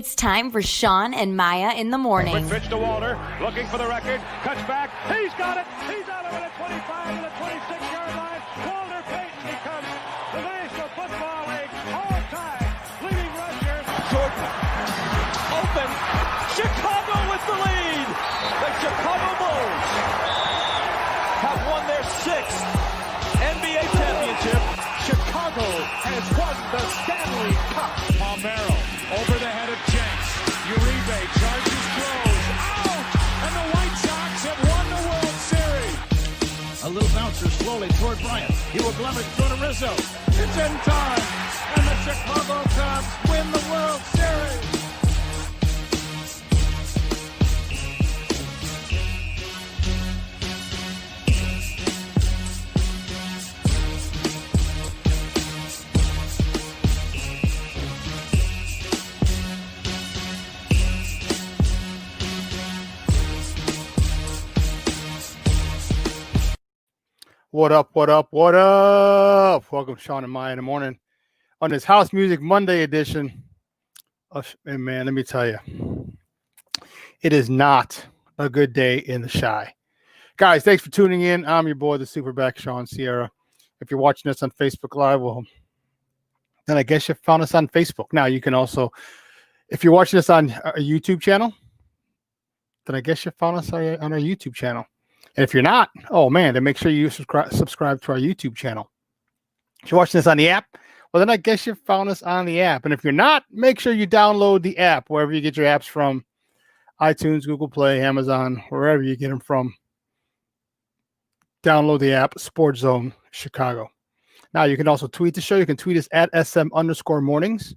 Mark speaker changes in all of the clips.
Speaker 1: It's time for Shawn and Maya in the morning.
Speaker 2: Quick pitch to Walter, looking for the record, cuts back, he's got it, he's out of it at 25 and the 26-yard line. Walter Payton becomes the National Football League all-time leading rusher.
Speaker 3: Jordan, open, Chicago with the lead. The Chicago Bulls have won their 6th NBA championship.
Speaker 2: Chicago has won the Stanley Cup. Palmero over the head of Jenks. Uribe charges, throws, out! And the White Sox have won the World Series.
Speaker 4: A little bouncer slowly toward Bryant. He will glove it, throw to Rizzo.
Speaker 2: It's in time, and the Chicago Cubs win the World Series.
Speaker 5: What up, what up, what up? Welcome to Shawn and Maya in the morning on this House Music Monday edition. And man, let me tell you, it is not a good day in the Shy. Guys, thanks for tuning in. I'm your boy, the Superback, Shawn Sierra. If you're watching us on Facebook Live, well, then I guess you found us on Facebook. Now, you can also, if you're watching us on a YouTube channel, then I guess you found us on our YouTube channel. And if you're not, oh man, then make sure you subscribe to our YouTube channel. If you're watching this on the app, well, then I guess you found us on the app. And if you're not, make sure you download the app wherever you get your apps from. iTunes, Google Play, Amazon, wherever you get them from. Download the app, SportsZone Chicago. Now, you can also tweet the show. You can tweet us at SM_mornings.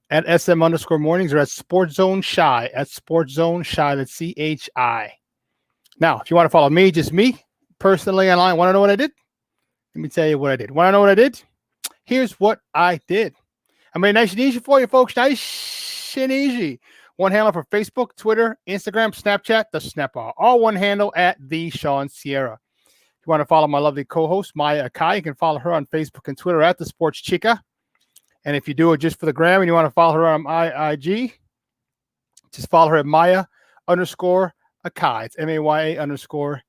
Speaker 5: At SM_mornings or at SportsZone Shy. At SportsZone Shy. That's CHI. Now, if you want to follow me, just me, personally online, want to know what I did? Let me tell you what I did. Want to know what I did? Here's what I did. I made it nice and easy for you folks. Nice and easy. One handle for Facebook, Twitter, Instagram, Snapchat, the Snapper. All one handle at the Shawn Sierra. If you want to follow my lovely co-host, Maya Akai, you can follow her on Facebook and Twitter at the Sports Chica. And if you do it just for the gram and you want to follow her on my IG, just follow her at Maya_Akai. It's MAYA_AKAI.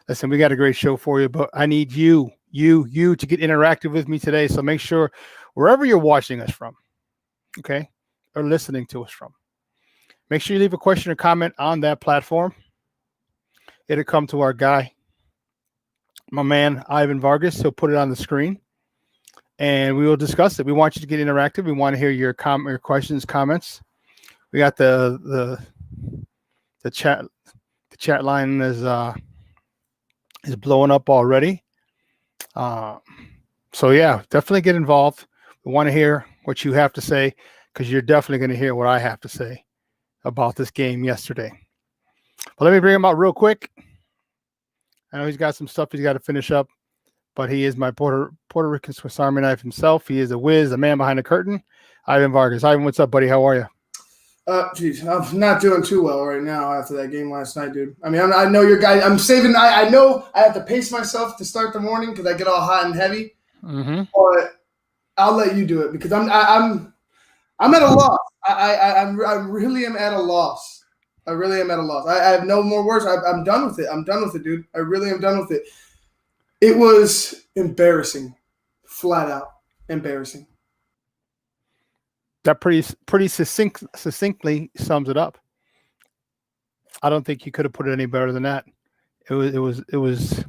Speaker 5: Listen, we got a great show for you, but I need you to get interactive with me today. So make sure wherever you're watching us from, okay, or listening to us from, make sure you leave a question or comment on that platform. It'll come to our guy, my man, Ivan Vargas. He'll put it on the screen and we will discuss it. We want you to get interactive. We want to hear your questions, comments. We got the chat line is blowing up already. So yeah, definitely get involved. We want to hear what you have to say because you're definitely going to hear what I have to say about this game yesterday. But let me bring him out real quick. I know he's got some stuff he's got to finish up, but he is my Puerto Rican Swiss Army knife himself. He is a whiz, the man behind the curtain. Ivan Vargas. Ivan, what's up, buddy? How are you?
Speaker 6: Geez, I'm not doing too well right now after that game last night, dude. I mean, I know your guy. I'm saving. I know I have to pace myself to start the morning because I get all hot and heavy.
Speaker 5: Mm-hmm.
Speaker 6: But I'll let you do it because I'm at a loss. I really am at a loss. I really am at a loss. I have no more words. I'm done with it. I'm done with it, dude. I really am done with it. It was embarrassing, flat out embarrassing.
Speaker 5: That pretty succinctly sums it up. I don't think you could have put it any better than that. It was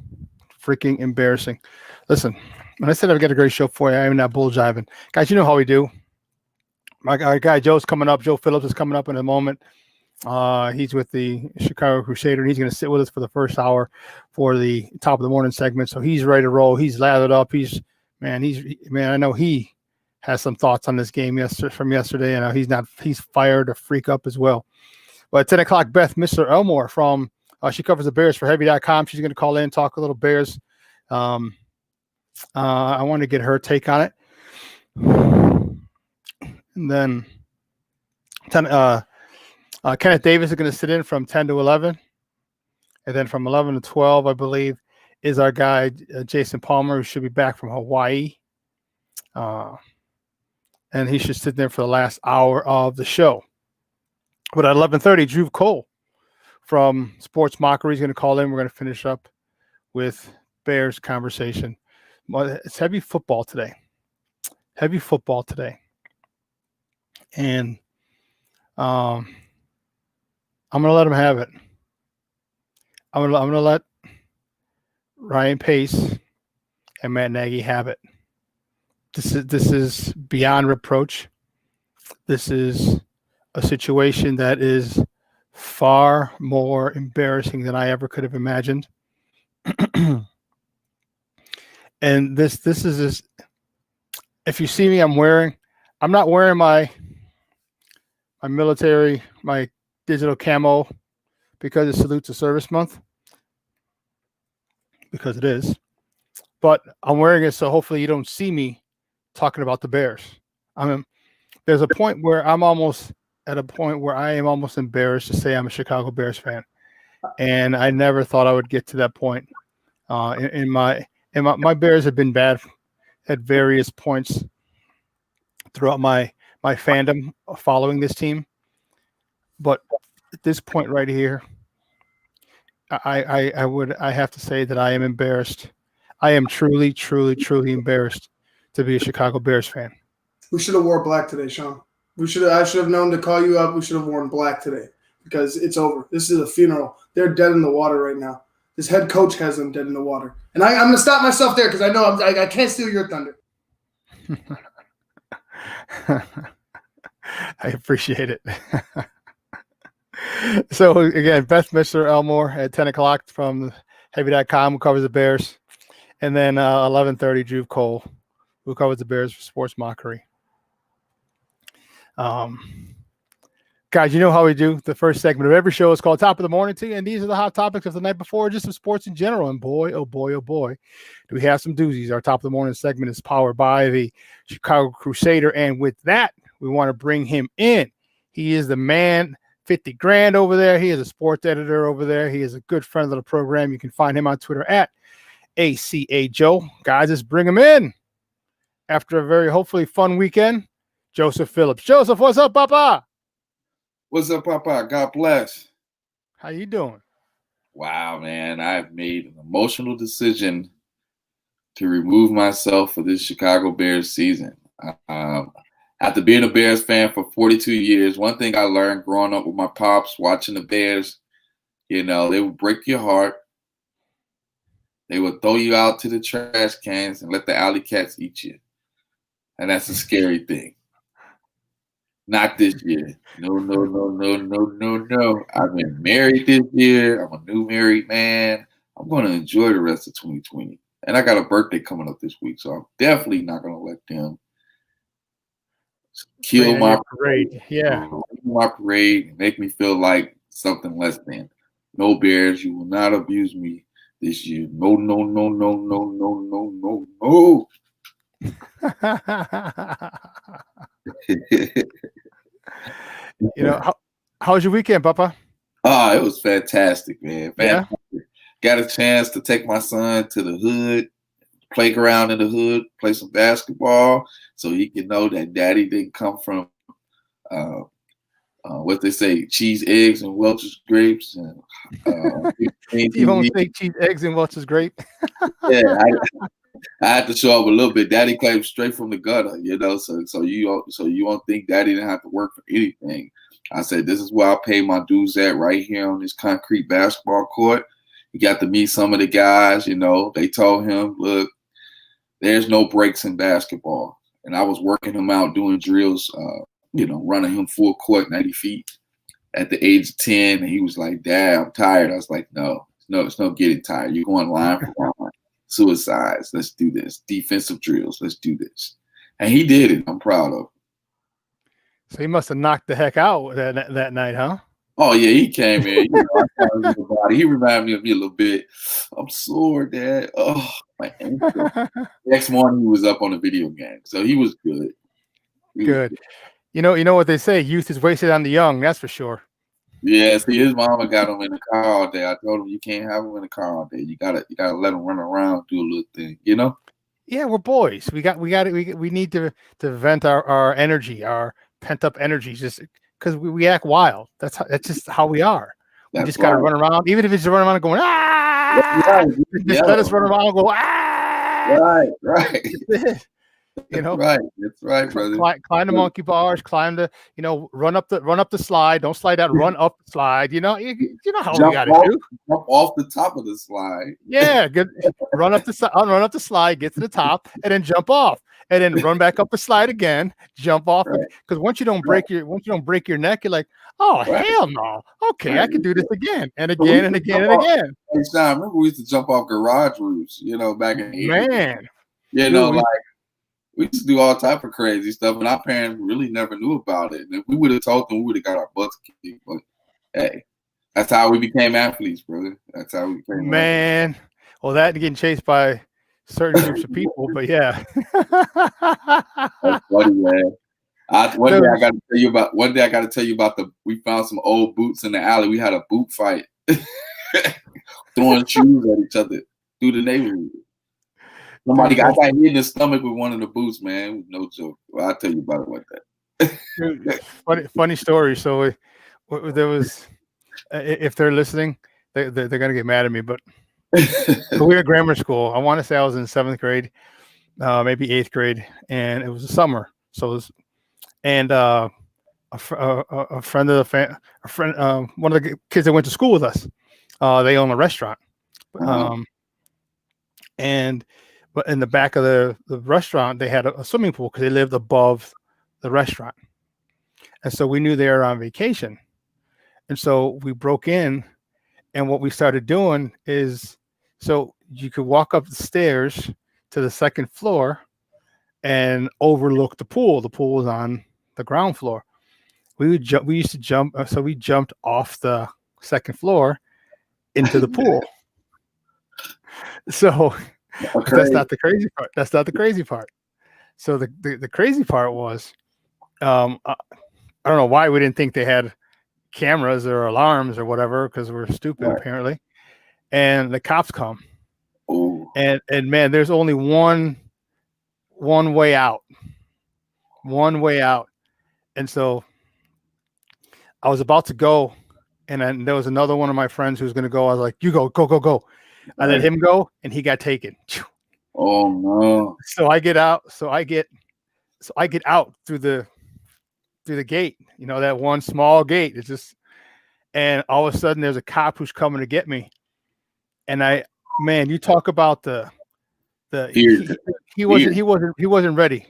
Speaker 5: freaking embarrassing. Listen, when I said I've got a great show for you, I'm not bull jiving. Guys, you know how we do. Our guy Joe's coming up. Joe Phillips is coming up in a moment. He's with the Chicago Crusader, and he's going to sit with us for the first hour for the top of the morning segment. So he's ready to roll. He's lathered up. I know he has some thoughts on this game from yesterday, and he's fired to freak up as well. But at 10 o'clock, Beth, Mr. Elmore from she covers the Bears for Heavy.com. She's going to call in, talk a little Bears. I want to get her take on it. And then Kenneth Davis is going to sit in from 10 to 11. And then from 11 to 12, I believe, is our guy, Jason Palmer, who should be back from Hawaii. and he should sit there for the last hour of the show. But at 11:30, Drew Cole from Sports Mockery is going to call in. We're going to finish up with Bears conversation. It's heavy football today. And I'm going to let him have it. I'm going to let Ryan Pace and Matt Nagy have it. This is beyond reproach. This is a situation that is far more embarrassing than I ever could have imagined. And this is if you see me, I'm not wearing my military, my digital camo because it's Salute to Service Month, because it is. But I'm wearing it so hopefully you don't see me talking about the Bears. There's a point where I am almost embarrassed to say I'm a Chicago Bears fan, and I never thought I would get to that point. My Bears have been bad at various points throughout my fandom following this team, but at this point right here, I have to say that I am embarrassed. I am truly embarrassed to be a Chicago Bears fan.
Speaker 6: We should have wore black today, Shawn. I should have known to call you up. We should have worn black today because it's over. This is a funeral. They're dead in the water right now. This head coach has them dead in the water. And I'm going to stop myself there because I know I can't steal your thunder.
Speaker 5: I appreciate it. So, again, Beth Mr. Elmore at 10 o'clock from Heavy.com, who covers the Bears. And then 11:30, Drew Cole, who covers the Bears for Sports Mockery. Guys, you know how we do. The first segment of every show is called Top of the Morning Tea, and these are the hot topics of the night before, just some sports in general. And boy, oh boy, do we have some doozies. Our Top of the Morning segment is powered by the Chicago Crusader, and with that, we want to bring him in. He is the man, 50 grand over there. He is a sports editor over there. He is a good friend of the program. You can find him on Twitter at ACA Joe. Guys, let's bring him in. After a very hopefully fun weekend, Joseph Phillips. Joseph, what's up, Papa?
Speaker 7: What's up, Papa? God bless.
Speaker 5: How you doing?
Speaker 7: Wow, man. I've made an emotional decision to remove myself for this Chicago Bears season. After being a Bears fan for 42 years, one thing I learned growing up with my pops, watching the Bears, they would break your heart. They would throw you out to the trash cans and let the alley cats eat you. And that's a scary thing. Not this year. No. I've been married this year. I'm a new married man. I'm going to enjoy the rest of 2020. And I got a birthday coming up this week, so I'm definitely not going to let them kill my parade.
Speaker 5: Yeah.
Speaker 7: My parade and make me feel like something less than. No, Bears, you will not abuse me this year. No.
Speaker 5: How was your weekend, Papa?
Speaker 7: Oh, it was fantastic, man.
Speaker 5: Fantastic.
Speaker 7: Yeah. Got a chance to take my son to the hood, playground in the hood, play some basketball, so he can know that daddy didn't come from what they say, cheese, eggs, and Welch's grapes. And
Speaker 5: you won't say cheese, eggs, and Welch's grape.
Speaker 7: Yeah, I had to show up a little bit. Daddy came straight from the gutter, So you won't think Daddy didn't have to work for anything. I said, this is where I pay my dues at, right here on this concrete basketball court. He got to meet some of the guys. They told him, look, there's no breaks in basketball. And I was working him out doing drills, running him full court 90 feet at the age of 10. And he was like, Dad, I'm tired. I was like, no, it's no getting tired. You're going line for line. Suicides. Let's do this. Defensive drills. Let's do this. And he did it. I'm proud of him.
Speaker 5: So he must have knocked the heck out that night, huh?
Speaker 7: Oh, yeah. He came in. He reminded me of me a little bit. I'm sore, Dad. Oh, my ankle. Next morning, he was up on a video game. So he was good.
Speaker 5: Good. You know what they say, youth is wasted on the young. That's for sure.
Speaker 7: Yeah, see, his mama got him in the car all day. I told him you can't have him in the car all day. You gotta let him run around, do a little thing,
Speaker 5: Yeah, we're boys. We need to vent our energy, our pent up energy, just because we act wild. That's just how we are. We just got to run around, even if it's running around and going
Speaker 7: Right.
Speaker 5: just let us run around and go
Speaker 7: Right.
Speaker 5: You know,
Speaker 7: Right. That's right, brother.
Speaker 5: Climb the monkey bars, climb the, run up the slide. Don't slide out, run up the slide. You know how we got to do.
Speaker 7: Jump off the top of the slide.
Speaker 5: Yeah, good. Run up the slide, get to the top, and then jump off, and then run back up the slide again, jump off. Because once you don't break your neck, you're like, oh hell no. Okay, I can do this again and again and again and again.
Speaker 7: Hey, Shawn, remember we used to jump off garage roofs, back in the 80s.
Speaker 5: Man.
Speaker 7: Like we used to do all type of crazy stuff, and our parents really never knew about it. And if we would have told them, we would have got our butts kicked. But hey, that's how we became athletes, brother. That's how we became
Speaker 5: athletes. Well, that and getting chased by certain groups of people, but yeah.
Speaker 7: That's funny, man. One day I got to tell you about we found some old boots in the alley. We had a boot fight, throwing shoes at each other through the neighborhood. Somebody got hit in the stomach with one of the boots, man. No joke. Well, I'll tell you about it like
Speaker 5: that. Funny story. So there was, if they're listening, they're gonna get mad at me. But we were at grammar school. I want to say I was in 7th grade, maybe 8th grade, and it was the summer. So it was, and a friend of the one of the kids that went to school with us, they own a restaurant, but in the back of the restaurant, they had a swimming pool because they lived above the restaurant. And so we knew they were on vacation. And so we broke in, and what we started doing is, so you could walk up the stairs to the 2nd floor and overlook the pool. The pool was on the ground floor. We used to jump. So we jumped off the 2nd floor into the pool. So that's not the crazy part. So the crazy part was, I don't know why we didn't think they had cameras or alarms or whatever, because we're stupid apparently. And the cops come.
Speaker 7: Ooh.
Speaker 5: And man, there's only one way out. And so I was about to go, and then there was another one of my friends who was going to go. I was like, you go. I let him go, and he got taken.
Speaker 7: Oh no!
Speaker 5: So I get out. I get out through the gate. That one small gate. It's just, and all of a sudden there's a cop who's coming to get me. And you talk about he wasn't ready.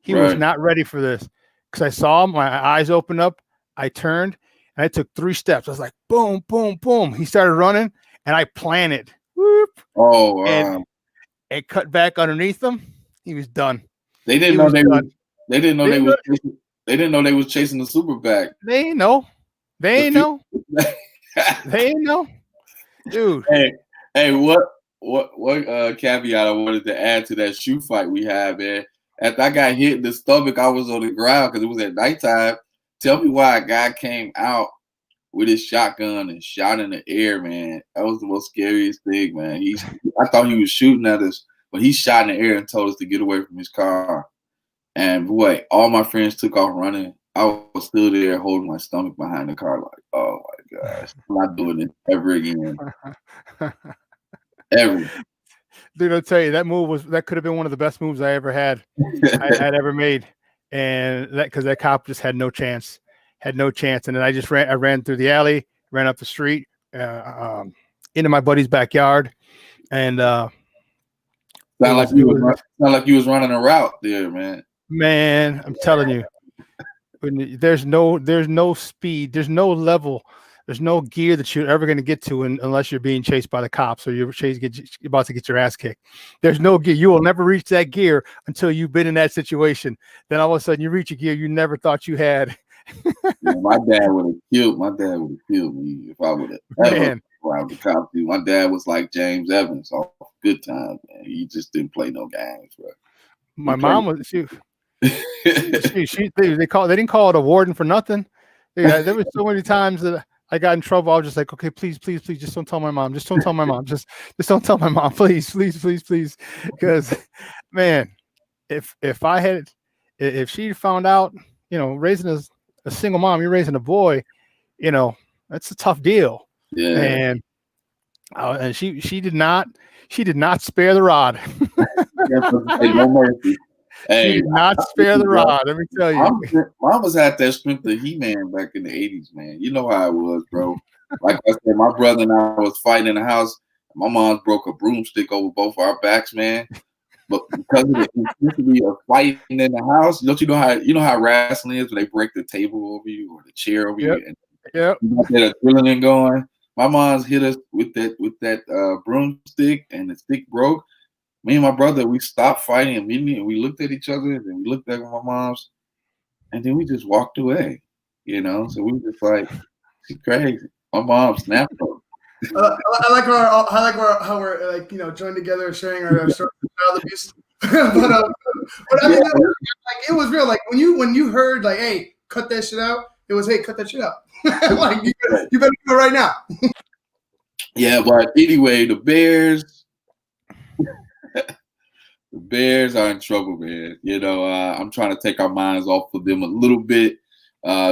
Speaker 5: He was not ready for this, because I saw him. My eyes opened up. I turned, and I took 3 steps. I was like, boom, boom, boom. He started running, and I planted. Whoop.
Speaker 7: Oh, wow.
Speaker 5: And cut back underneath him. He was done.
Speaker 7: They didn't know they was chasing the superback.
Speaker 5: They ain't know. They ain't know. Dude.
Speaker 7: Hey, what caveat I wanted to add to that shoe fight we had, man. After I got hit in the stomach, I was on the ground because it was at nighttime. Tell me why a guy came out with his shotgun and shot in the air, man. That was the most scariest thing, man. I thought he was shooting at us, but he shot in the air and told us to get away from his car. And boy, all my friends took off running. I was still there holding my stomach behind the car like, oh my gosh, I'm not doing it ever again. Ever.
Speaker 5: Dude, I'll tell you, that could have been one of the best moves I ever had. I ever made. And because that cop just had no chance. And then I ran through the alley, ran up the street, into my buddy's backyard. And
Speaker 7: sound like you was running a route there, man.
Speaker 5: Man, I'm telling you, there's no speed, there's no level, there's no gear that you're ever going to get to unless you're being chased by the cops or you're about to get your ass kicked. There's no gear. You will never reach that gear until you've been in that situation. Then all of a sudden you reach a gear you never thought you had.
Speaker 7: My dad would have killed me if I would have ever around the cops. My dad was like James Evans, all good times, man. He just didn't play no games, bro.
Speaker 5: My mom was they didn't call it a warden for nothing. There was so many times that I got in trouble. I was just like, okay, please, just don't tell my mom. Just don't tell my mom. Just don't tell my mom, please. Because man, if she found out, raising a single mom, you're raising a boy, that's a tough deal.
Speaker 7: Yeah.
Speaker 5: And she did not spare the rod.
Speaker 7: No mercy.
Speaker 5: She did not spare the rod. Let me tell you.
Speaker 7: Mama's had that strength of He-Man back in the 80s, man. You know how it was, bro. Like I said, my brother and I was fighting in the house. My mom broke a broomstick over both our backs, man. But because of the intensity of fighting in the house, you know how wrestling is when they break the table over you or the chair over you, and
Speaker 5: Yep.
Speaker 7: you got that adrenaline going. My mom's hit us with that broomstick, and the stick broke. Me and my brother, we stopped fighting immediately, and we looked at each other, and then we looked at my mom's, and then we just walked away. So we were just like, she's crazy. My mom snapped her.
Speaker 6: I like how we're like joined together, sharing our stories of child abuse. but I mean, it was real. Like when you heard like, "Hey, cut that shit out," it was, "Hey, cut that shit out." Like you better do it right now.
Speaker 7: Yeah, but anyway, the Bears. The Bears are in trouble, man. I'm trying to take our minds off of them a little bit,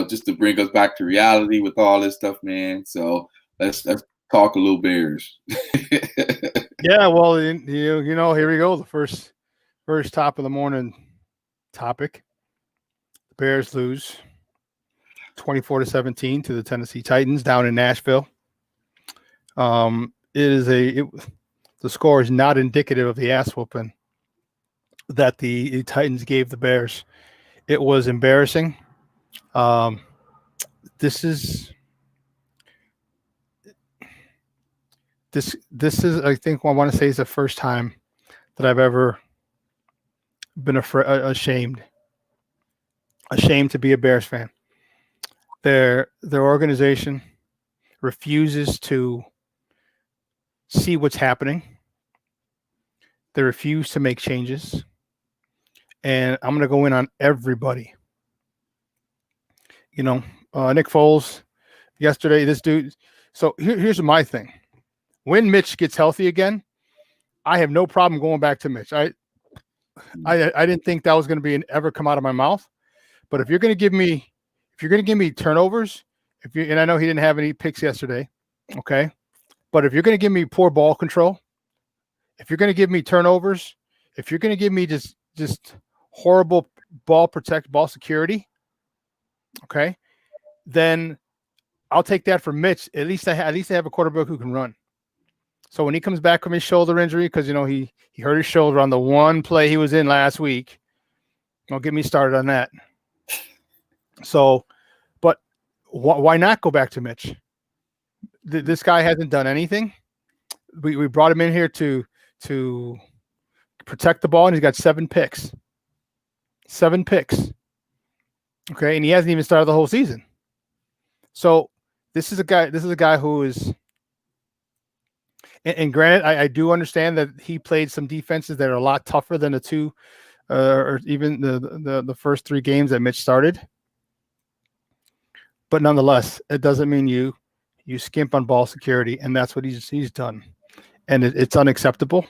Speaker 7: just to bring us back to reality with all this stuff, man. So let's talk a little Bears.
Speaker 5: Yeah, well, here we go. The first top of the morning topic. The Bears lose 24-17 to the Tennessee Titans down in Nashville. The score is not indicative of the ass whooping that the Titans gave the Bears. It was embarrassing. This is I think I want to say is the first time that I've ever been ashamed to be a Bears fan. Their organization refuses to see what's happening. They refuse to make changes. And I'm going to go in on everybody. Nick Foles yesterday, this dude. So here's my thing. When Mitch gets healthy again, I have no problem going back to Mitch. I didn't think that was going to be ever come out of my mouth. But if you're going to give me turnovers, and I know he didn't have any picks yesterday, okay? But if you're going to give me poor ball control, if you're going to give me turnovers, if you're going to give me just horrible ball security, okay, then I'll take that from Mitch. At least I have a quarterback who can run. So when he comes back from his shoulder injury, because he hurt his shoulder on the one play he was in last week, don't get me started on that. So, but why not go back to Mitch? This guy hasn't done anything. We brought him in here to protect the ball, and he's got 7 picks. 7 picks. Okay, and he hasn't even started the whole season. So this is a guy who is. And granted, I do understand that he played some defenses that are a lot tougher than the 2, or even the first 3 games that Mitch started. But nonetheless, it doesn't mean you skimp on ball security, and that's what he's done, and it's unacceptable.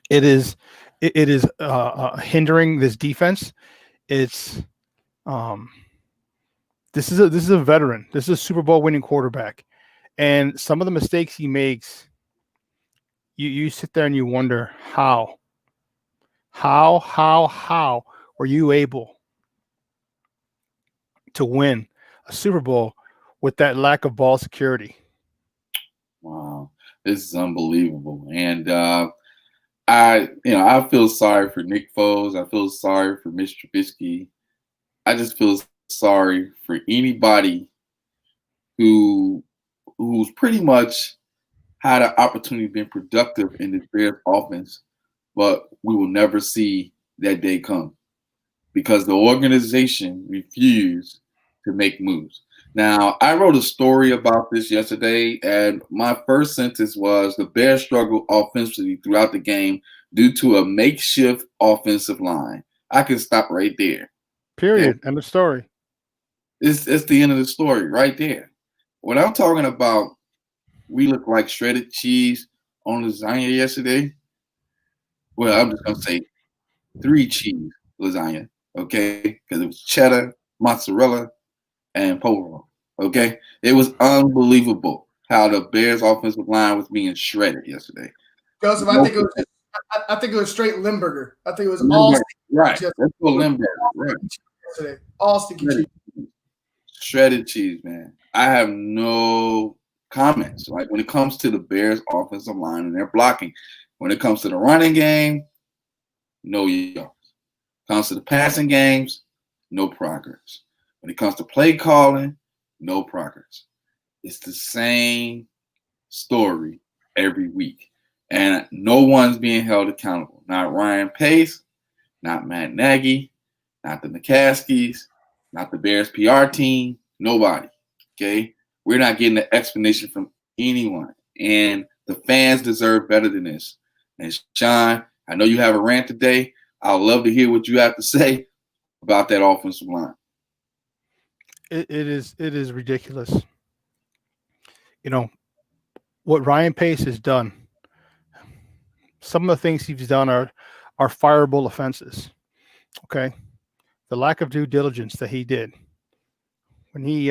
Speaker 5: It is hindering this defense. It's this is a veteran. This is a Super Bowl winning quarterback. And some of the mistakes he makes, you sit there and you wonder how were you able to win a Super Bowl with that lack of ball security?
Speaker 7: Wow, this is unbelievable. And I feel sorry for Nick Foles. I feel sorry for Mitch Trubisky. I just feel sorry for anybody who's pretty much had an opportunity to be productive in this Bears offense, but we will never see that day come because the organization refused to make moves. Now, I wrote a story about this yesterday, and my first sentence was the Bears struggled offensively throughout the game due to a makeshift offensive line. I can stop right there.
Speaker 5: Period. End of story.
Speaker 7: It's the end of the story right there. When I'm talking about we look like shredded cheese on lasagna yesterday, Well, I'm just gonna say 3 cheese lasagna, okay? Because it was cheddar, mozzarella, and provolone. Okay, it was unbelievable how the Bears' offensive line was being shredded yesterday.
Speaker 6: Joseph,
Speaker 7: No,
Speaker 6: I think it was straight Limburger. I think it was all
Speaker 7: Limburger, right?
Speaker 6: cheese
Speaker 7: That's what Limburger, right?
Speaker 6: yesterday. All sticky cheese.
Speaker 7: Shredded cheese, man. I have no comments. Like when it comes to the Bears' offensive line and their blocking, when it comes to the running game, no yards. Comes to the passing games, no progress. When it comes to play calling, no progress. It's the same story every week. And no one's being held accountable. Not Ryan Pace, not Matt Nagy, not the McCaskies, not the Bears PR team, nobody. Okay? We're not getting an explanation from anyone. And the fans deserve better than this. And Shawn, I know you have a rant today. I'd love to hear what you have to say about that offensive line.
Speaker 5: It is ridiculous. You know, what Ryan Pace has done, some of the things he's done are fireable offenses. Okay. The lack of due diligence that he did when he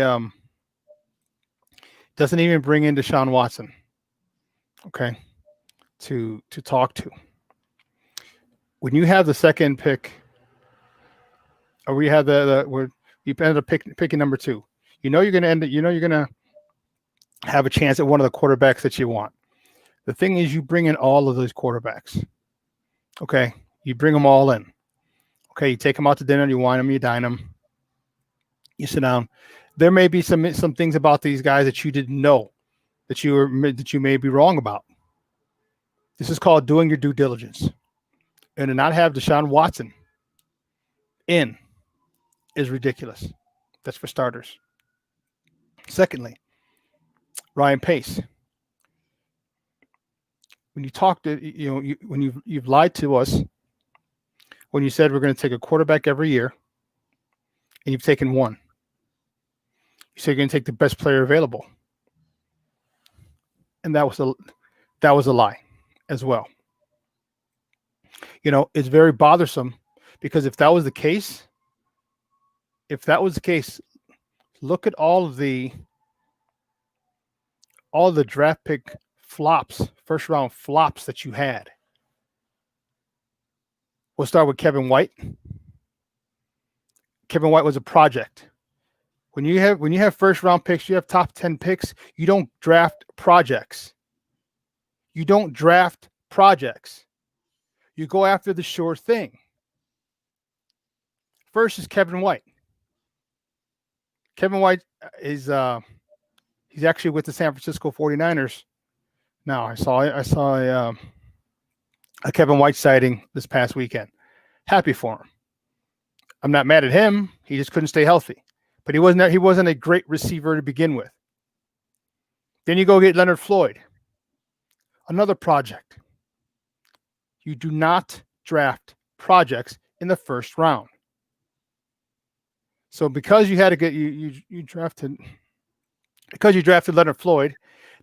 Speaker 5: doesn't even bring in Deshaun Watson, okay, to talk to. When you have the second pick, or we have where you ended up picking number 2, you're going to have a chance at one of the quarterbacks that you want. The thing is, you bring in all of those quarterbacks. Okay, you bring them all in. Okay, you take them out to dinner, you wine them, you dine them, you sit down. There may be some things about these guys that you didn't know that you may be wrong about. This is called doing your due diligence. And to not have Deshaun Watson in is ridiculous. That's for starters. Secondly, Ryan Pace. When you talk to, when you've lied to us, when you said we're going to take a quarterback every year, and you've taken one. You said you're going to take the best player available, and that was a lie as well. It's very bothersome because if that was the case, look at all the draft pick flops, first round flops that you had. We'll start with Kevin White. Kevin White was a project. When you have first round picks, you have top 10 picks, you don't draft projects. You don't draft projects. You go after the sure thing. First is Kevin White. Kevin White is he's actually with the San Francisco 49ers. Now, I saw a Kevin White sighting this past weekend. Happy for him. I'm not mad at him. He just couldn't stay healthy. But he wasn't a great receiver to begin with. Then you go get Leonard Floyd. Another project. You do not draft projects in the first round. So because you had to get you drafted Leonard Floyd,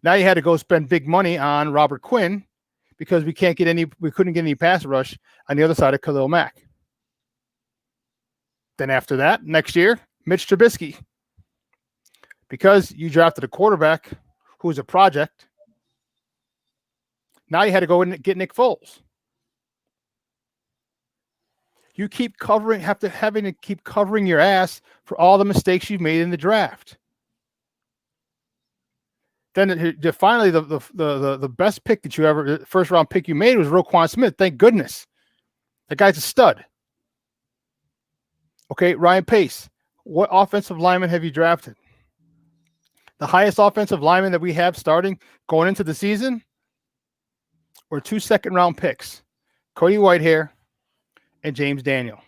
Speaker 5: now you had to go spend big money on Robert Quinn because we couldn't get any pass rush on the other side of Khalil Mack. Then after that, next year, Mitch Trubisky. Because you drafted a quarterback who was a project, now you had to go and get Nick Foles. You keep having to keep covering your ass for all the mistakes you've made in the draft. Then finally, the best pick that the first round pick you made was Roquan Smith. Thank goodness. That guy's a stud. Okay, Ryan Pace. What offensive lineman have you drafted? The highest offensive lineman that we have starting going into the season were 2 second-round picks, Cody Whitehair and James Daniel.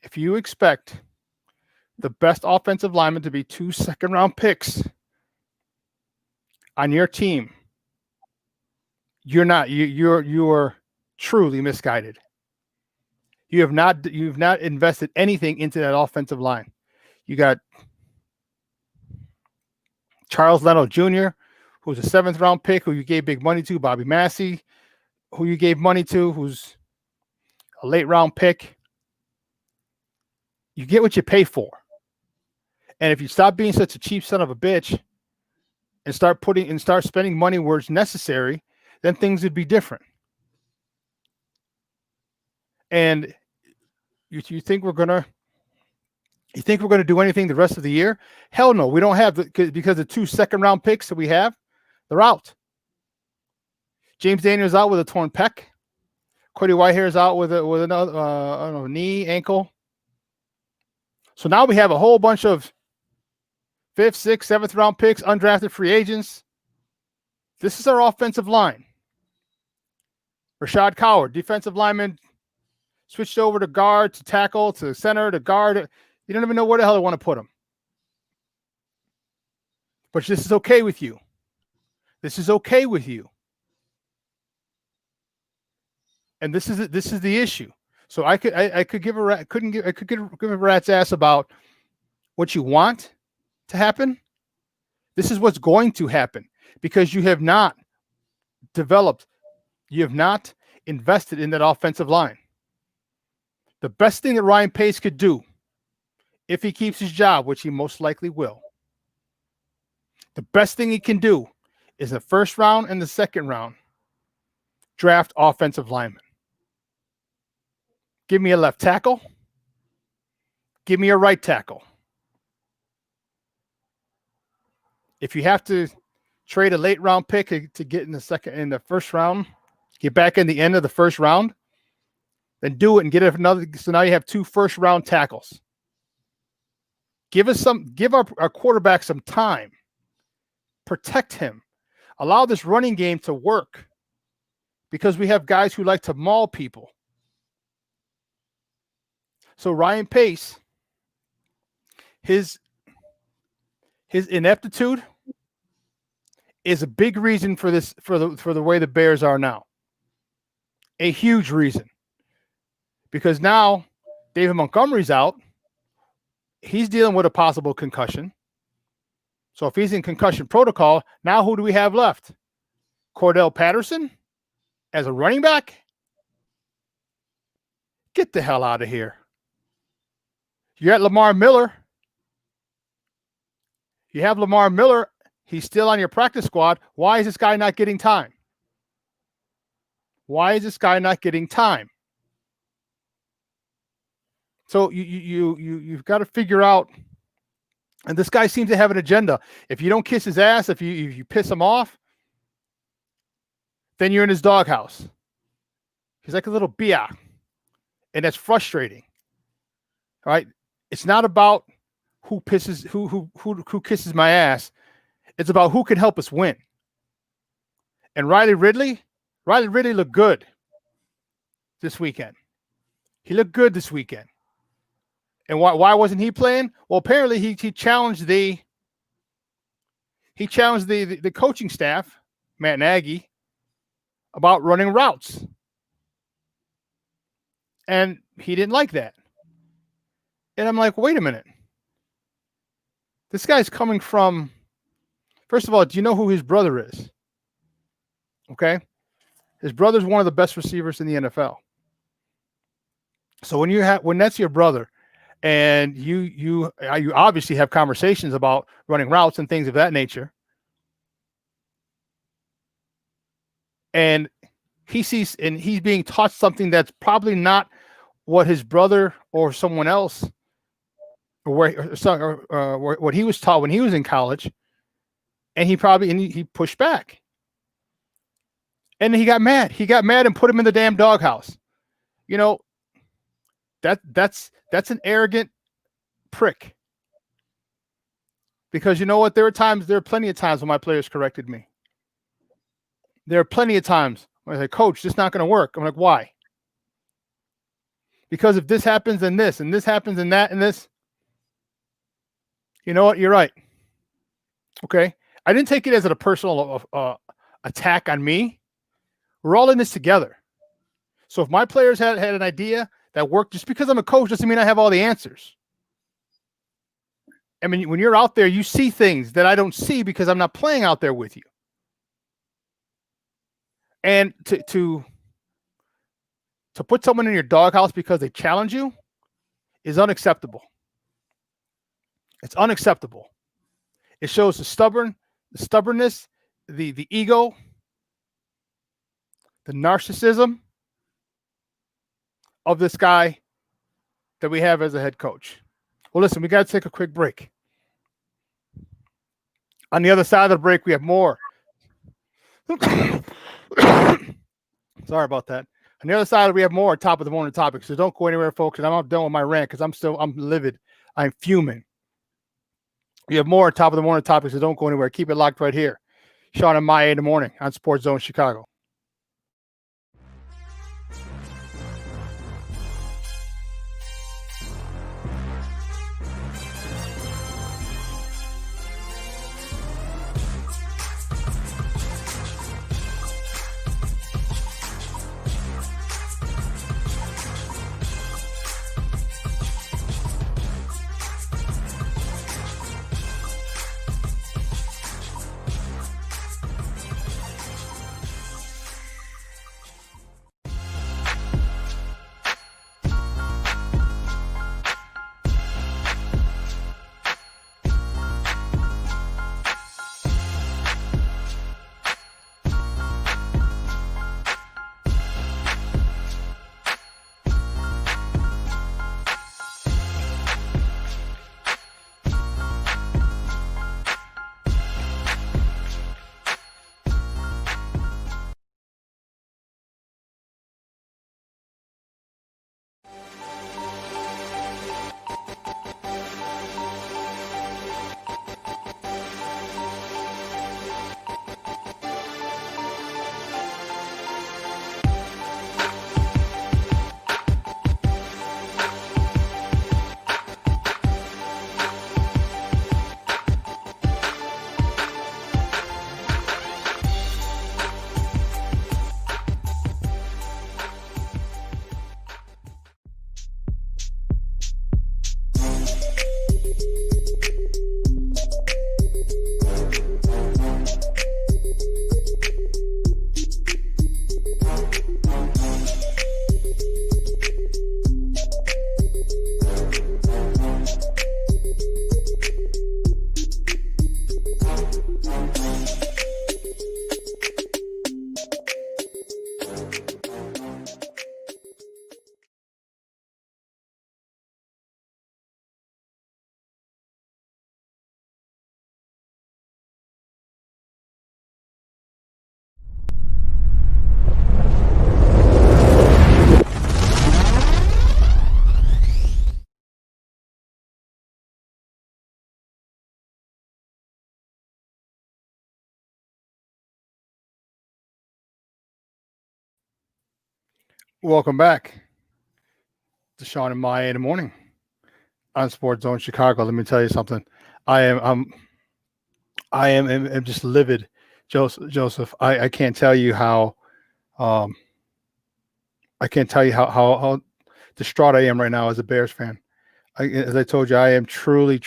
Speaker 5: If you expect the best offensive lineman to be 2 second-round picks on your team, you're truly misguided. You've not invested anything into that offensive line. You got Charles Leno Jr., who was a 7th round pick, who you gave big money to, Bobby Massey. who you gave money to, who's a late round pick, you get what you pay for. And if you stop being such a cheap son of a bitch and start spending money where it's necessary, then things would be different. And you think we're gonna do anything the rest of the year? Hell no, we don't have because the 2 second-round picks that we have, they're out. James Daniels out with a torn pec. Cody Whitehair is out with another I don't know, knee, ankle. So now we have a whole bunch of 5th, 6th, 7th round picks, undrafted free agents. This is our offensive line. Rashad Coward, defensive lineman, switched over to guard, to tackle, to center, to guard. You don't even know where the hell they want to put him. But this is okay with you. This is okay with you. And this is the issue. So I could give a rat's ass about what you want to happen. This is what's going to happen because you have not developed, you have not invested in that offensive line. The best thing that Ryan Pace could do, if he keeps his job, which he most likely will, the best thing he can do is the first round and the second round draft offensive linemen. Give me a left tackle. Give me a right tackle. If you have to trade a late round pick to get in the first round, get back in the end of the first round, then do it and get another. So now you have 2 first round tackles. Give our quarterback some time. Protect him. Allow this running game to work because we have guys who like to maul people. So Ryan Pace, his ineptitude is a big reason for this, for the way the Bears are now. A huge reason. Because now David Montgomery's out. He's dealing with a possible concussion. So if he's in concussion protocol, now who do we have left? Cordell Patterson as a running back? Get the hell out of here. You got Lamar Miller. You have Lamar Miller. He's still on your practice squad. Why is this guy not getting time? Why is this guy not getting time? So you've got to figure out. And this guy seems to have an agenda. If you don't kiss his ass, if you piss him off, then you're in his doghouse. He's like a little bia, and that's frustrating. All right, it's not about who kisses my ass. It's about who can help us win. And Riley Ridley looked good this weekend. He looked good this weekend. And why wasn't he playing? Well, apparently he challenged the coaching staff, Matt Nagy, about running routes. And he didn't like that. And I'm like, wait a minute. This guy's coming from, first of all, do you know who his brother is? Okay. His brother's one of the best receivers in the NFL. So when that's your brother, and you obviously have conversations about running routes and things of that nature. And he's being taught something that's probably not what his brother or someone else or what he was taught when he was in college. And he pushed back. And he got mad. He got mad and put him in the damn doghouse. You know, that's an arrogant prick. Because you know what? There are plenty of times when my players corrected me. There are plenty of times when I say, Coach, this is not going to work. I'm like, why? Because if this happens, then this, and this happens, and that, and this. You know what? You're right. Okay. I didn't take it as a personal attack on me. We're all in this together. So if my players had an idea that worked, just because I'm a coach doesn't mean I have all the answers. I mean, when you're out there, you see things that I don't see because I'm not playing out there with you. And to to put someone in your doghouse because they challenge you is unacceptable. It's unacceptable. It shows the stubbornness, the ego, the narcissism of this guy that we have as a head coach. Well, listen, we got to take a quick break. On the other side of the break, we have more. Sorry about that. On the other side, we have more top of the morning topics. So don't go anywhere, folks. And I'm not done with my rant because I'm livid. I'm fuming. We have more top of the morning topics. So don't go anywhere. Keep it locked right here. Shawn and Maya in the morning on SportsZone Chicago. Welcome back to Shawn and Maya in the morning on SportsZone Chicago. Let me tell you something. I'm just livid, Joseph. I can't tell you how how distraught I am right now as a Bears fan. As I told you, I am truly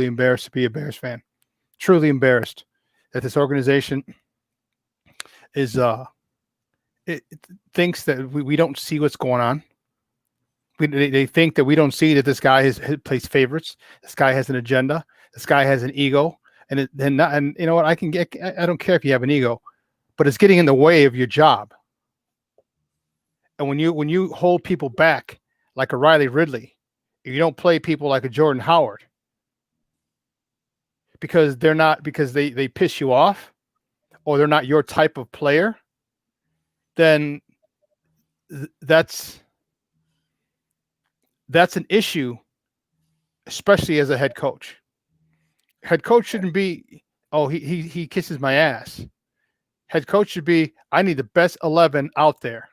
Speaker 5: embarrassed to be a Bears fan. Truly embarrassed that this organization is it thinks that we don't see what's going on. They think that we don't see that this guy plays favorites. This guy has an agenda. This guy has an ego, and you know what? I don't care if you have an ego, but it's getting in the way of your job. And when you hold people back like a Riley Ridley, you don't play people like a Jordan Howard because they piss you off or they're not your type of player, then that's an issue, especially as a head coach. Head coach shouldn't be, oh, he kisses my ass. Head coach should be, I need the best 11 out there.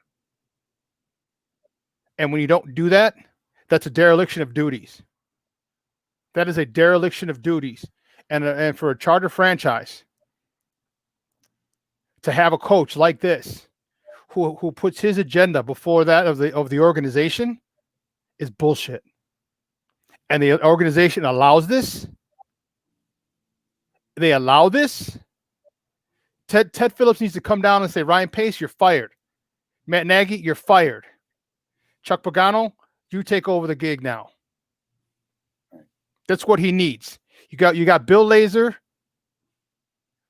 Speaker 5: And when you don't do that, that's a dereliction of duties. That is a dereliction of duties. And for a charter franchise to have a coach like this who puts his agenda before that of the organization is bullshit. And the organization allows this. They allow this. Ted Phillips needs to come down and say, Ryan Pace, you're fired. Matt Nagy, you're fired. Chuck Pagano, you take over the gig now. That's what he needs. You got Bill Lazor.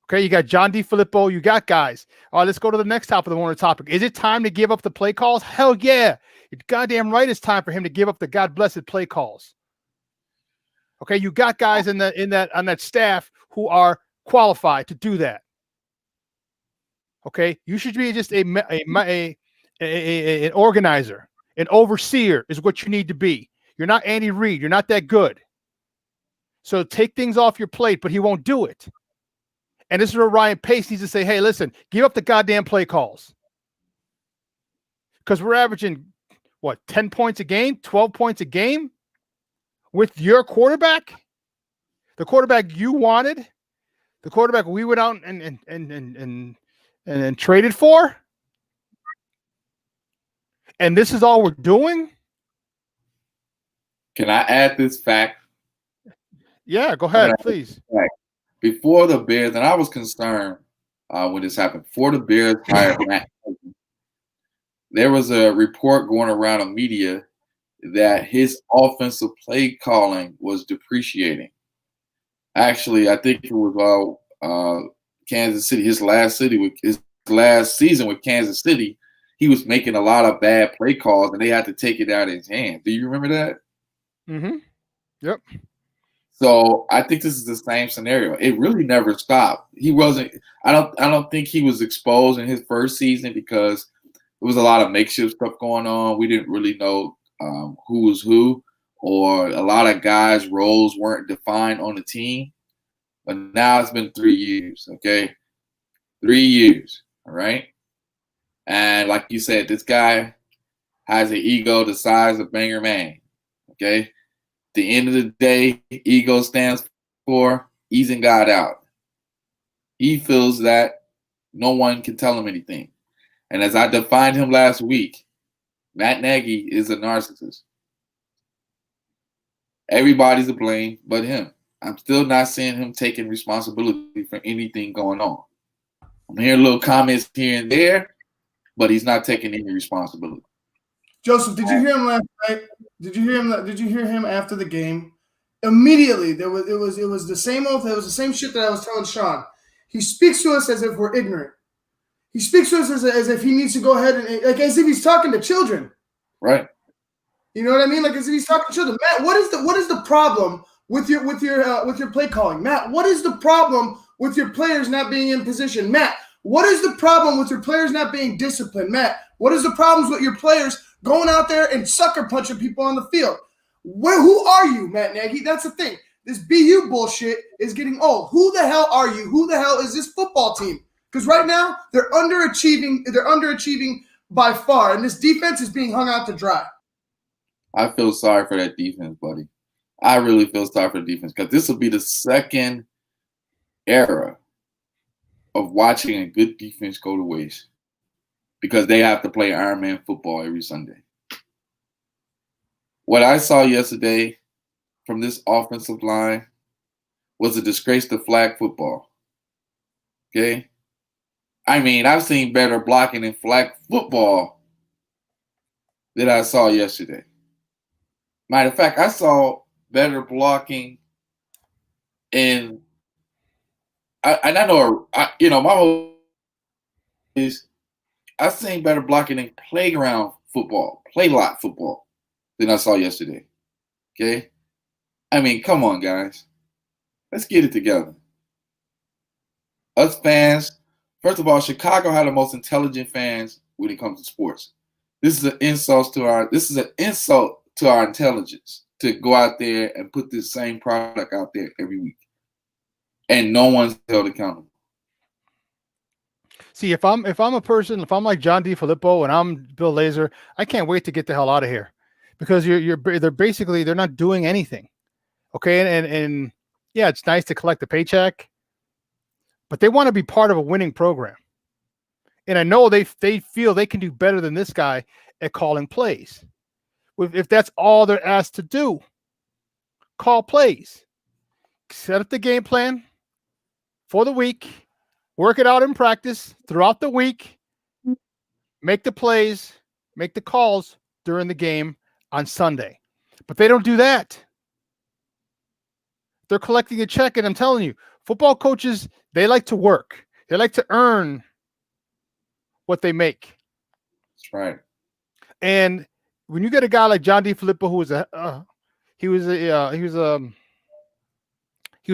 Speaker 5: Okay, you got John DeFilippo. You got guys. All right, let's go to the next top of the morning topic. Is it time to give up the play calls? Hell yeah. You're goddamn right it's time for him to give up the God blessed play calls. Okay, you got guys on that staff who are qualified to do that. Okay, you should be just an organizer, an overseer is what you need to be. You're not Andy Reid. You're not that good. So take things off your plate, but he won't do it. And this is where Ryan Pace needs to say, hey, listen, give up the goddamn play calls. Because we're averaging, 10 points a game, 12 points a game with your quarterback? The quarterback you wanted? The quarterback we went out and traded for? And this is all we're doing?
Speaker 7: Can I add this fact?
Speaker 5: Yeah, go ahead, please.
Speaker 7: Before the Bears, and I was concerned when this happened, before the Bears hired Matt, there was a report going around the media that his offensive play calling was depreciating. Actually, I think it was Kansas City, his last season with Kansas City, he was making a lot of bad play calls, and they had to take it out of his hands. Do you remember that?
Speaker 5: Mm-hmm. Yep.
Speaker 7: So I think this is the same scenario. It really never stopped. He wasn't. I don't think he was exposed in his first season because there was a lot of makeshift stuff going on. We didn't really know who was who, or a lot of guys' roles weren't defined on the team. But now it's been 3 years. Okay, 3 years. All right. And like you said, this guy has an ego the size of Banger Man. Okay. The end of the day, ego stands for easing God out. He feels that no one can tell him anything. And as I defined him last week, Matt Nagy is a narcissist. Everybody's to blame but him. I'm still not seeing him taking responsibility for anything going on. I'm hearing little comments here and there, but he's not taking any responsibility.
Speaker 6: Joseph, did you hear him last night? Did you hear him after the game? Immediately, it was the same oath. It was the same shit that I was telling Shawn. He speaks to us as if we're ignorant. He speaks to us as if he needs to go ahead and as if he's talking to children.
Speaker 7: Right.
Speaker 6: You know what I mean? Like as if he's talking to children. Matt, what is the problem with your play calling? Matt, what is the problem with your players not being in position? Matt, what is the problem with your players not being disciplined? Matt, what is the problems with your players going out there and sucker punching people on the field? Who are you, Matt Nagy? That's the thing. This BU bullshit is getting old. Who the hell are you? Who the hell is this football team? Because right now they're underachieving. They're underachieving by far, and this defense is being hung out to dry.
Speaker 7: I feel sorry for that defense, buddy. I really feel sorry for the defense because this will be the second era of watching a good defense go to waste because they have to play Iron Man football every Sunday. What I saw yesterday from this offensive line was a disgrace to flag football. Okay? I mean, I've seen better blocking in flag football than I saw yesterday. Matter of fact, I saw better blocking in my whole is I've seen better blocking in playground football, play lot football than I saw yesterday. Okay? I mean, come on, guys. Let's get it together. Us fans, first of all, Chicago had the most intelligent fans when it comes to sports. This is an insult to our intelligence to go out there and put this same product out there every week. And no one's held accountable.
Speaker 5: See, if I'm a person, if I'm like John DeFilippo and I'm Bill Lazor, I can't wait to get the hell out of here because they're not doing anything. Okay, and yeah, it's nice to collect the paycheck, but they want to be part of a winning program. And I know they feel they can do better than this guy at calling plays. If that's all they're asked to do, call plays, set up the game plan for the week, work it out in practice throughout the week, make the plays, make the calls, during the game on Sunday. But they don't do that. They're collecting a check, and I'm telling you, football coaches, they like to work. They like to earn what they make.
Speaker 7: That's right.
Speaker 5: And when you get a guy like John DeFilippo, who was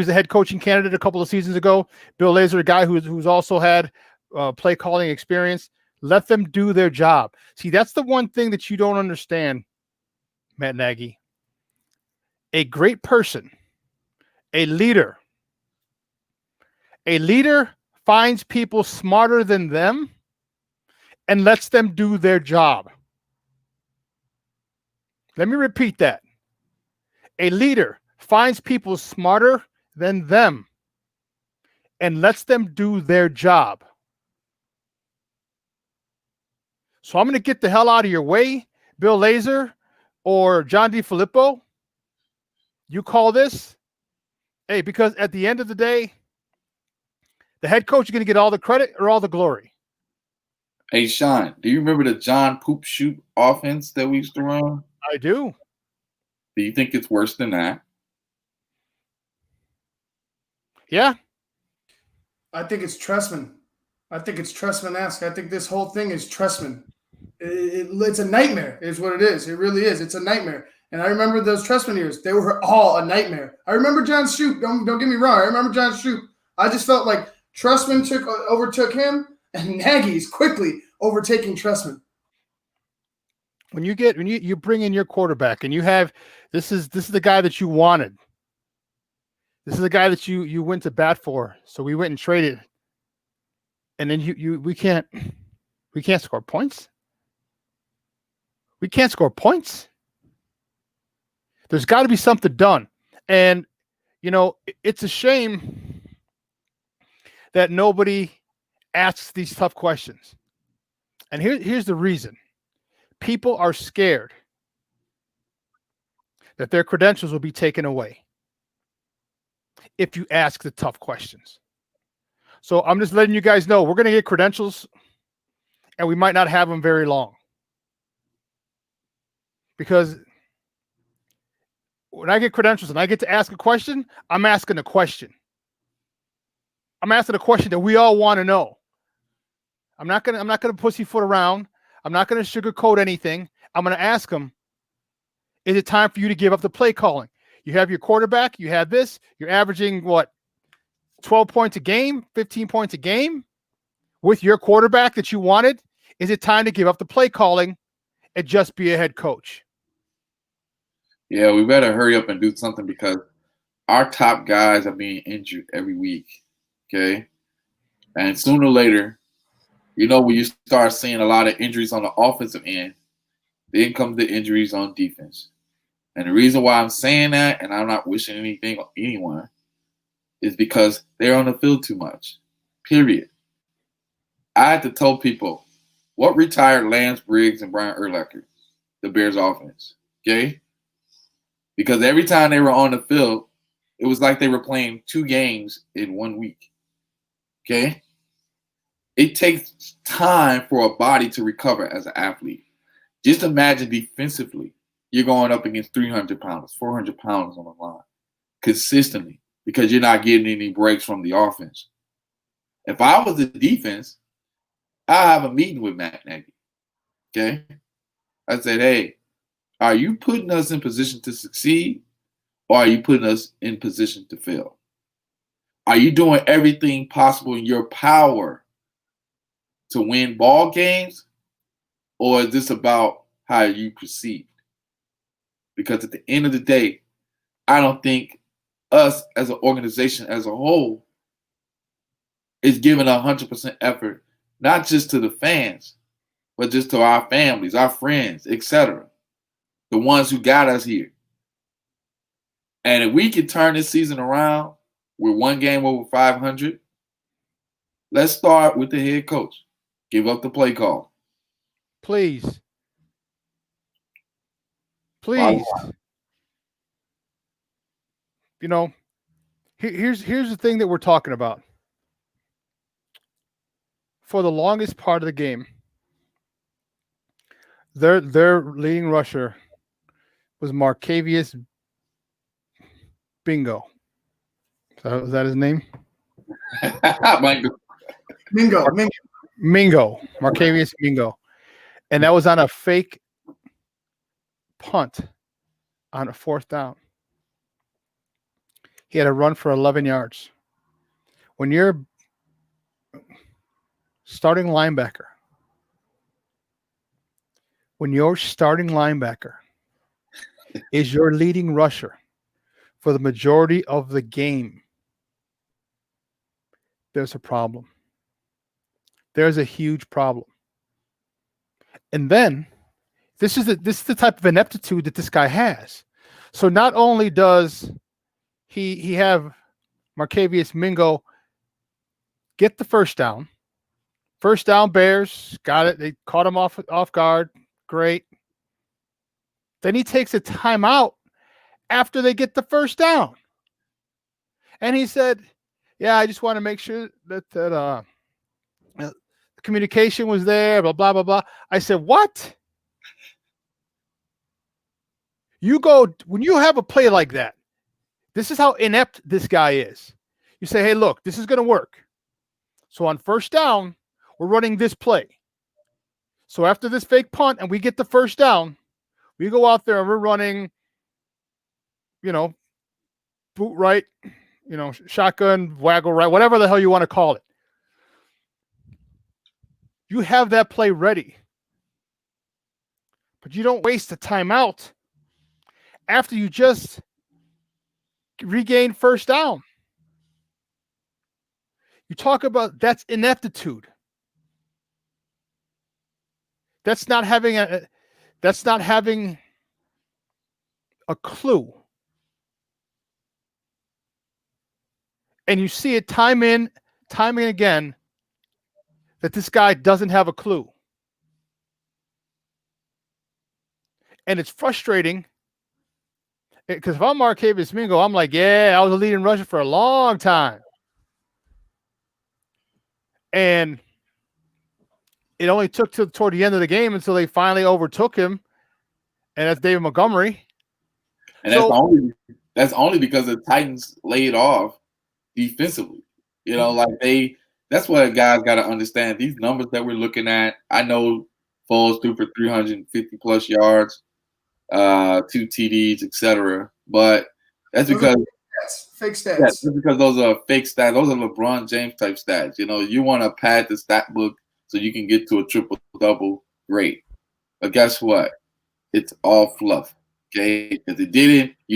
Speaker 5: a head coaching candidate a couple of seasons ago. Bill Lazor, a guy who's also had play calling experience. Let them do their job. See, that's the one thing that you don't understand, Matt Nagy. A great person, a leader finds people smarter than them and lets them do their job. Let me repeat that. A leader finds people smarter than them and lets them do their job. So I'm going to get the hell out of your way, Bill Lazor or John DeFilippo. You call this. Hey, because at the end of the day, the head coach is going to get all the credit or all the glory.
Speaker 7: Hey, Shawn, do you remember the John Poop Shoot offense that we used to run?
Speaker 5: I do.
Speaker 7: Do you think it's worse than that?
Speaker 5: Yeah.
Speaker 6: I think it's Trestman. I think it's Trestman-esque. I think this whole thing is Trestman. It's a nightmare is what it is. It really is. It's a nightmare. And I remember those Trestman years. They were all a nightmare. I remember John Shoop. Don't get me wrong. I remember John Shoop. I just felt like Trestman overtook him, and Nagy's quickly overtaking Trestman.
Speaker 5: When you bring in your quarterback and you have this is the guy that you wanted. This is the guy that you went to bat for. So we went and traded. And then we can't score points. We can't score points. There's got to be something done. And it's a shame that nobody asks these tough questions. And here's the reason. People are scared that their credentials will be taken away if you ask the tough questions. So I'm just letting you guys know we're going to get credentials and we might not have them very long. Because when I get credentials and I get to ask a question, I'm asking a question. I'm asking a question that we all want to know. I'm not gonna pussyfoot around. I'm not going to sugarcoat anything. I'm going to ask them, is it time for you to give up the play calling? You have your quarterback. You have this. You're averaging, 12 points a game, 15 points a game with your quarterback that you wanted? Is it time to give up the play calling and just be a head coach?
Speaker 7: Yeah, we better hurry up and do something because our top guys are being injured every week, okay? And sooner or later, when you start seeing a lot of injuries on the offensive end, then comes the injuries on defense. And the reason why I'm saying that, and I'm not wishing anything on anyone, is because they're on the field too much, period. I had to tell people, what retired Lance Briggs and Brian Urlacher, the Bears offense, okay? Because every time they were on the field, it was like they were playing 2 games in 1 week, okay? It takes time for a body to recover as an athlete. Just imagine defensively, you're going up against 300 pounds, 400 pounds on the line consistently because you're not getting any breaks from the offense. If I was the defense, I'd have a meeting with Matt Nagy, okay? I said, hey, are you putting us in position to succeed or are you putting us in position to fail? Are you doing everything possible in your power to win ball games, or is this about how you perceive? Because at the end of the day, I don't think us as an organization as a whole is giving 100% effort, not just to the fans, but just to our families, our friends, etc. The ones who got us here. And if we can turn this season around with 1 game over 500, let's start with the head coach. Give up the play call.
Speaker 5: Please. Please. Here's the thing that we're talking about. For the longest part of the game, Their leading rusher was Marcavius Bingo. Is that his name?
Speaker 7: Michael.
Speaker 6: Mingo.
Speaker 5: Mingo. Marcavius Mingo. And that was on a fake punt on a 4th down. He had a run for 11 yards. When you're starting linebacker, is your leading rusher for the majority of the game, there's a problem. There's a huge problem. And then this is the type of ineptitude that this guy has. So not only does he have Marcavius Mingo get the first down. First down, Bears got it. They caught him off guard. Great. Then he takes a timeout after they get the first down. And he said, yeah, I just want to make sure that the communication was there, blah, blah, blah, blah. I said, what? When you have a play like that, this is how inept this guy is. You say, hey, look, this is going to work. So on first down, we're running this play. So after this fake punt and we get the first down, we go out there and we're running, boot right, shotgun, waggle right, whatever the hell you want to call it. You have that play ready. But you don't waste a timeout after you just regain first down. You talk about that's ineptitude. That's not having a clue. And you see it time and again that this guy doesn't have a clue. And it's frustrating because if I'm Marcavius Mingo, I'm like, yeah, I was a leading rusher for a long time. And it only took toward the end of the game until they finally overtook him. And that's David Montgomery.
Speaker 7: And that's only because the Titans laid off defensively. That's what guys got to understand. These numbers that we're looking at, I know Foles threw for 350 plus yards, 2 TDs, etc. But that's because
Speaker 6: fake stats.
Speaker 7: Yeah, that's because those are fake stats. Those are LeBron James type stats. You want to pad the stat book so you can get to a triple-double. Great. But guess what? It's all fluff. Okay? Because you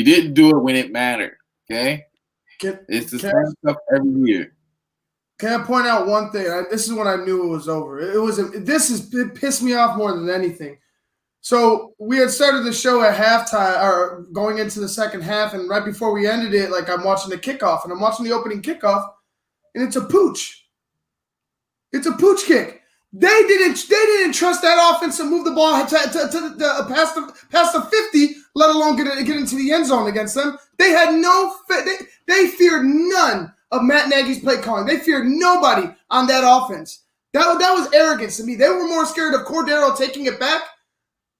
Speaker 7: didn't do it when it mattered. Okay? It's the same stuff every year.
Speaker 6: Can I point out one thing? This is when I knew it was over. It pissed me off more than anything. So we had started the show at halftime or going into the second half, and right before we ended it, like I'm watching the kickoff, and I'm watching the opening kickoff, and it's a pooch. It's a pooch kick. They didn't trust that offense to move the ball past the 50, let alone get into the end zone against them. They had they feared none of Matt Nagy's play calling. They feared nobody on that offense. That was arrogance to me. They were more scared of Cordero taking it back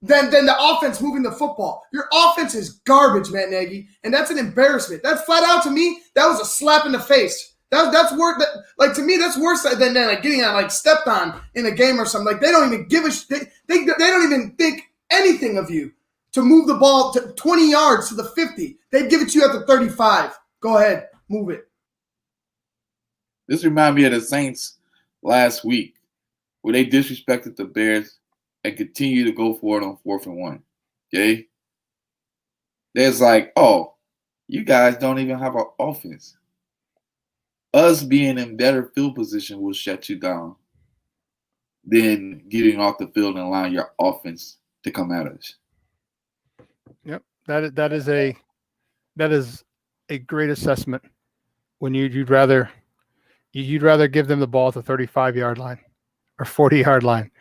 Speaker 6: than the offense moving the football. Your offense is garbage, Matt Nagy, and that's an embarrassment. That's flat out to me. That was a slap in the face. That's worse. To me, that's worse than like getting stepped on in a game or something. Like they don't even give a shit. They don't even think anything of you to move the ball to 20 yards to the 50. They'd give it to you at the 35. Go ahead, move it.
Speaker 7: This reminds me of the Saints last week where they disrespected the Bears and continue to go for it on 4th and 1. Okay? There's like, oh, you guys don't even have an offense. Us being in better field position will shut you down than getting off the field and allowing your offense to come at us.
Speaker 5: Yep. That is a great assessment when you'd rather give them the ball at the 35-yard line or 40-yard line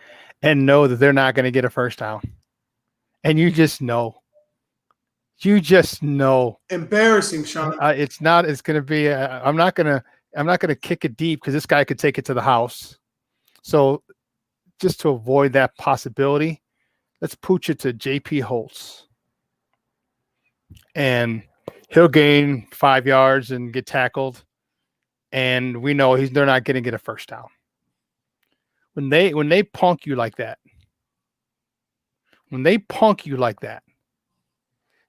Speaker 5: and know that they're not going to get a first down. And you just know.
Speaker 6: Embarrassing, Shawn.
Speaker 5: It's going to be I'm not going to kick it deep because this guy could take it to the house. So just to avoid that possibility, let's pooch it to JP Holtz. And he'll gain 5 yards and get tackled. And we know they're not going to get a first down. When they punk you like that,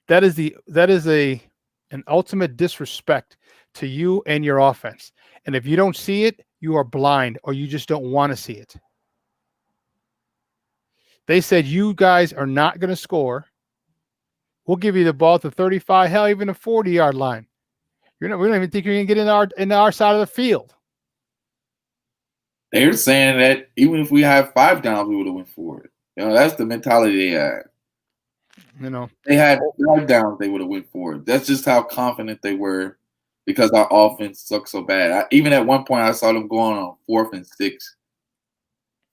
Speaker 5: that is an ultimate disrespect to you and your offense. And if you don't see it, you are blind, or you just don't want to see it. They said, you guys are not going to score. We'll give you the ball at the 35, hell, even the 40-yard line. We don't even think you're going to get in our side of the field.
Speaker 7: They're saying that even if we had 5 downs, we would have went for it. That's the mentality they had. They had 5 downs, they would have went for it. That's just how confident they were, because our offense sucks so bad. Even at one point, I saw them going on 4th and 6.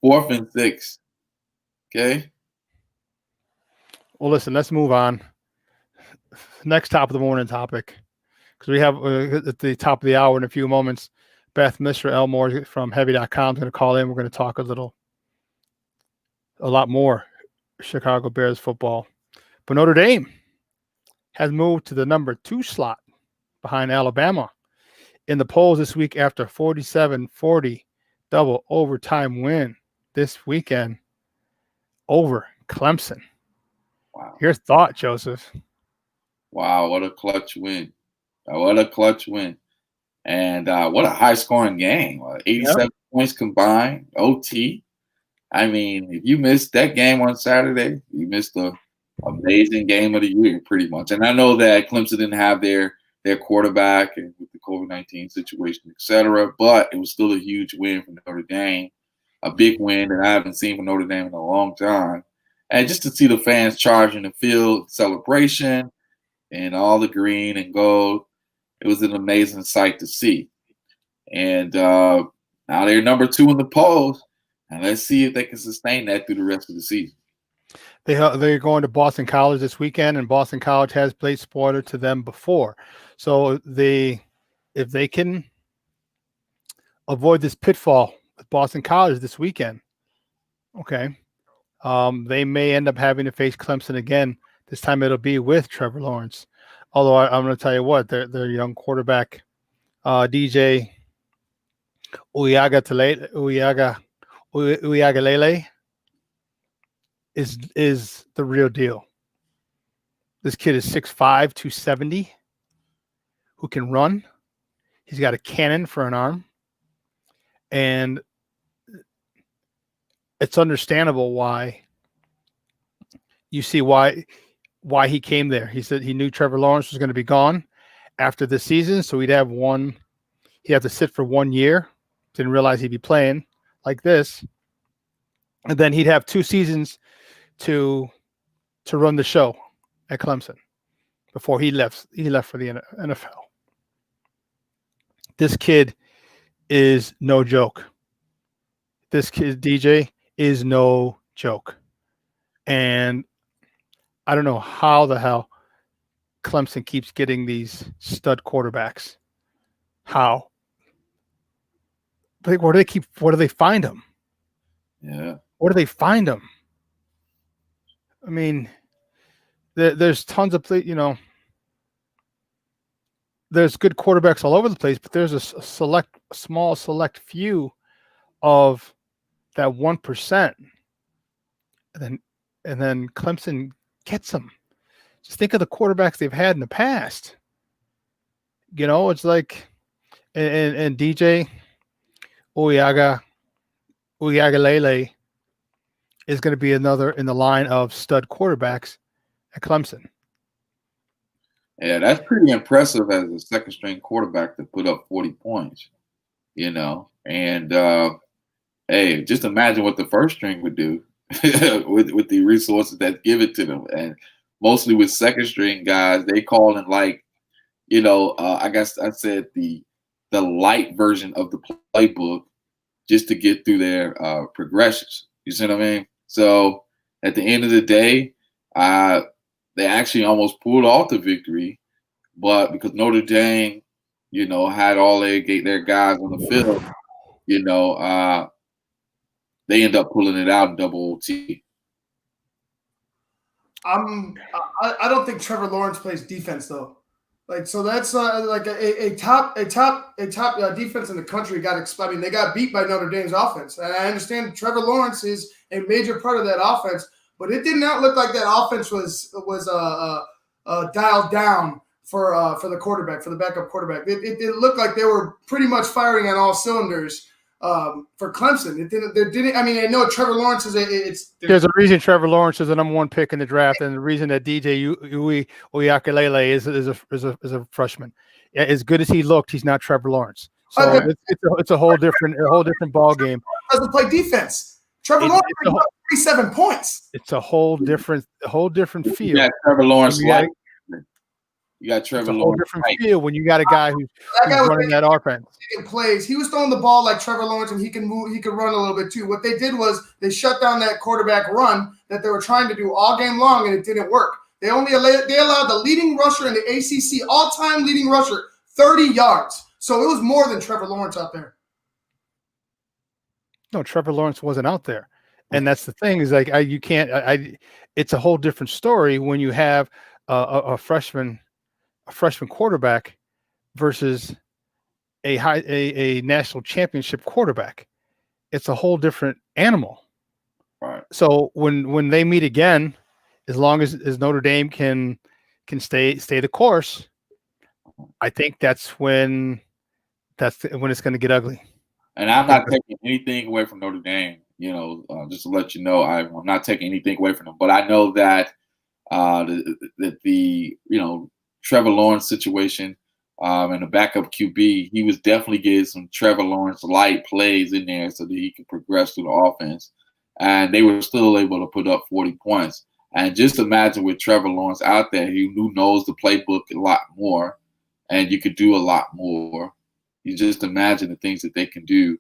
Speaker 7: 4th and 6. Okay.
Speaker 5: Well, listen, let's move on. Next top of the morning topic, because we have at the top of the hour in a few moments, Beth Mr. Elmore from Heavy.com is going to call in. We're going to talk a lot more Chicago Bears football. But Notre Dame has moved to the number 2 slot behind Alabama in the polls this week after 47-40 double overtime win this weekend over Clemson.
Speaker 7: Wow.
Speaker 5: Your thought, Joseph?
Speaker 7: Wow, what a clutch win. What a clutch win. And what a high-scoring game. 87 points combined, OT. I mean, if you missed that game on Saturday, you missed the amazing game of the year, pretty much. And I know that Clemson didn't have their quarterback and with the COVID-19 situation, et cetera, but it was still a huge win for Notre Dame, a big win that I haven't seen from Notre Dame in a long time. And just to see the fans charging the field, celebration, and all the green and gold, it was an amazing sight to see. And now they're number 2 in the polls, and let's see if they can sustain that through the rest of the season.
Speaker 5: They're going to Boston College this weekend, and Boston College has played spoiler to them before. So if they can avoid this pitfall with Boston College this weekend, okay, they may end up having to face Clemson again. This time it'll be with Trevor Lawrence. Although I'm going to tell you what, their young quarterback, DJ Uiagalelei, is the real deal. This kid is 6'5", 270, who can run. He's got a cannon for an arm. And it's understandable why you see why he came there. He said he knew Trevor Lawrence was going to be gone after this season, so he'd have to sit for 1 year. Didn't realize he'd be playing like this. And then he'd have 2 seasons to run the show at Clemson before he left for the NFL. This kid is no joke. This kid, DJ, is no joke. And I don't know how the hell Clemson keeps getting these stud quarterbacks. How? Like, where do they find them?
Speaker 7: Yeah.
Speaker 5: Where do they find them? I mean, there's tons of there's good quarterbacks all over the place, but there's a small select few of that 1%. And then Clemson gets them. Just think of the quarterbacks they've had in the past. It's like, and DJ Uiagalelei is going to be another in the line of stud quarterbacks at Clemson.
Speaker 7: Yeah, that's pretty impressive as a second-string quarterback to put up 40 points, And, hey, just imagine what the first string would do with the resources that give it to them. And mostly with second-string guys, they call it like, I guess I said the light version of the playbook just to get through their progressions. You see what I mean? So at the end of the day, they actually almost pulled off the victory, but because Notre Dame, had all their guys on the field, they end up pulling it out in double OT.
Speaker 6: I don't think Trevor Lawrence plays defense though. Like, so that's like a top defense in the country they got beat by Notre Dame's offense. And I understand Trevor Lawrence is a major part of that offense, but it did not look like that offense was dialed down for the quarterback, for the backup quarterback. It looked like they were pretty much firing on all cylinders for Clemson. It didn't. I mean, I know Trevor Lawrence
Speaker 5: there's a reason Trevor Lawrence is the number one pick in the draft, and the reason that DJ Uiagalelei is a freshman. As good as he looked, he's not Trevor Lawrence. So it's a whole different ball game.
Speaker 6: Doesn't play defense. Trevor Lawrence got 37 points.
Speaker 5: It's a whole different feel.
Speaker 7: Yeah, Trevor Lawrence. You got Trevor Lawrence.
Speaker 5: Different feel when you got a guy who's running that offense.
Speaker 6: Plays. He was throwing the ball like Trevor Lawrence, and he can move. He could run a little bit too. What they did was they shut down that quarterback run that they were trying to do all game long, and it didn't work. They allowed the leading rusher in the ACC, all-time leading rusher, 30 yards. So it was more than Trevor Lawrence out there.
Speaker 5: No, Trevor Lawrence wasn't out there, and that's the thing is like you can't. It's a whole different story when you have a freshman quarterback versus a national championship quarterback. It's a whole different animal.
Speaker 7: Right.
Speaker 5: So when they meet again, as long as Notre Dame can stay the course, I think that's when it's going to get ugly.
Speaker 7: And I'm not taking anything away from Notre Dame. Just to let you know, I'm not taking anything away from them. But I know that the Trevor Lawrence situation and the backup QB, he was definitely getting some Trevor Lawrence light plays in there so that he could progress through the offense. And they were still able to put up 40 points. And just imagine with Trevor Lawrence out there, who knows the playbook a lot more, and you could do a lot more. You just imagine the things that they can do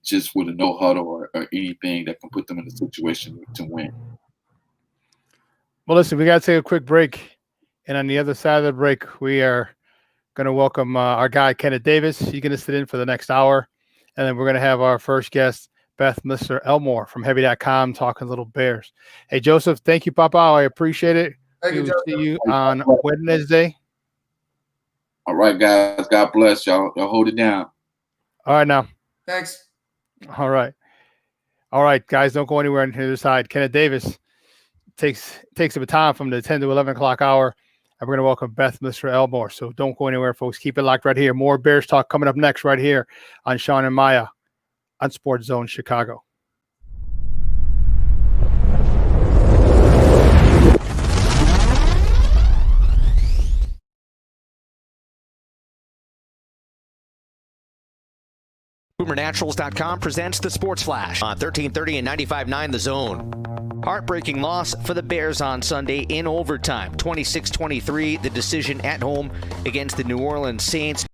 Speaker 7: just with a no huddle or anything that can put them in a situation to win.
Speaker 5: Well, listen, we got to take a quick break. And on the other side of the break, we are going to welcome our guy, Kenneth Davis. He's going to sit in for the next hour. And then we're going to have our first guest, Beth Mr. Elmore from Heavy.com, talking little Bears. Hey, Joseph, thank you, Papa. I appreciate it.
Speaker 6: Thank you, Joseph.
Speaker 5: See you on Wednesday.
Speaker 7: All right, guys. God bless y'all. Y'all hold it down.
Speaker 5: All right, now.
Speaker 6: Thanks.
Speaker 5: All right, guys. Don't go anywhere on the other side. Kenneth Davis takes the baton from the 10 to 11 o'clock hour. And we're going to welcome Beth Mr. Elmore. So don't go anywhere, folks. Keep it locked right here. More Bears talk coming up next right here on Shawn and Maya on SportsZone Chicago.
Speaker 8: BoomerNaturals.com presents the Sports Flash on 1330 and 95.9 The Zone. Heartbreaking loss for the Bears on Sunday in overtime. 26-23, the decision at home against the New Orleans Saints.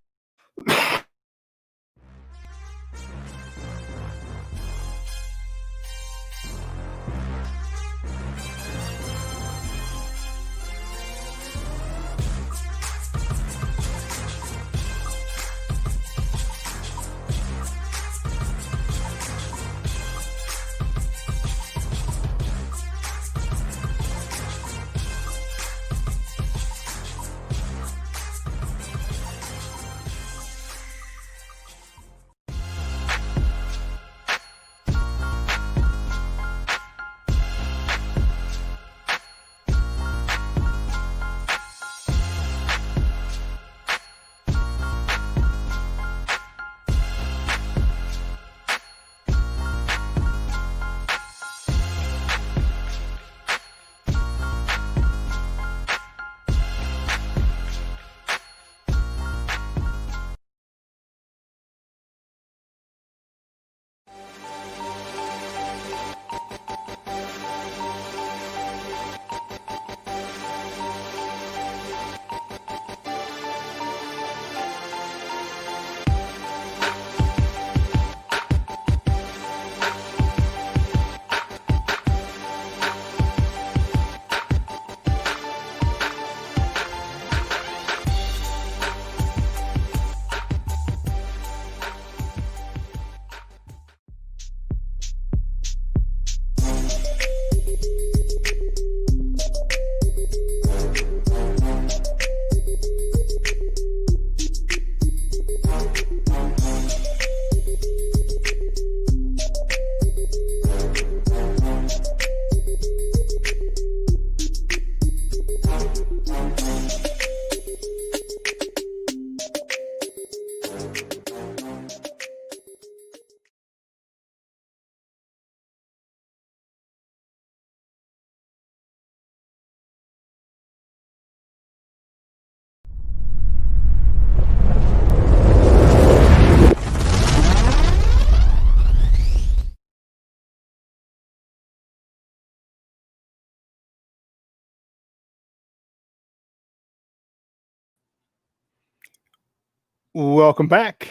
Speaker 5: Welcome back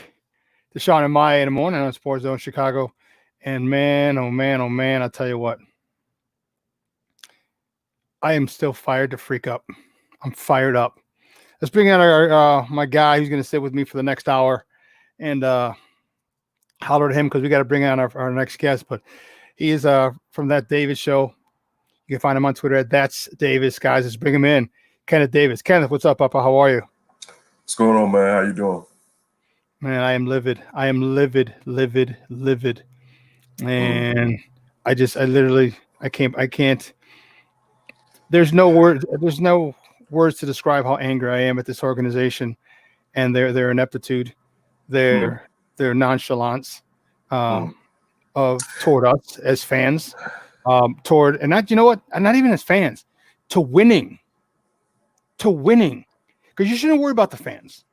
Speaker 5: to Shawn and Maya in the morning on SportsZone Chicago. And man, oh man, I'll tell you what. I am still fired to freak up. I'm fired up. Let's bring out our my guy who's going to sit with me for the next hour and holler at him because we got to bring on our next guest. But he is from That Davis Show. You can find him on Twitter at That's Davis. Guys, let's bring him in. Kenneth Davis. Kenneth, what's up, Papa? How are you?
Speaker 9: What's going on, man? How you doing?
Speaker 5: Man, I am livid. I am livid. And I can't. There's no words to describe how angry I am at this organization and their ineptitude, their nonchalance toward us as fans, and not even as fans, to winning. Because you shouldn't worry about the fans.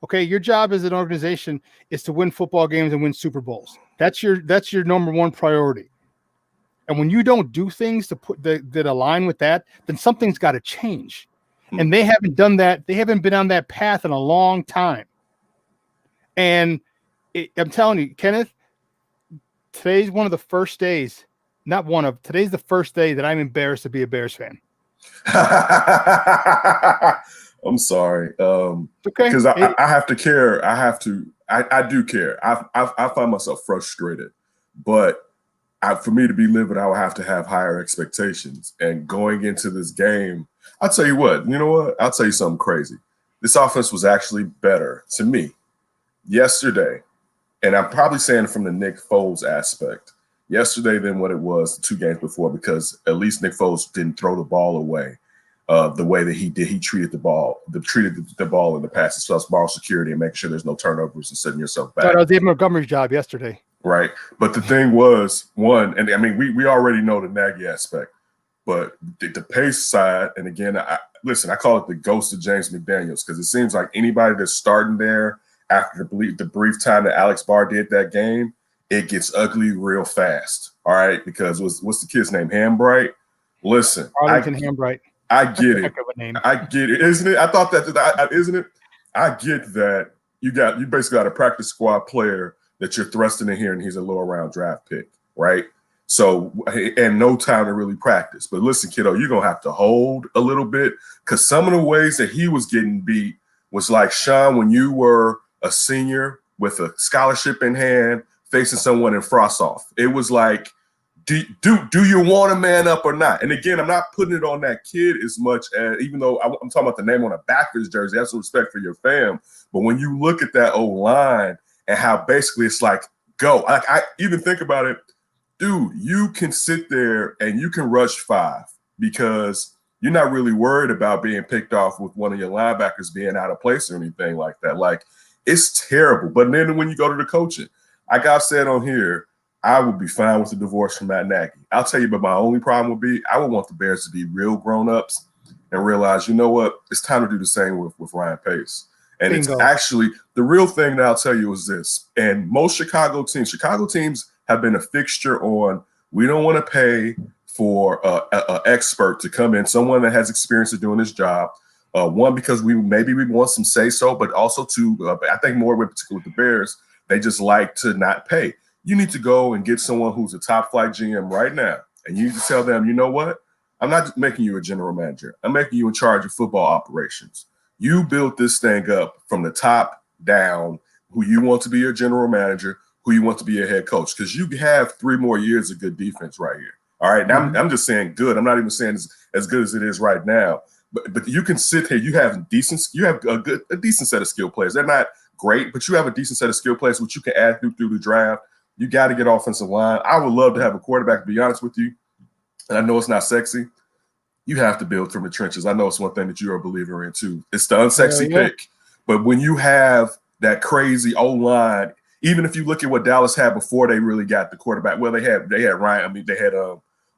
Speaker 5: Okay, your job as an organization is to win football games and win Super Bowls. That's your number one priority. And when you don't do things that align with that, then something's got to change. And they haven't done that. They haven't been on that path in a long time. And I'm telling you, Kenneth, today's the first days that I'm embarrassed to be a Bears fan.
Speaker 9: I'm sorry.
Speaker 5: Okay.
Speaker 9: Because I have to care. I do care. I find myself frustrated. But for me to be livid, I would have to have higher expectations. And going into this game, I'll tell you what. You know what? I'll tell you something crazy. This offense was actually better to me yesterday. And I'm probably saying from the Nick Foles aspect yesterday than what it was the 2 games before, because at least Nick Foles didn't throw the ball away the way that he did. He treated the ball in the passes, plus ball security and making sure there's no turnovers and setting yourself back.
Speaker 5: That was Dave Montgomery's job yesterday.
Speaker 9: Right. But the thing was, one, and I mean, we already know the Nagy aspect, but the pace side, and again, I call it the ghost of James McDaniels, because it seems like anybody that's starting there after the brief time that Alex Barr did that game, it gets ugly real fast. All right. Because what's the kid's name? Hambright? Listen.
Speaker 5: Arlington Hambright.
Speaker 9: I get it.
Speaker 5: Heck of a name.
Speaker 9: I get it. Isn't it? I thought that, isn't it? I get that you basically got a practice squad player that you're thrusting in here and he's a lower round draft pick. Right. So, and no time to really practice. But listen, kiddo, you're going to have to hold a little bit, because some of the ways that he was getting beat was like, Shawn, when you were a senior with a scholarship in hand, facing someone in frost off. It was like, do you want to man up or not? And again, I'm not putting it on that kid as much as, even though I'm talking about the name on the back of his jersey, have some respect for your fam. But when you look at that O-line and how basically it's like, go. Like, I even think about it, dude, you can sit there and you can rush 5 because you're not really worried about being picked off with one of your linebackers being out of place or anything like that. Like, it's terrible. But then when you go to the coaching, like I've said on here, I would be fine with the divorce from Matt Nagy. I'll tell you, but my only problem would be I would want the Bears to be real grown-ups and realize, you know what, it's time to do the same with Ryan Pace. And Bingo. It's actually the real thing that I'll tell you is this. And most Chicago teams have been a fixture on, we don't want to pay for an expert to come in, someone that has experience of doing this job. One, because we want some say-so, but also two, I think more in particular with the Bears, they just like to not pay. You need to go and get someone who's a top-flight GM right now, and you need to tell them, you know what? I'm not making you a general manager. I'm making you in charge of football operations. You built this thing up from the top down, who you want to be your general manager, who you want to be your head coach, because you have 3 more years of good defense right here. All right, now I'm just saying good. I'm not even saying as good as it is right now. But you can sit here. You have a decent set of skill players. They're not great, but you have a decent set of skill players which you can add through the draft. You got to get offensive line. I would love to have a quarterback, to be honest with you. And I know it's not sexy. You have to build from the trenches. I know it's one thing that you're a believer in too. It's the unsexy pick. But when you have that crazy O-line, even if you look at what Dallas had before they really got the quarterback, well, they had Ryan. I mean, they had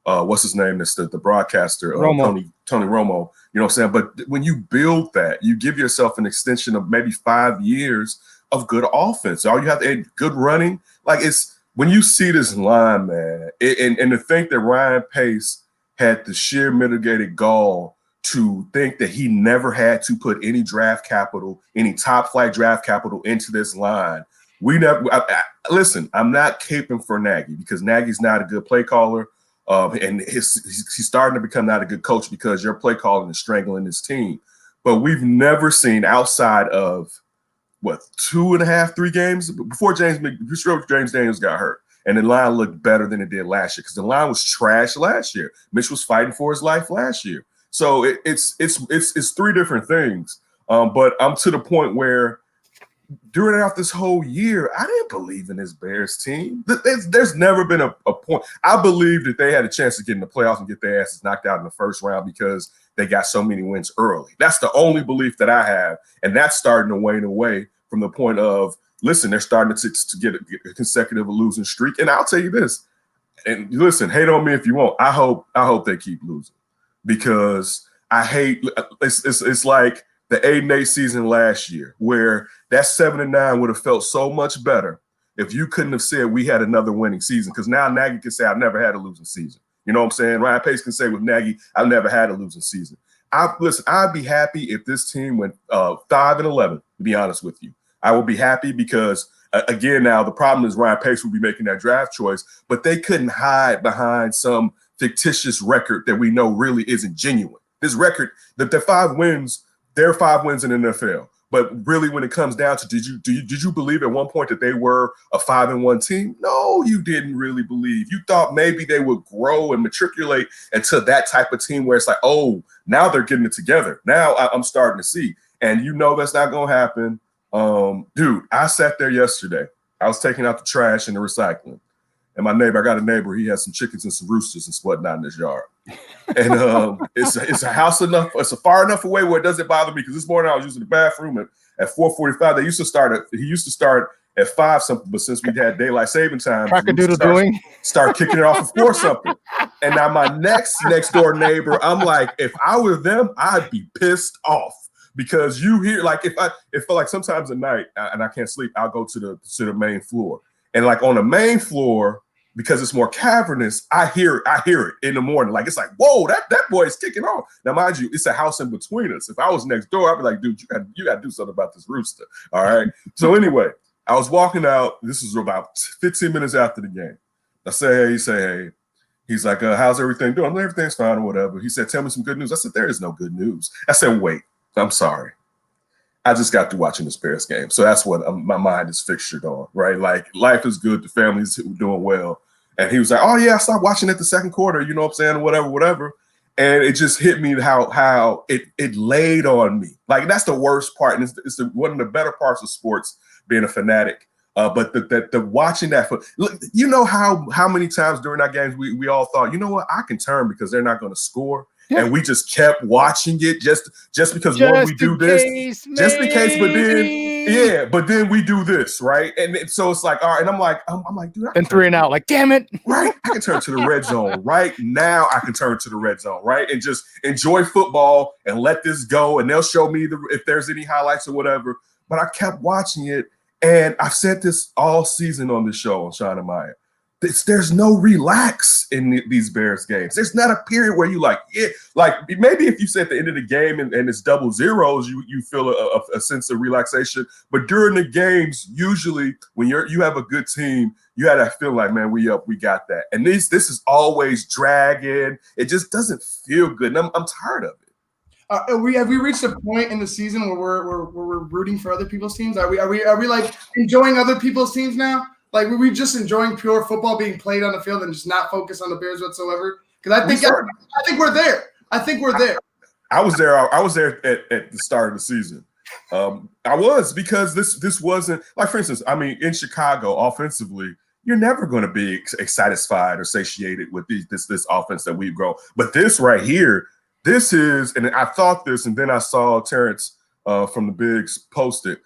Speaker 9: what's his name? That's the broadcaster, Tony Romo. You know what I'm saying? But when you build that, you give yourself an extension of maybe 5 years of good offense. All you have to add good running. Like, it's when you see this line, man, and to think that Ryan Pace had the sheer mitigated gall to think that he never had to put any draft capital, any top flight draft capital into this line. We never listen. I'm not caping for Nagy because Nagy's not a good play caller, and he's starting to become not a good coach because your play calling is strangling his team. But we've never seen outside of 2.5, 3 games before James Daniels got hurt, and the line looked better than it did last year because the line was trash last year. Mitch was fighting for his life last year. So it's 3 different things. But I'm to the point where during this whole year, I didn't believe in this Bears team. There's never been a point. I believed that they had a chance to get in the playoffs and get their asses knocked out in the first round because they got so many wins early. That's the only belief that I have. And that's starting to wane away from the point of, listen, they're starting to get a consecutive losing streak. And I'll tell you this, and listen, hate on me if you want. I hope they keep losing because I hate it's like the 8-8 season last year where that 7-9 would have felt so much better if you couldn't have said we had another winning season, because now Nagy can say I've never had a losing season. You know what I'm saying? Ryan Pace can say with Nagy, I've never had a losing season. I'd be happy if this team went 5-11, to be honest with you. I would be happy because, again, now the problem is Ryan Pace will be making that draft choice, but they couldn't hide behind some fictitious record that we know really isn't genuine. This record, the 5 wins, they're 5 wins in the NFL. But really, when it comes down to, did you believe at one point that they were a 5-1 team? No, you didn't really believe. You thought maybe they would grow and matriculate into that type of team where it's like, oh, now they're getting it together. Now I'm starting to see. And you know that's not going to happen. Dude, I sat there yesterday. I was taking out the trash and the recycling. And I got a neighbor, he has some chickens and some roosters and whatnot in his yard. And it's a house enough, it's a far enough away where it doesn't bother me, because this morning I was using the bathroom at 4:45. He used to start at 5 something, but since we had daylight saving time, start kicking it off at 4 something. And now my next door neighbor, I'm like, if I were them, I'd be pissed off. Because you hear, like, if like sometimes at night and I can't sleep, I'll go to the main floor. And like on the main floor, because it's more cavernous, I hear it in the morning. Like, it's like, whoa, that boy is kicking off. Now, mind you, it's a house in between us. If I was next door, I'd be like, dude, you got to do something about this rooster. All right. So anyway, I was walking out. This was about 15 minutes after the game. I say, hey, he say, hey. He's like, how's everything doing? Everything's fine or whatever. He said, tell me some good news. I said, there is no good news. I said, wait, I'm sorry. I just got through watching this Bears game. So that's what my mind is fixtured on, right? Like, life is good. The family's doing well. And he was like, oh, yeah, I stopped watching it the second quarter. You know what I'm saying? Whatever. And it just hit me how it laid on me. Like, that's the worst part. And it's one of the better parts of sports, being a fanatic. But the watching that, look, you know how many times during that games we all thought, you know what, I can turn because they're not going to score. Yeah. And we just kept watching it just because when we do this, just in case, but then we do this, right? And so it's like, all right, and I'm like, dude,
Speaker 5: and 3 and out, like, damn it,
Speaker 9: right? I can turn to the red zone right now. I can turn to the red zone, right, and just enjoy football and let this go. And they'll show me if there's any highlights or whatever. But I kept watching it, and I've said this all season on this show on Shawn and Maya. There's no relax in these Bears games. There's not a period where you like maybe if you say at the end of the game and it's double zeros, you feel a sense of relaxation. But during the games, usually when you have a good team, you had to feel like, man, we up, we got that. And this is always dragging. It just doesn't feel good, and I'm tired of it.
Speaker 6: Have we reached a point in the season where we're rooting for other people's teams? Are we like enjoying other people's teams now? Like, were we just enjoying pure football being played on the field and just not focus on the Bears whatsoever? Because I think we're there. I think we're there.
Speaker 9: I was there at the start of the season. I was, because this wasn't like, for instance, I mean, in Chicago, offensively, you're never going to be satisfied or satiated with this offense that we've grown. But this right here, this is, and I thought this, and then I saw Terrence from the Bigs post it.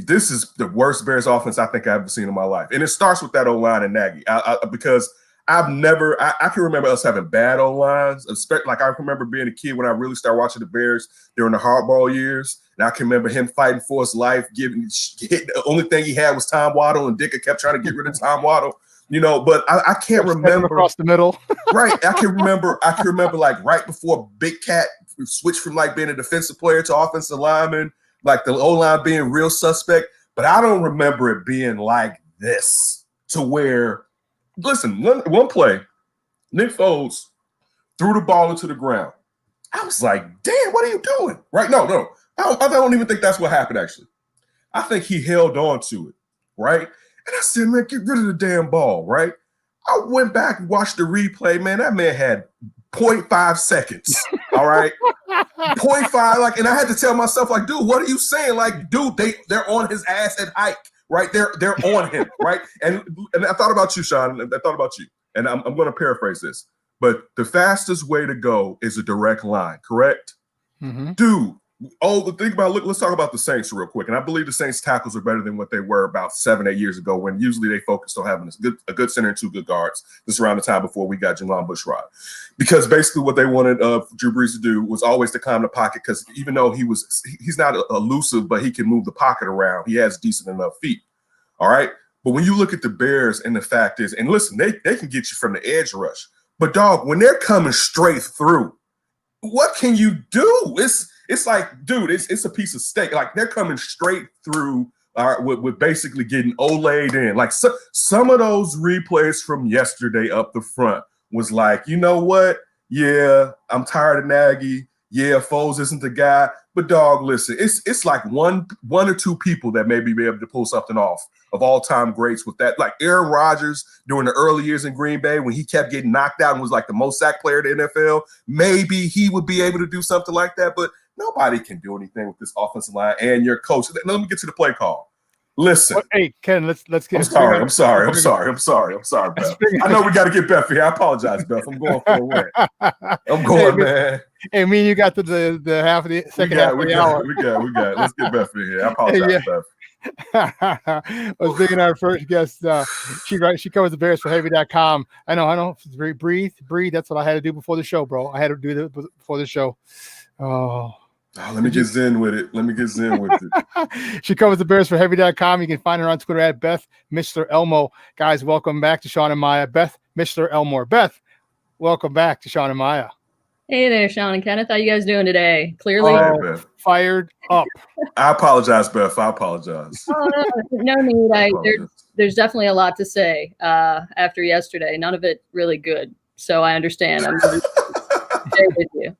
Speaker 9: This is the worst Bears offense I think I've ever seen in my life. And it starts with that O-line and Nagy. Because I can remember us having bad O-lines. Like, I remember being a kid when I really started watching the Bears during the hardball years. And I can remember him fighting for his life, the only thing he had was Tom Waddle, and Dicker kept trying to get rid of Tom Waddle. But I can't remember
Speaker 5: across the middle.
Speaker 9: Right. I can remember like right before Big Cat switched from like being a defensive player to offensive lineman, like the O-line being real suspect. But I don't remember it being like this to where, listen, one play, Nick Foles threw the ball into the ground. I was like, damn, what are you doing? Right? No. I don't even think that's what happened, actually. I think he held on to it, right? And I said, man, get rid of the damn ball, right? I went back and watched the replay, man. That man had 0.5 seconds, all right? 0.5, like, and I had to tell myself, like, dude, what are you saying? Like, dude, they're on his ass at hike, right? They're on him, right? And I thought about you, Shawn. I thought about you. And I'm going to paraphrase this. But the fastest way to go is a direct line, correct?
Speaker 5: Mm-hmm.
Speaker 9: Dude, let's talk about the Saints real quick. And I believe the Saints tackles are better than what they were about 7-8 years ago, when usually they focused on having a good center and 2 good guards. This around the time before we got Jamal Bushrod. Because basically what they wanted Drew Brees to do was always to climb the pocket, because even though he's not elusive, but he can move the pocket around. He has decent enough feet. All right. But when you look at the Bears, and the fact is, and listen, they can get you from the edge rush. But dog, when they're coming straight through, what can you do? It's like, dude, it's a piece of steak. Like, they're coming straight through with basically getting Olayed in. Like, some of those replays from yesterday up the front was like, you know what? Yeah, I'm tired of Nagy. Yeah, Foles isn't the guy. But dog, listen, it's like one or two people that maybe be able to pull something off of all-time greats with that. Like Aaron Rodgers during the early years in Green Bay, when he kept getting knocked out and was like the most sacked player in the NFL, maybe he would be able to do something like that. But nobody can do anything with this offensive line and your coach. Let me get to the play call. Listen.
Speaker 5: Hey, Ken, let's get.
Speaker 9: I'm sorry, Beth. I know we got to get Beth here. I apologize, Beth. I'm going for a win. I'm going, man.
Speaker 5: Hey, me and you got to the half of the second half of the hour.
Speaker 9: We got. Let's get Beth in here. I apologize, Beth.
Speaker 5: I was thinking our first guest. She covers the Bears for Heavy.com. I know. Breathe. That's what I had to do before the show, bro. I had to do that before the show.
Speaker 9: Let me get zen with it.
Speaker 5: She covers the Bears for Heavy.com. You can find her on Twitter at Beth Mr. Elmo. Guys, welcome back to Shawn and Maya. Beth Mr. Elmore. Beth, welcome back to Shawn and Maya.
Speaker 10: Hey there, Shawn and Kenneth. How you guys doing today? Clearly
Speaker 5: fired up.
Speaker 9: I apologize, Beth. I apologize.
Speaker 10: Oh, no need. There's definitely a lot to say after yesterday. None of it really good. So I understand. I'm going to stay with you.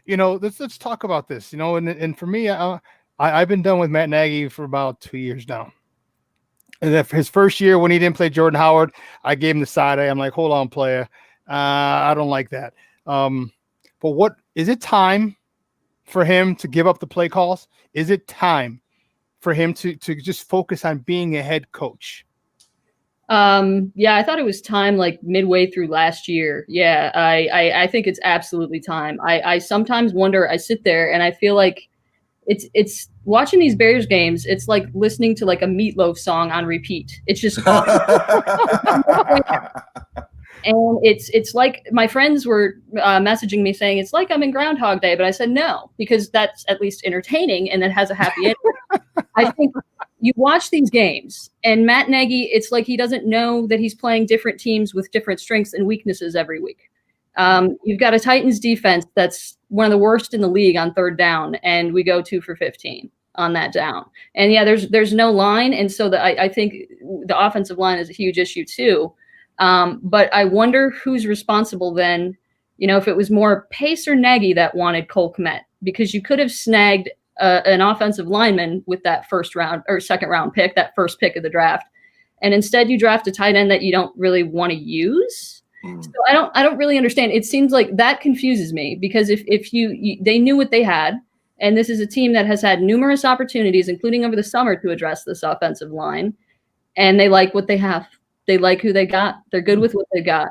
Speaker 5: Let's talk about this. And for me, I've been done with Matt Nagy for about 2 years now. And his first year when he didn't play Jordan Howard, I gave him the side eye. I'm like, hold on, player. I don't like that. But what is it time for him to give up the play calls? Is it time for him to just focus on being a head coach?
Speaker 10: Yeah, I thought it was time like midway through last year. Yeah, I think it's absolutely time. I sometimes wonder, I sit there and I feel like it's watching these Bears games. It's like listening to like a Meatloaf song on repeat. It's just and it's like my friends were messaging me saying it's like I'm in Groundhog Day, but I said no, because that's at least entertaining and that has a happy ending. I think you watch these games and Matt Nagy, it's like he doesn't know that he's playing different teams with different strengths and weaknesses every week. You've got a Titans defense that's one of the worst in the league on third down, and we go 2 for 15 on that down. And yeah, there's no line, and so I think the offensive line is a huge issue too. But I wonder who's responsible then, if it was more Pace or Nagy that wanted Cole Kmet, because you could have snagged an offensive lineman with that first round or second round pick, that first pick of the draft. And instead you draft a tight end that you don't really want to use. So I don't really understand. It seems like that confuses me, because if they knew what they had, and this is a team that has had numerous opportunities, including over the summer, to address this offensive line, and they like what they have. They like who they got. They're good with what they got.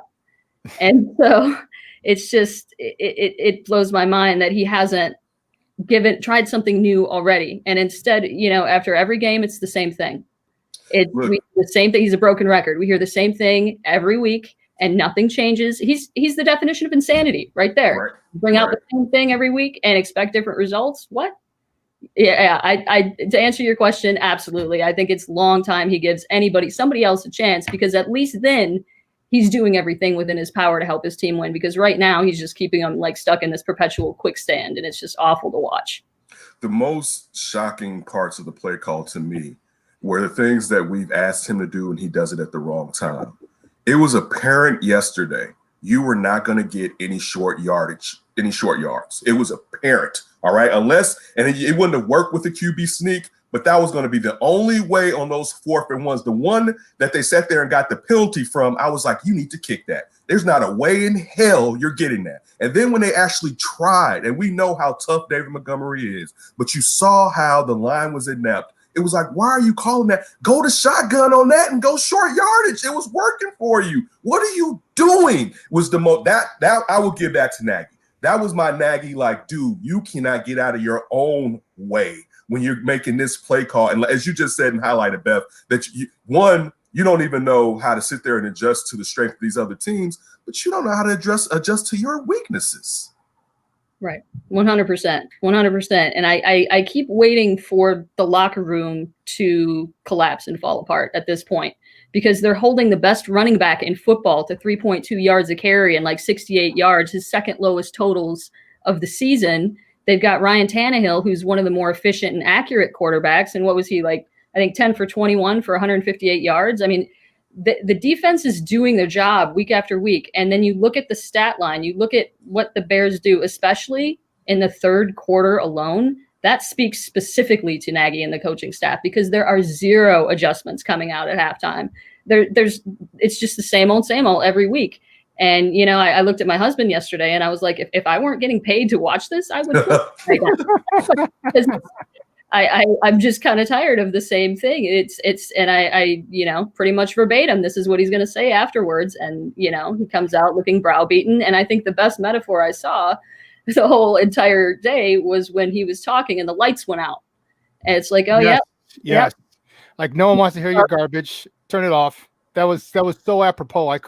Speaker 10: And so it's just, it blows my mind that he hasn't tried something new already. And instead, after every game, it's the same thing. We hear the same thing. He's a broken record. We hear the same thing every week and nothing changes. He's the definition of insanity right there. Right. Bring out the same thing every week and expect different results. What? Yeah, I to answer your question, absolutely. I think it's long time he gives somebody else a chance, because at least then he's doing everything within his power to help his team win, because right now he's just keeping them like stuck in this perpetual quicksand, and it's just awful to watch.
Speaker 9: The most shocking parts of the play call to me were the things that we've asked him to do and he does it at the wrong time. It was apparent yesterday you were not going to get any short yards. It was apparent, all right? And it wouldn't have worked with the QB sneak, but that was going to be the only way on those 4th and 1s. The one that they sat there and got the penalty from, I was like, you need to kick that. There's not a way in hell you're getting that. And then when they actually tried, and we know how tough David Montgomery is, but you saw how the line was inept. It was like, why are you calling that? Go to shotgun on that and go short yardage. It was working for you. What are you doing? Was the most that I will give that to Nagy. That was my Nagy, like, dude, you cannot get out of your own way when you're making this play call. And as you just said and highlighted, Beth, that you don't even know how to sit there and adjust to the strength of these other teams, but you don't know how to adjust to your weaknesses.
Speaker 10: Right. 100%. And I keep waiting for the locker room to collapse and fall apart at this point, because they're holding the best running back in football to 3.2 yards a carry and like 68 yards, his second lowest totals of the season. They've got Ryan Tannehill, who's one of the more efficient and accurate quarterbacks. And what was he like? I think 10 for 21 for 158 yards. I mean, the defense is doing their job week after week. And then you look at the stat line, you look at what the Bears do, especially in the third quarter alone. That speaks specifically to Nagy and the coaching staff, because there are zero adjustments coming out at halftime. It's just the same old every week. And, I looked at my husband yesterday and I was like, if I weren't getting paid to watch this, I would right now. Because I'm just kind of tired of the same thing. And I pretty much verbatim, this is what he's going to say afterwards. And, he comes out looking browbeaten. And I think the best metaphor I saw the whole entire day was when he was talking and the lights went out. And it's like, oh,
Speaker 5: yes.
Speaker 10: Yeah.
Speaker 5: Like, no one wants to hear your garbage. Turn it off. That was so apropos.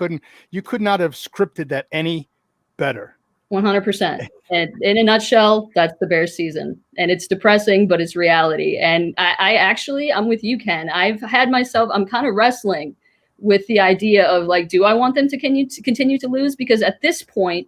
Speaker 5: You could not have scripted that any better.
Speaker 10: 100%. And in a nutshell, that's the Bears season, and it's depressing, but it's reality. And I'm with you, Ken. I'm kind of wrestling with the idea of like, do I want them to continue to lose? Because at this point,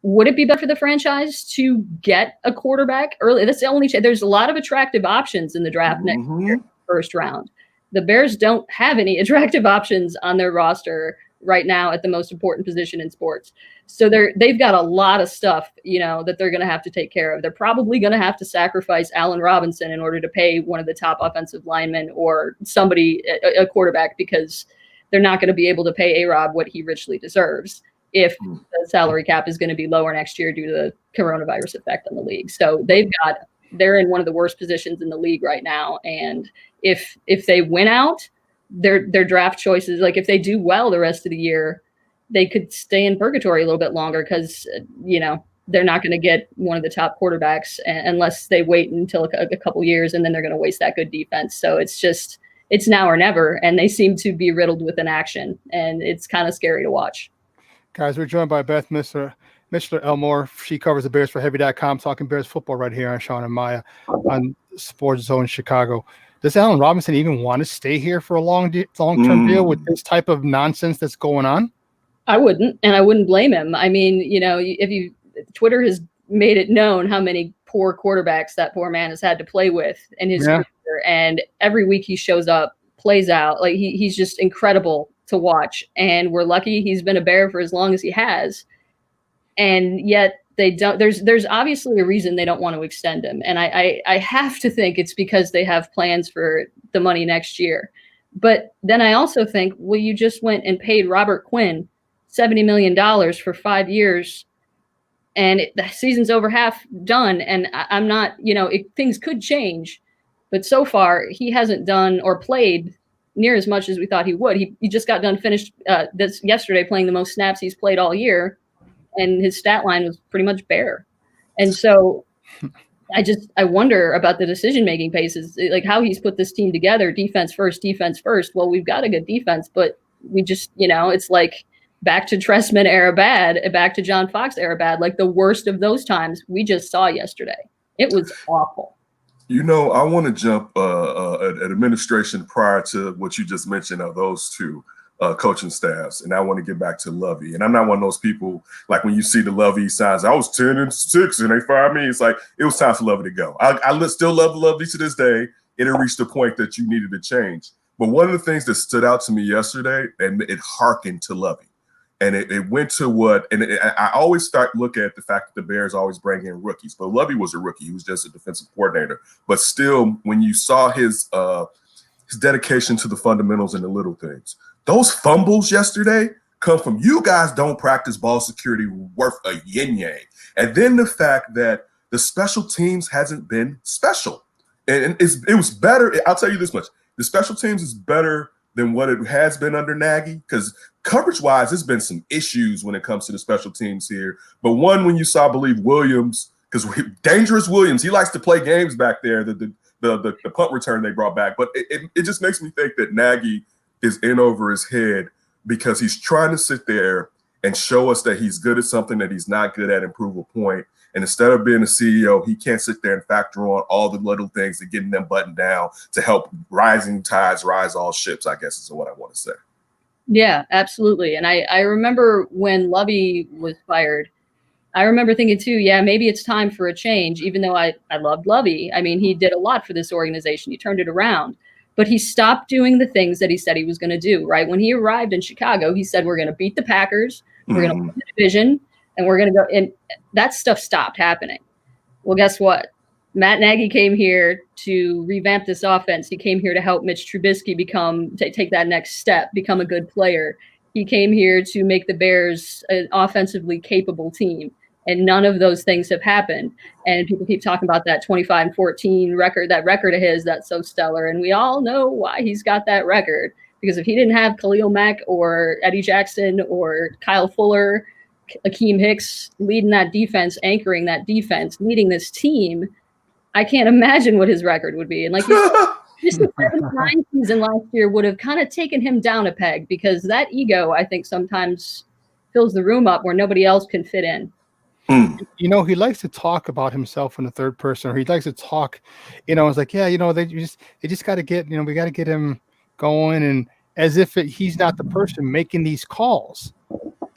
Speaker 10: would it be better for the franchise to get a quarterback early? That's the only there's a lot of attractive options in the draft next year, first round. The Bears don't have any attractive options on their roster right now at the most important position in sports. So they've got a lot of stuff, that they're going to have to take care of. They're probably going to have to sacrifice Allen Robinson in order to pay one of the top offensive linemen or somebody, a quarterback, because they're not going to be able to pay A-Rob what he richly deserves if the salary cap is going to be lower next year due to the coronavirus effect on the league. So they're in one of the worst positions in the league right now. And if they win out, their draft choices, like if they do well the rest of the year, they could stay in purgatory a little bit longer, because they're not going to get one of the top quarterbacks unless they wait until a couple years, and then they're going to waste that good defense. So it's now or never, and they seem to be riddled with inaction, and it's kind of scary to watch.
Speaker 5: Guys, we're joined by Beth Mr. Elmore. She covers the Bears for Heavy.com, talking Bears football right here on Shawn and Maya on SportsZone Chicago. Does Allen Robinson even want to stay here for a long-term deal with this type of nonsense that's going on?
Speaker 10: I wouldn't, and I wouldn't blame him. I mean, Twitter has made it known how many poor quarterbacks that poor man has had to play with in his career, and every week he shows up, plays out. Like he's just incredible to watch, and we're lucky he's been a Bear for as long as he has. And yet they don't. There's obviously a reason they don't want to extend him, and I have to think it's because they have plans for the money next year. But then I also think, well, you just went and paid Robert Quinn $70 million for 5 years, and the season's over half done. And I'm not, things could change, but so far he hasn't done or played near as much as we thought he would. He just got done finished yesterday playing the most snaps he's played all year, and his stat line was pretty much bare. And so I wonder about the decision-making paces, like how he's put this team together, defense first. Well, we've got a good defense, but we just, it's like back to Trestman era bad, back to John Fox era bad, like the worst of those times we just saw yesterday. It was awful.
Speaker 9: I want to jump an administration prior to what you just mentioned of those two coaching staffs, and I want to get back to Lovey. And I'm not one of those people like when you see the Lovey signs. I was 10-6 and they fired me. It's like it was time for Lovey to go. I still love Lovey to this day. It had reached a point that you needed to change. But one of the things that stood out to me yesterday, and it harkened to Lovey. And it went to what, and I always start looking at the fact that the Bears always bring in rookies. But Lovey was a rookie; he was just a defensive coordinator. But still, when you saw his dedication to the fundamentals and the little things, those fumbles yesterday come from you guys don't practice ball security worth a yin-yang. And then the fact that the special teams hasn't been special, and it was better. I'll tell you this much: the special teams is better than what it has been under Nagy, because coverage-wise, there's been some issues when it comes to the special teams here. But one, when you saw, I believe, Williams, because Dangerous Williams, he likes to play games back there, the punt return they brought back. But it just makes me think that Nagy is in over his head because he's trying to sit there and show us that he's good at something that he's not good at and prove a point. And instead of being a CEO, he can't sit there and factor on all the little things and getting them buttoned down to help rising tides rise all ships, I guess is what I want to say.
Speaker 10: Yeah, absolutely. And I remember when Lovey was fired, I remember thinking too, yeah, maybe it's time for a change, even though I loved Lovey. I mean, he did a lot for this organization. He turned it around. But he stopped doing the things that he said he was going to do, right? When he arrived in Chicago, he said, we're going to beat the Packers, we're going to win the division, and we're going to go. And that stuff stopped happening. Well, guess what? Matt Nagy came here to revamp this offense. He came here to help Mitch Trubisky take that next step, become a good player. He came here to make the Bears an offensively capable team. And none of those things have happened. And people keep talking about that 25-14 record, that record of his that's so stellar. And we all know why he's got that record. Because if he didn't have Khalil Mack or Eddie Jackson or Kyle Fuller, Akeem Hicks leading that defense, anchoring that defense, leading this team, I can't imagine what his record would be. And like you said, just the 7-9 season last year would have kind of taken him down a peg, because that ego, I think, sometimes fills the room up where nobody else can fit in.
Speaker 5: He likes to talk about himself in the third person, or he likes to talk, it's like, yeah, they just got to get, we got to get him going, and as if he's not the person making these calls.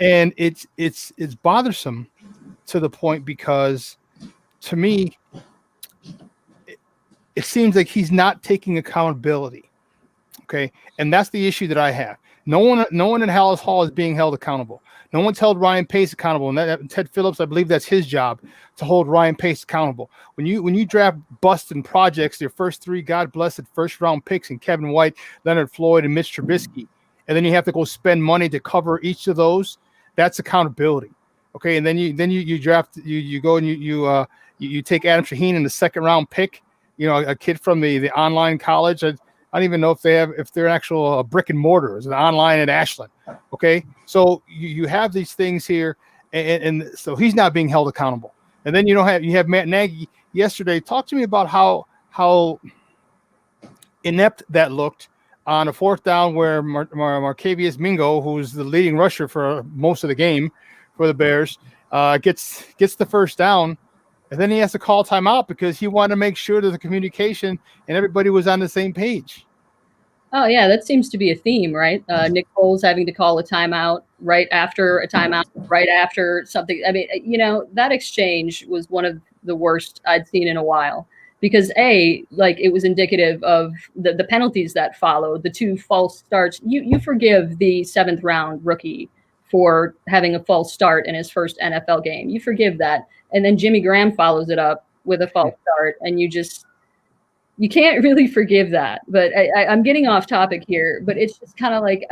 Speaker 5: And it's bothersome to the point, because to me, it seems like he's not taking accountability. Okay. And that's the issue that I have. No one in Hallis Hall is being held accountable. No one's held Ryan Pace accountable, and Ted Phillips, I believe that's his job, to hold Ryan Pace accountable. When you draft bust in projects, your first three God blessed first round picks in Kevin White, Leonard Floyd, and Mitch Trubisky, and then you have to go spend money to cover each of those, that's accountability. Okay, and then you draft you go and you take Adam Shaheen in the second round pick, a kid from the online college. I don't even know if they're an actual brick and mortar. It's an online at Ashland. Okay. So you have these things here, and so he's not being held accountable. And then you have Matt Nagy yesterday. Talk to me about how inept that looked on a fourth down where Markevius Mingo, who's the leading rusher for most of the game for the Bears, gets the first down. And then he has to call timeout because he wanted to make sure that the communication and everybody was on the same page.
Speaker 10: Oh, yeah, that seems to be a theme, right? Nick Foles having to call a timeout right after a timeout, right after something. I mean, that exchange was one of the worst I'd seen in a while, because it was indicative of the penalties that followed, the two false starts. You forgive the 7th round rookie for having a false start in his first NFL game. You forgive that. And then Jimmy Graham follows it up with a false start, and you can't really forgive that. But I'm getting off topic here, but it's just kind of like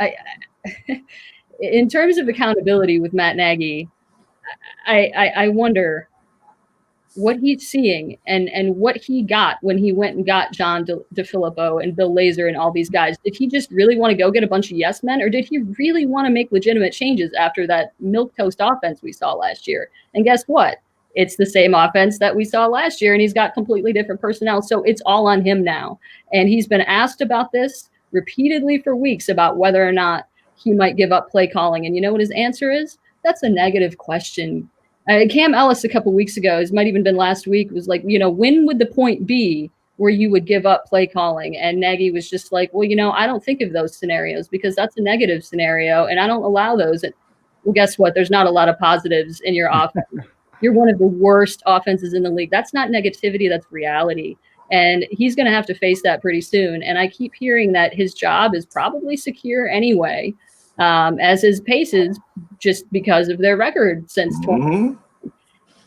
Speaker 10: in terms of accountability with Matt Nagy, I wonder what he's seeing and what he got when he went and got John DeFilippo and Bill Lazor and all these guys. Did he just really want to go get a bunch of yes men, or did he really want to make legitimate changes after that milquetoast offense we saw last year? And guess what? It's the same offense that we saw last year, and he's got completely different personnel. So it's all on him now. And he's been asked about this repeatedly for weeks about whether or not he might give up play calling. And you know what his answer is? That's a negative question. Cam Ellis a couple weeks ago, it might even been last week, was like, when would the point be where you would give up play calling. And Nagy was just like, well, I don't think of those scenarios because that's a negative scenario and I don't allow those. And well, guess what? There's not a lot of positives in your offense. You're one of the worst offenses in the league. That's not negativity, that's reality. And he's going to have to face that pretty soon. And I keep hearing that his job is probably secure anyway, as his Paces, just because of their record since 20.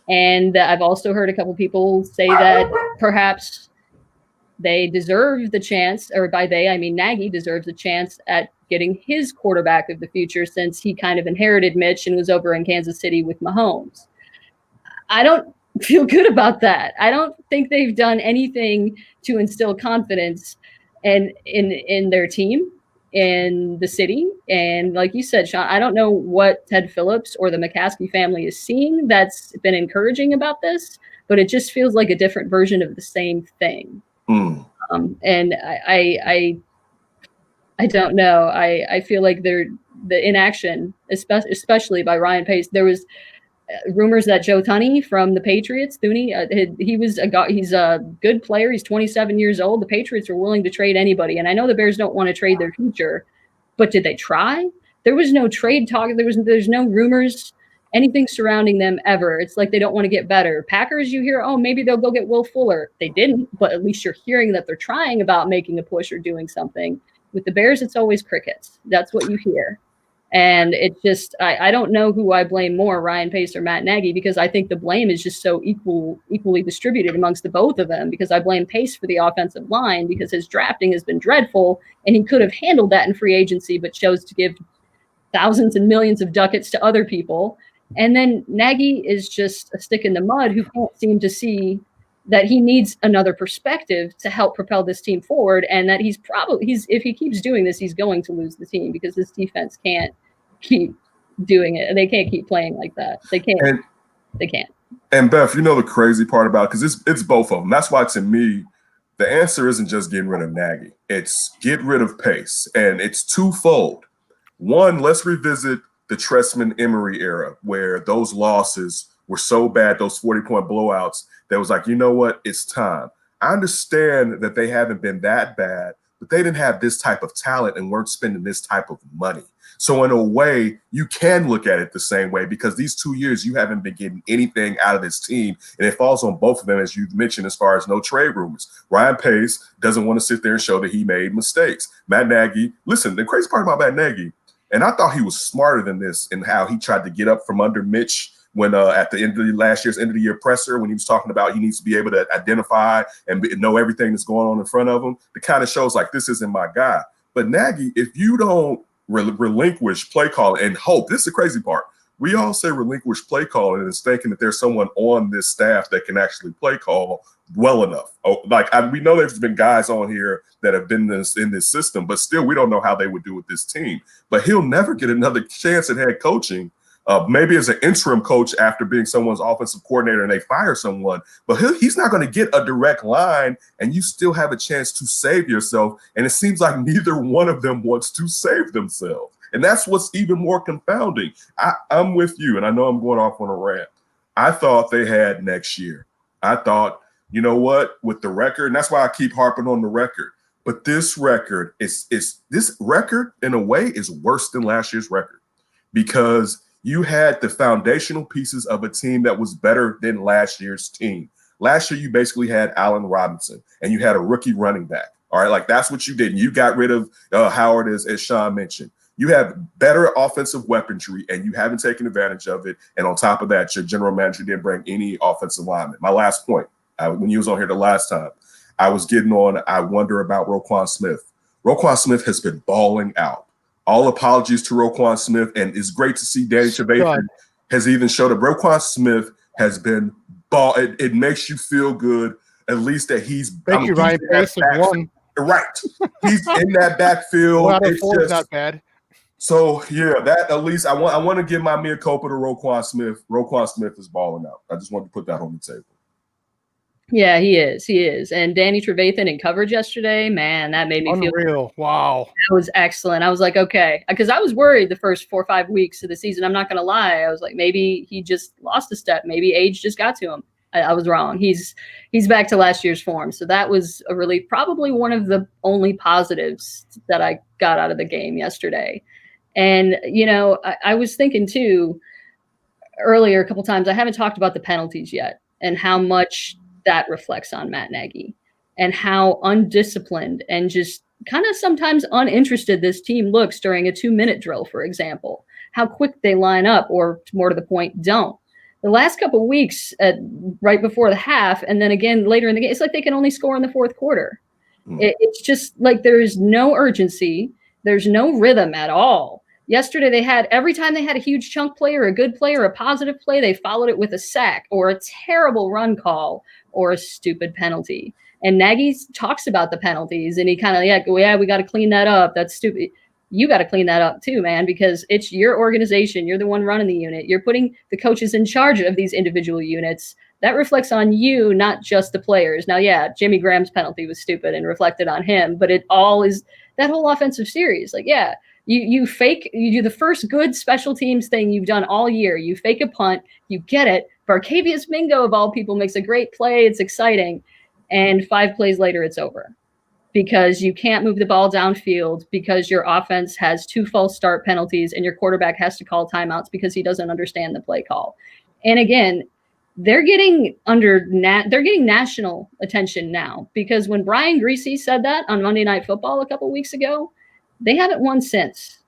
Speaker 10: And I've also heard a couple people say that perhaps they deserve the chance, or by they, I mean Nagy deserves a chance at getting his quarterback of the future since he kind of inherited Mitch and was over in Kansas City with Mahomes. I don't feel good about that. I don't think they've done anything to instill confidence in their team, in the city. And like you said, Shawn, I don't know what Ted Phillips or the McCaskey family is seeing that's been encouraging about this, but it just feels like a different version of the same thing. And I don't know. I feel like the inaction, especially by Ryan Pace. There was rumors that Joe Tunney from the Patriots, he's a good player. He's 27 years old. The Patriots are willing to trade anybody. And I know the Bears don't want to trade their future, but did they try? There was no trade talk. There's no rumors, anything surrounding them ever. It's like they don't want to get better. Packers, you hear, oh, maybe they'll go get Will Fuller. They didn't, but at least you're hearing that they're trying about making a push or doing something. With the Bears, it's always crickets. That's what you hear. And it's just, I don't know who I blame more, Ryan Pace or Matt Nagy, because I think the blame is just so equally distributed amongst the both of them, because I blame Pace for the offensive line because his drafting has been dreadful and he could have handled that in free agency, but chose to give thousands and millions of ducats to other people. And then Nagy is just a stick in the mud who can't seem to see that he needs another perspective to help propel this team forward. And that if he keeps doing this, he's going to lose the team because this defense can't keep doing it. They can't keep playing like that. They can't. They can't.
Speaker 9: And Beth, the crazy part about it, because it's both of them. That's why, to me, the answer isn't just getting rid of Nagy. It's get rid of Pace. And it's twofold. One, let's revisit the Trestman-Emery era where those losses were so bad, those 40-point blowouts, that was like, you know what, it's time. I understand that they haven't been that bad, but they didn't have this type of talent and weren't spending this type of money. So in a way, you can look at it the same way, because these 2 years, you haven't been getting anything out of this team. And it falls on both of them, as you've mentioned, as far as no trade rumors. Ryan Pace doesn't want to sit there and show that he made mistakes. Matt Nagy, listen, the crazy part about Matt Nagy, and I thought he was smarter than this in how he tried to get up from under Mitch when at the end of the last year's end of the year presser, when he was talking about he needs to be able to identify and know everything that's going on in front of him, it kind of shows like, this isn't my guy. But Nagy, if you don't relinquish play calling and hope, this is the crazy part. We all say relinquish play calling and is thinking that there's someone on this staff that can actually play call well enough. We know there's been guys on here that have been in this system, but still we don't know how they would do with this team. But he'll never get another chance at head coaching. Maybe as an interim coach after being someone's offensive coordinator and they fire someone, but he's not going to get a direct line, and you still have a chance to save yourself. And it seems like neither one of them wants to save themselves. And that's what's even more confounding. I'm with you, and I know I'm going off on a rant. I thought they had next year. I thought, you know what, with the record, and that's why I keep harping on the record. But this record this record in a way is worse than last year's record, because you had the foundational pieces of a team that was better than last year's team. Last year, you basically had Allen Robinson, and you had a rookie running back. All right, like that's what you did. And you got rid of Howard, as Shawn mentioned. You have better offensive weaponry, and you haven't taken advantage of it. And on top of that, your general manager didn't bring any offensive linemen. My last point, when you was on here the last time, I was getting on, I wonder about Roquan Smith. Roquan Smith has been balling out. All apologies to Roquan Smith, and it's great to see Danny Trevathan has even showed up. Roquan Smith has been ball. It makes you feel good, at least that he's.
Speaker 5: Thank you, Ryan Pace.
Speaker 9: Right, he's in that backfield.
Speaker 5: 1 out of 4 is not bad.
Speaker 9: So yeah, that at least I want to give my mea culpa to Roquan Smith. Roquan Smith is balling out. I just want to put that on the table.
Speaker 10: Yeah, he is. And Danny Trevathan in coverage yesterday, man, that made me feel
Speaker 5: unreal. Wow.
Speaker 10: That was excellent. I was like, okay, because I was worried the first 4 or 5 weeks of the season. I'm not going to lie. I was like, maybe he just lost a step. Maybe age just got to him. I was wrong. He's back to last year's form. So that was a relief. Probably one of the only positives that I got out of the game yesterday. And, I was thinking too earlier a couple times, I haven't talked about the penalties yet and how much that reflects on Matt Nagy and how undisciplined and just kind of sometimes uninterested this team looks during a 2-minute drill, for example, how quick they line up, or more to the point, don't. The last couple of weeks, right before the half, and then again later in the game, it's like they can only score in the fourth quarter. It's just like there's no urgency. There's no rhythm at all. Yesterday, every time they had a huge chunk play or a good play or a positive play, they followed it with a sack or a terrible run call or a stupid penalty. And Nagy talks about the penalties, and he kind of, we got to clean that up. That's stupid. You got to clean that up too, man, because it's your organization. You're the one running the unit. You're putting the coaches in charge of these individual units. That reflects on you, not just the players. Now, Jimmy Graham's penalty was stupid and reflected on him, but it all is that whole offensive series. You do the first good special teams thing you've done all year. You fake a punt, you get it. Barkevius Mingo, of all people, makes a great play. It's exciting. And 5 plays later, it's over because you can't move the ball downfield because your offense has 2 false start penalties and your quarterback has to call timeouts because he doesn't understand the play call. And again, they're getting national attention now because when Brian Griese said that on Monday Night Football a couple weeks ago, they haven't won since.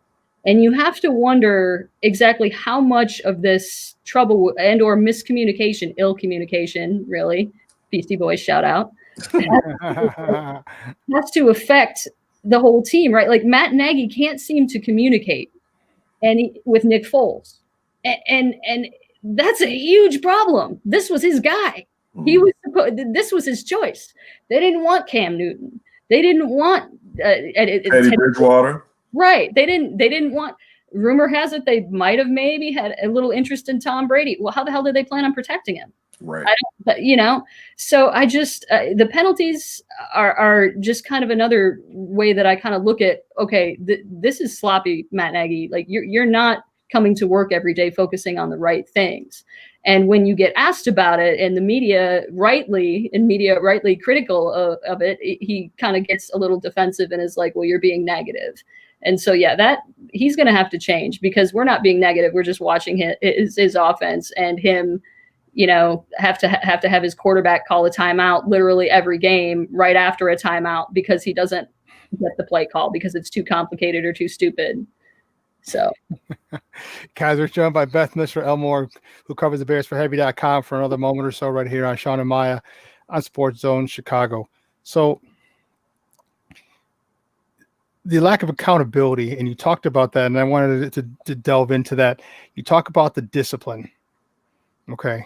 Speaker 10: And you have to wonder exactly how much of this trouble and or miscommunication, ill communication, really, Beastie Boys shout out, has to affect the whole team, right? Like Matt Nagy can't seem to communicate with Nick Foles. And that's a huge problem. This was his guy. This was his choice. They didn't want Cam Newton. They didn't want
Speaker 9: Teddy Bridgewater.
Speaker 10: Right. They didn't want. Rumor has it they might have maybe had a little interest in Tom Brady. Well, how the hell did they plan on protecting him?
Speaker 9: Right.
Speaker 10: So I just the penalties are just kind of another way that I kind of look at. Okay, this is sloppy, Matt Nagy. Like you're not coming to work every day focusing on the right things. And when you get asked about it, and the media rightly critical of it, he kind of gets a little defensive and is like, "Well, you're being negative." And so, that he's going to have to change because we're not being negative. We're just watching his offense and him, have to have his quarterback call a timeout literally every game right after a timeout because he doesn't get the play call because it's too complicated or too stupid. So,
Speaker 5: guys, we're joined by Beth Mr. Elmore, who covers the Bears for Heavy.com for another moment or so right here on Shawn and Maya on SportsZone Chicago. So, the lack of accountability, and you talked about that, and I wanted to delve into that. You talk about the discipline. Okay.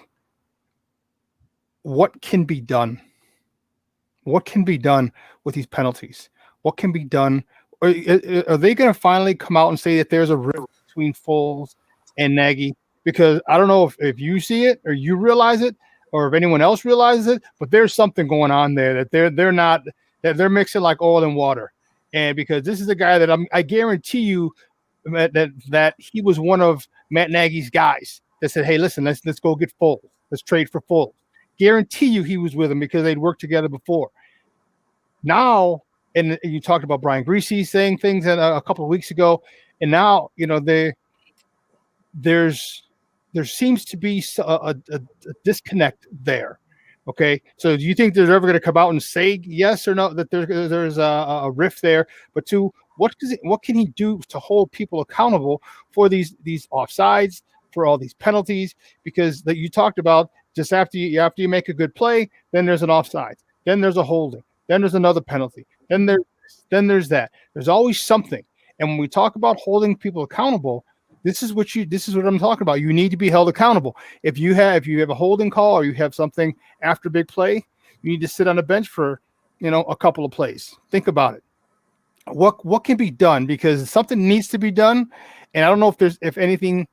Speaker 5: What can be done? What can be done with these penalties? What can be done? Are they going to finally come out and say that there's a rift between Foles and Nagy? Because I don't know if you see it or you realize it or if anyone else realizes it, but there's something going on there that they're mixing like oil and water. And because this is a guy that I guarantee you that he was one of Matt Nagy's guys that said, "Hey, listen, let's go get Foles. Let's trade for Foles." Guarantee you he was with him because they'd worked together before. Now, and you talked about Brian Griese saying things a couple of weeks ago, and now there seems to be a disconnect there. Okay, so do you think they're ever going to come out and say yes or no that there's a rift there? But two, what can he do to hold people accountable for these offsides, for all these penalties? Because that you talked about, just after you make a good play, then there's an offside, then there's a holding, then there's another penalty, then there's that. There's always something. And when we talk about holding people accountable, this is what I'm talking about. You need to be held accountable. If you have a holding call or you have something after big play, you need to sit on a bench for a couple of plays. Think about it. What can be done? Because something needs to be done, and I don't know if anything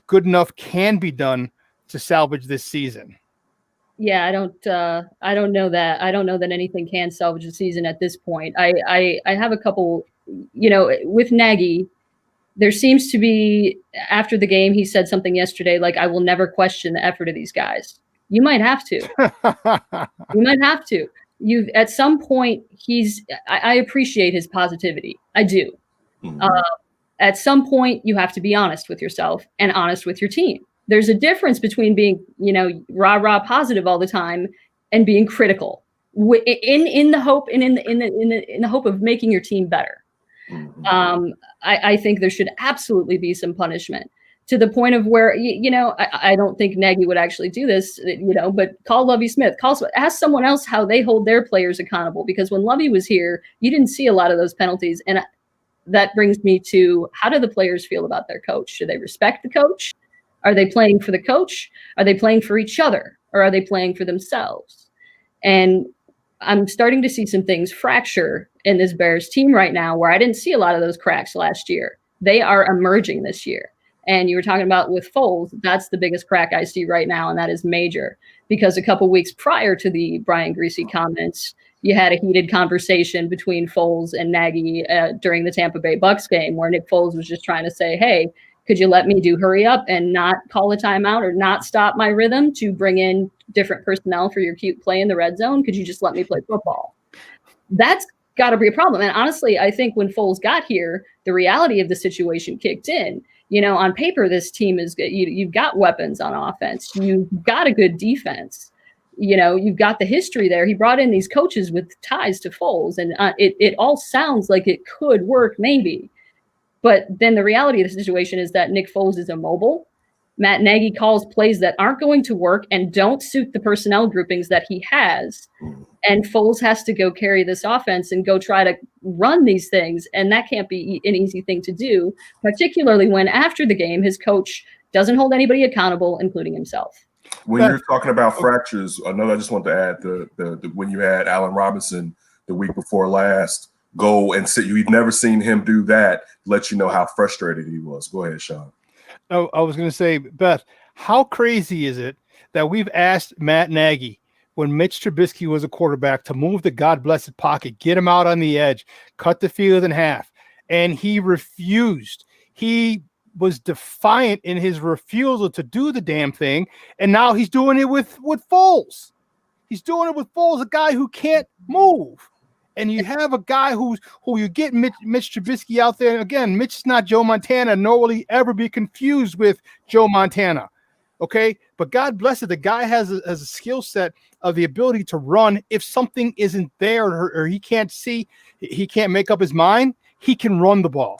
Speaker 5: good enough can be done to salvage this season.
Speaker 10: Yeah, I don't know that. I don't know that anything can salvage the season at this point. I have a couple, with Nagy. There seems to be, after the game, he said something yesterday like, "I will never question the effort of these guys." You might have to. You might have to. At some point, I appreciate his positivity. I do.
Speaker 9: Mhm.
Speaker 10: At some point, you have to be honest with yourself and honest with your team. There's a difference between being, rah-rah positive all the time and being critical in the hope and in the hope of making your team better.
Speaker 9: Mhm.
Speaker 10: I think there should absolutely be some punishment to the point of where, I don't think Nagy would actually do this, but call Lovie Smith, ask someone else how they hold their players accountable. Because when Lovie was here, you didn't see a lot of those penalties. And that brings me to, how do the players feel about their coach? Do they respect the coach? Are they playing for the coach? Are they playing for each other? Or are they playing for themselves? And I'm starting to see some things fracture in this Bears team right now, where I didn't see a lot of those cracks last year. They are emerging this year. And you were talking about with Foles, that's the biggest crack I see right now, and that is major. Because a couple weeks prior to the Brian Griese comments, you had a heated conversation between Foles and Nagy during the Tampa Bay Bucks game, where Nick Foles was just trying to say, hey, could you let me do hurry up and not call a timeout or not stop my rhythm to bring in different personnel for your cute play in the red zone? Could you just let me play football? That's got to be a problem. And honestly, I think when Foles got here, the reality of the situation kicked in. On paper, this team is good. You've got weapons on offense. You've got a good defense. You've got the history there. He brought in these coaches with ties to Foles, and it all sounds like it could work maybe. But then the reality of the situation is that Nick Foles is immobile. Matt Nagy calls plays that aren't going to work and don't suit the personnel groupings that he has. And Foles has to go carry this offense and go try to run these things. And that can't be an easy thing to do, particularly when after the game, his coach doesn't hold anybody accountable, including himself.
Speaker 9: When you're talking about fractures, I just want to add the when you had Allen Robinson the week before last go and sit, you've never seen him do that, let you know how frustrated he was. Go ahead, Shawn.
Speaker 5: Oh, I was going to say, Beth, how crazy is it that we've asked Matt Nagy, when Mitch Trubisky was a quarterback, to move the God-blessed pocket, get him out on the edge, cut the field in half, and he refused. He was defiant in his refusal to do the damn thing, and now he's doing it with Foles. He's doing it with Foles, a guy who can't move. And you have a guy who you get Mitch Trubisky out there. And again, Mitch is not Joe Montana, nor will he ever be confused with Joe Montana. Okay, but God bless it, the guy has a skill set of the ability to run. If something isn't there or he can't see, he can't make up his mind, he can run the ball.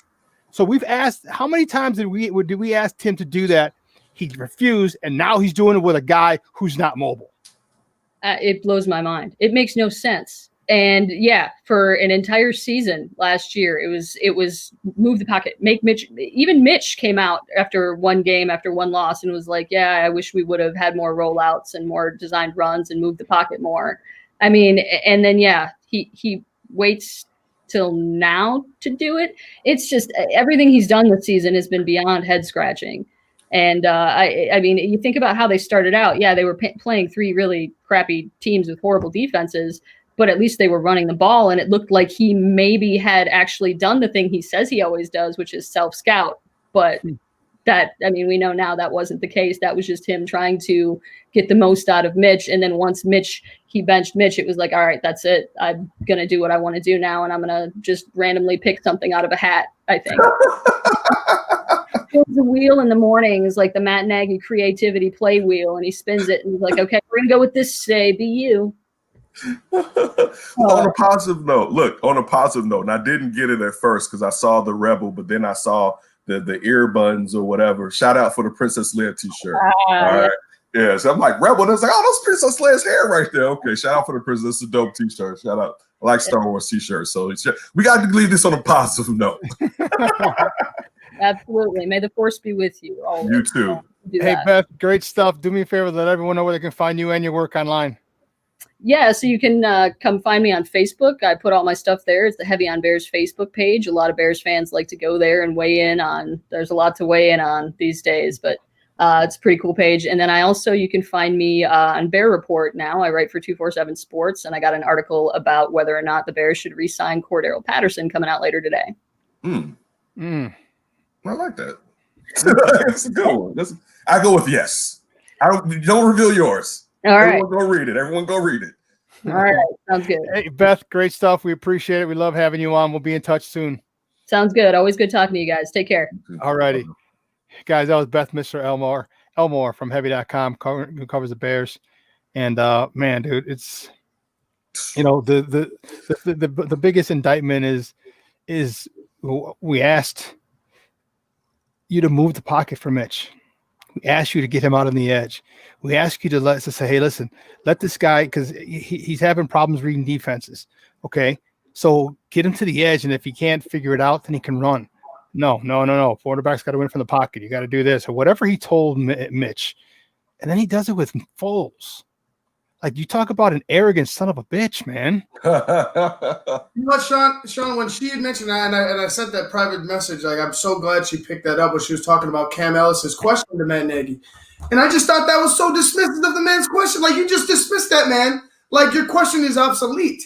Speaker 5: So we've asked, how many times did we ask him to do that? He refused, and now he's doing it with a guy who's not mobile.
Speaker 10: It blows my mind. It makes no sense. And yeah, for an entire season last year, it was move the pocket, make Mitch. Even Mitch came out after one game, after one loss, and was like, "Yeah, I wish we would have had more rollouts and more designed runs and moved the pocket more." I mean, and then yeah, he waits till now to do it. It's just everything he's done this season has been beyond head scratching. And I mean, you think about how they started out. Yeah, they were playing three really crappy teams with horrible defenses. But at least they were running the ball, and it looked like he maybe had actually done the thing he says he always does, which is self-scout. But we know now that wasn't the case. That was just him trying to get the most out of Mitch. And then once he benched Mitch, it was like, all right, that's it. I'm going to do what I want to do now, and I'm going to just randomly pick something out of a hat, I think. The wheel in the morning is like the Matt Nagy creativity play wheel, and he spins it, and he's like, okay, we're going to go with this today. Be you.
Speaker 9: On a positive note, and I didn't get it at first because I saw the Rebel, but then I saw the earbuds or whatever. Shout out for the Princess Leia t-shirt. All right. Yeah, so I'm like, Rebel, and it's like, oh, that's Princess Leia's hair right there. Okay, shout out for the Princess. It's a dope t-shirt. Shout out. I like Star Wars t-shirts. So we got to leave this on a positive note.
Speaker 10: Absolutely. May the force be with you. Always.
Speaker 9: You too.
Speaker 5: Hey, Beth, great stuff. Do me a favor, let everyone know where they can find you and your work online.
Speaker 10: Yeah, so you can come find me on Facebook. I put all my stuff there. It's the Heavy on Bears Facebook page. A lot of Bears fans like to go there and weigh in on. There's a lot to weigh in on these days, but it's a pretty cool page. And then you can find me on Bear Report now. I write for 247 Sports, and I got an article about whether or not the Bears should re-sign Cordero Patterson coming out later today.
Speaker 9: I like that. That's a good one. I go with yes. Don't reveal yours.
Speaker 10: All right.
Speaker 9: Everyone go read it. Everyone go read it.
Speaker 10: All right. Sounds good.
Speaker 5: Hey, Beth, great stuff. We appreciate it. We love having you on. We'll be in touch soon.
Speaker 10: Sounds good. Always good talking to you guys. Take care.
Speaker 5: All righty. Guys, that was Beth Mr. Elmore from Heavy.com, who covers the Bears. And man, dude, it's the biggest indictment is we asked you to move the pocket for Mitch. We asked you to get him out on the edge. We asked you to say, hey, listen, let this guy, because he's having problems reading defenses. Okay, so get him to the edge, and if he can't figure it out, then he can run. No. Quarterback's got to win from the pocket. You got to do this or whatever he told Mitch, and then he does it with Foles. Like, you talk about an arrogant son of a bitch, man.
Speaker 6: You know what, Shawn, when she had mentioned that, and I sent that private message, like, I'm so glad she picked that up when she was talking about Cam Ellis's question to Matt Nagy. And I just thought that was so dismissive of the man's question. Like, you just dismissed that, man. Like, your question is obsolete.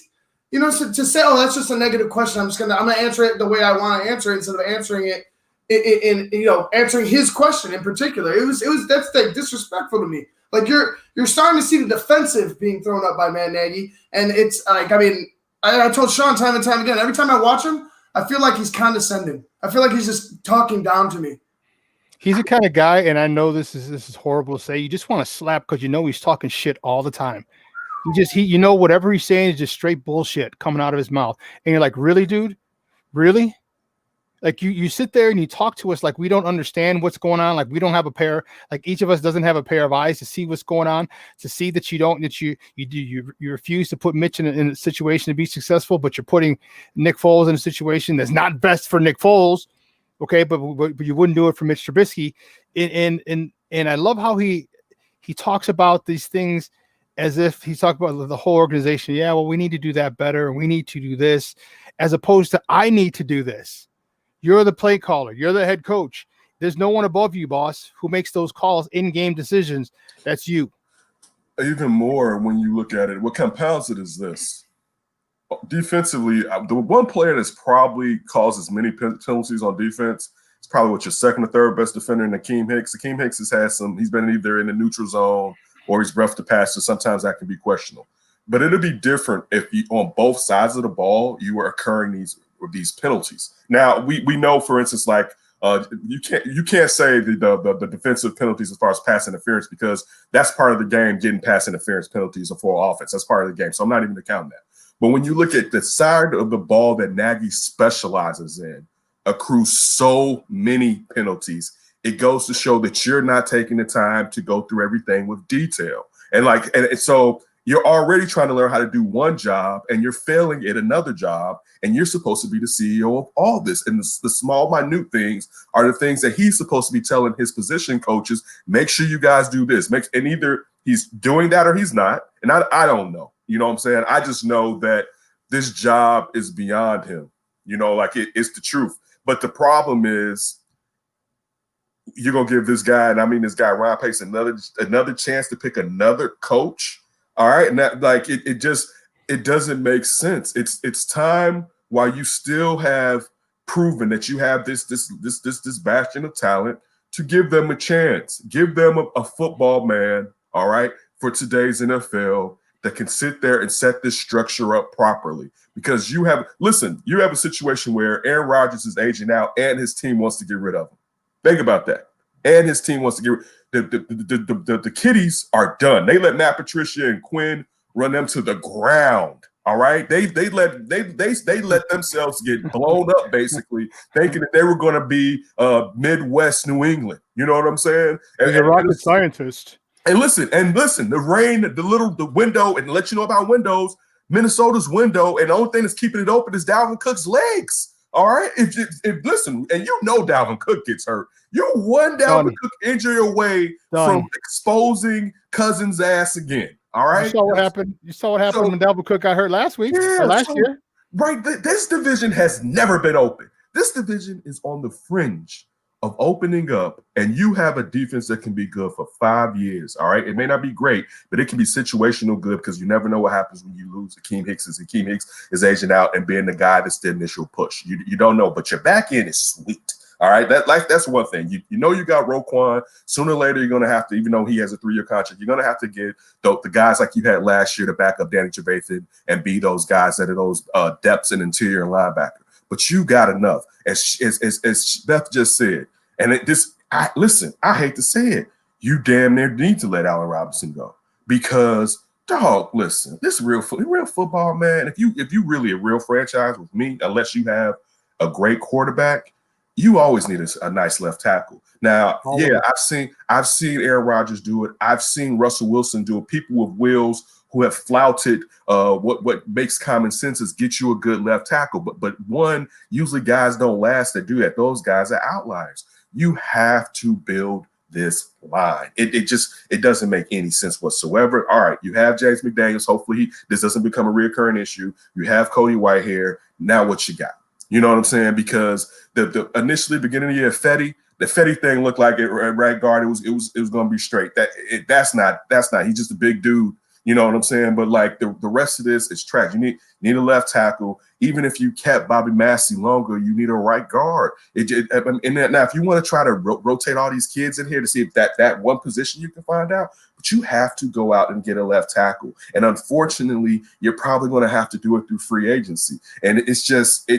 Speaker 6: You know, so to say, oh, that's just a negative question, I'm gonna answer it the way I want to answer it instead of answering it in answering his question in particular. That's like disrespectful to me. Like, you're starting to see the defensive being thrown up by Matt Nagy, and it's like, I mean, I told Shawn time and time again, every time I watch him, I feel like he's condescending. I feel like he's just talking down to me.
Speaker 5: He's the kind of guy, and I know this is horrible to say, you just want to slap because you know he's talking shit all the time. Whatever he's saying is just straight bullshit coming out of his mouth, and you're like, really, dude, really? Like, you sit there and you talk to us like we don't understand what's going on. Like, we don't have like each of us doesn't have a pair of eyes to see what's going on, to see that you refuse to put Mitch in a situation to be successful, but you're putting Nick Foles in a situation that's not best for Nick Foles. Okay. But you wouldn't do it for Mitch Trubisky. And I love how he talks about these things as if he's talking about the whole organization. Yeah, well, we need to do that better. We need to do this, as opposed to I need to do this. You're the play caller. You're the head coach. There's no one above you, boss, who makes those calls, in-game decisions. That's you.
Speaker 9: Even more when you look at it, what compounds it is this. Defensively, the one player that's probably caused as many penalties on defense is probably your second or third best defender in Akeem Hicks. Akeem Hicks has had he's been either in the neutral zone or he's roughed the passer. Sometimes that can be questionable. But it'll be different if you, on both sides of the ball, you are occurring these penalties. Now we know, for instance, like you can't say the defensive penalties as far as pass interference, because that's part of the game. Getting pass interference penalties for offense, that's part of the game. So I'm not even accounting that. But when you look at the side of the ball that Nagy specializes in, accrues so many penalties, it goes to show that you're not taking the time to go through everything with detail. And so you're already trying to learn how to do one job and you're failing at another job, and you're supposed to be the CEO of all this. And the small, minute things are the things that he's supposed to be telling his position coaches, make sure you guys do this. And either he's doing that or he's not. And I don't know. You know what I'm saying? I just know that this job is beyond him. It's the truth. But the problem is, you're going to give this guy, and I mean this guy, Ryan Pace, another chance to pick another coach. All right. And that, like, it doesn't make sense. It's time, while you still have proven that you have this bastion of talent, to give them a chance. Give them a football man, all right, for today's NFL that can sit there and set this structure up properly. Because you have a situation where Aaron Rodgers is aging out and his team wants to get rid of him. Think about that. And his team wants to get the kiddies are done. They let Matt Patricia and Quinn run them to the ground. All right. They let themselves get blown up, basically, thinking that they were going to be Midwest New England. You know what I'm saying?
Speaker 5: He's a rocket scientist.
Speaker 9: And listen, the window, and let you know about windows, Minnesota's window, and the only thing that's keeping it open is Dalvin Cook's legs. All right. If listen, and Dalvin Cook gets hurt, you're one Dalvin Cook injury away from exposing Cousins' ass again. All right.
Speaker 5: You saw what happened. When Dalvin Cook got hurt last week or last year.
Speaker 9: Right. This division has never been open. This division is on the fringe of opening up, and you have a defense that can be good for 5 years. All right. It may not be great, but it can be situational good, because you never know what happens when you lose Akeem Hicks. Akeem Hicks is aging out and being the guy that's the initial push. You don't know, but your back end is sweet. All right, that's one thing. You know you got Roquan. Sooner or later, you're going to have to, even though he has a 3-year contract, you're going to have to get the guys like you had last year to back up Danny Trevathan and be those guys that are those depths and interior and linebacker. But you got enough, as Beth just said. And I hate to say it, you damn near need to let Allen Robinson go because, dog, listen, this is real football, man. If you really a real franchise with me, unless you have a great quarterback, you always need a nice left tackle. Now, yeah, I've seen Aaron Rodgers do it. I've seen Russell Wilson do it. People with wheels who have flouted what makes common sense is get you a good left tackle. But usually guys don't last that do that. Those guys are outliers. You have to build this line. It doesn't make any sense whatsoever. All right, you have James McDaniels. Hopefully this doesn't become a reoccurring issue. You have Cody Whitehair. Now what you got? You know what I'm saying? Because the initially beginning of the year, the Fetty thing looked like it at right guard. It was going to be straight. That's not. He's just a big dude. You know what I'm saying? But like the rest of this is trash. You need a left tackle. Even if you kept Bobby Massey longer, you need a right guard. Now, if you want to try to rotate all these kids in here to see if that one position you can find out, but you have to go out and get a left tackle. And unfortunately, you're probably going to have to do it through free agency. And it's just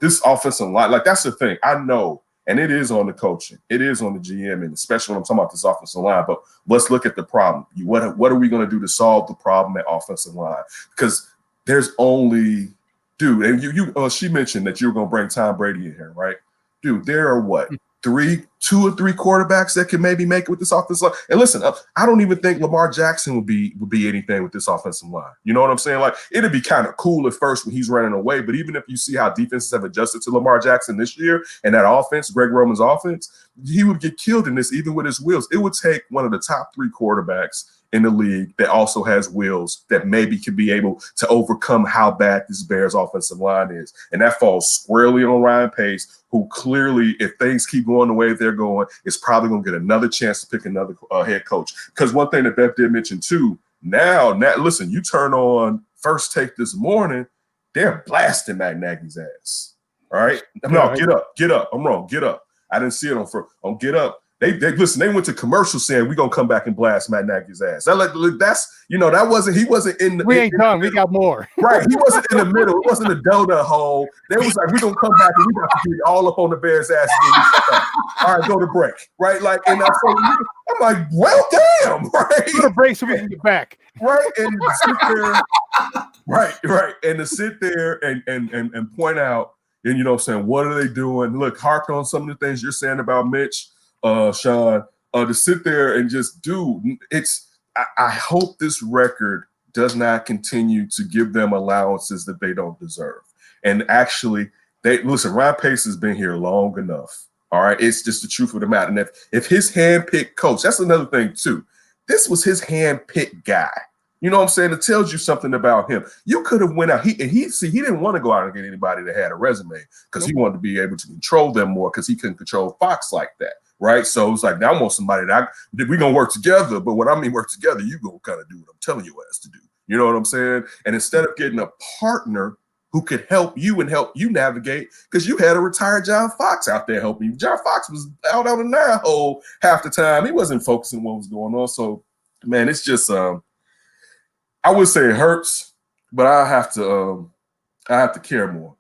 Speaker 9: this offensive line, like that's the thing. I know. And it is on the coaching. It is on the GM, and especially when I'm talking about this offensive line. But let's look at the problem. What are we going to do to solve the problem at offensive line? Because there's only – dude, and she mentioned that you were going to bring Tom Brady in here, right? Dude, there are what? 2 or 3 quarterbacks that can maybe make it with this offensive line. And listen, I don't even think Lamar Jackson would be anything with this offensive line. You know what I'm saying? Like, it'd be kind of cool at first when he's running away, but even if you see how defenses have adjusted to Lamar Jackson this year and that offense, Greg Roman's offense, he would get killed in this even with his wheels. It would take one of the top 3 quarterbacks in the league that also has wheels that maybe can be able to overcome how bad this Bears offensive line is. And that falls squarely on Ryan Pace, who clearly, if things keep going the way they're going, is probably going to get another chance to pick another head coach. Because one thing that Beth did mention too, now, listen, you turn on First Take this morning, they're blasting Matt Nagy's ass. All right? No, get up. I'm wrong. Get up. I didn't see it on Get Up. They listen. They went to commercial saying we're gonna come back and blast Matt Nagy's ass. He wasn't in the.
Speaker 5: We ain't done. We got more.
Speaker 9: Right. He wasn't in the middle. It wasn't a donut hole. They was like, we're gonna come back and we got to get all up on the Bears' ass. All right, go to break. Right. Like, and I'm like, well, damn. Right.
Speaker 5: Go to break so we can get back.
Speaker 9: Right. And sit there. Right. And to sit there and point out, and you know what I'm saying, what are they doing? Look, hark on some of the things you're saying about Mitch. Shawn, to sit there and just I hope this record does not continue to give them allowances that they don't deserve. And actually, Ryan Pace has been here long enough. All right. It's just the truth of the matter. And if his hand-picked coach, that's another thing too. This was his hand-picked guy. You know what I'm saying? It tells you something about him. You could have went out. He didn't want to go out and get anybody that had a resume because he wanted to be able to control them more because he couldn't control Fox like that. Right. So it's like, now I want somebody that we're going to work together. But when I mean work together, you go kind of do what I'm telling your ass to do. You know what I'm saying? And instead of getting a partner who could help you and help you navigate, because you had a retired John Fox out there helping you. John Fox was out on the 9-hole half the time. He wasn't focusing on what was going on. So, man, it's just I would say it hurts, but I have to care more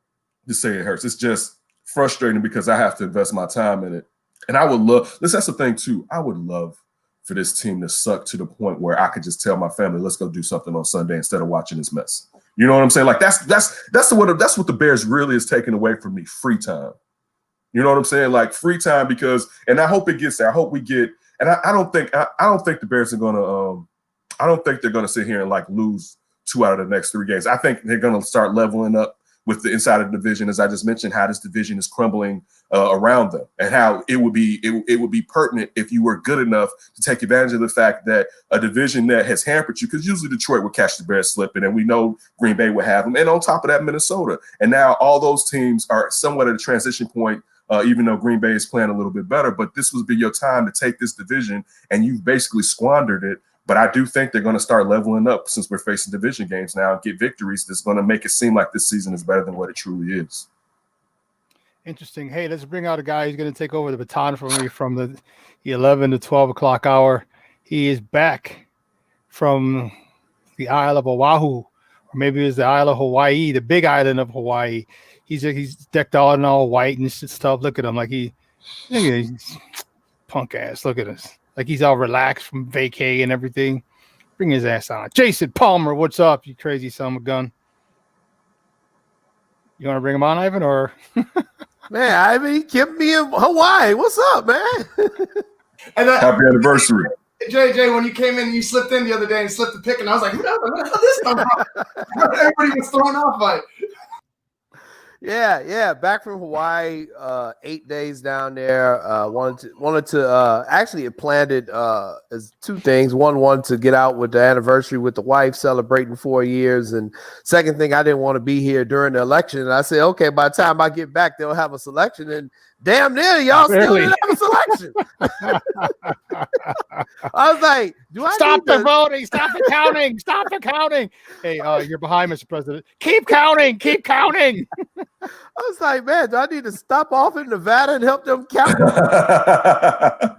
Speaker 9: to say it hurts. It's just frustrating because I have to invest my time in it. And I would love, that's the thing too, I would love for this team to suck to the point where I could just tell my family, let's go do something on Sunday instead of watching this mess. You know what I'm saying? Like that's what the Bears really is taking away from me, free time. You know what I'm saying? Like free time and I hope it gets there. I hope we get, and I don't think the Bears are gonna I don't think they're gonna sit here and like lose 2 out of the next 3 games. I think they're gonna start leveling up with the inside of the division, as I just mentioned, how this division is crumbling around them, and how it would be pertinent if you were good enough to take advantage of the fact that a division that has hampered you, because usually Detroit would catch the Bears slipping, and we know Green Bay would have them, and on top of that, Minnesota. And now all those teams are somewhat at a transition point, even though Green Bay is playing a little bit better. But this would be your time to take this division, and you've basically squandered it. But I do think they're going to start leveling up since we're facing division games now and get victories that's going to make it seem like this season is better than what it truly is.
Speaker 5: Interesting. Hey, let's bring out a guy who's going to take over the baton from me from the 11 to 12 o'clock hour. He is back from the Isle of Oahu, or maybe it's the Isle of Hawaii, the big island of Hawaii. He's decked out in all white and stuff. Look at him, like he's punk ass. Look at us, like he's all relaxed from vacay and everything. Bring his ass on. Jason Palmer, what's up, you crazy son of a gun? You want to bring him on, Ivan, or?
Speaker 11: Man, Ivan, kept me in Hawaii. What's up, man?
Speaker 6: And
Speaker 9: Happy anniversary.
Speaker 6: JJ, when you came in, you slipped in the other day and slipped the pick, and I was like, where the hell this come from? Everybody was thrown off by it.
Speaker 11: Yeah. Back from Hawaii, 8 days down there. Wanted to actually it planned it as two things. One, wanted to get out with the anniversary with the wife, celebrating 4 years, and second thing, I didn't want to be here during the election. And I said, okay, by the time I get back, they'll have a selection, and damn near y'all still didn't have a selection. I was like,
Speaker 5: stop the voting, stop the counting, stop the counting. Hey, you're behind, Mr. President. Keep counting.
Speaker 11: I was like, man, do I need to stop off in Nevada and help them count? I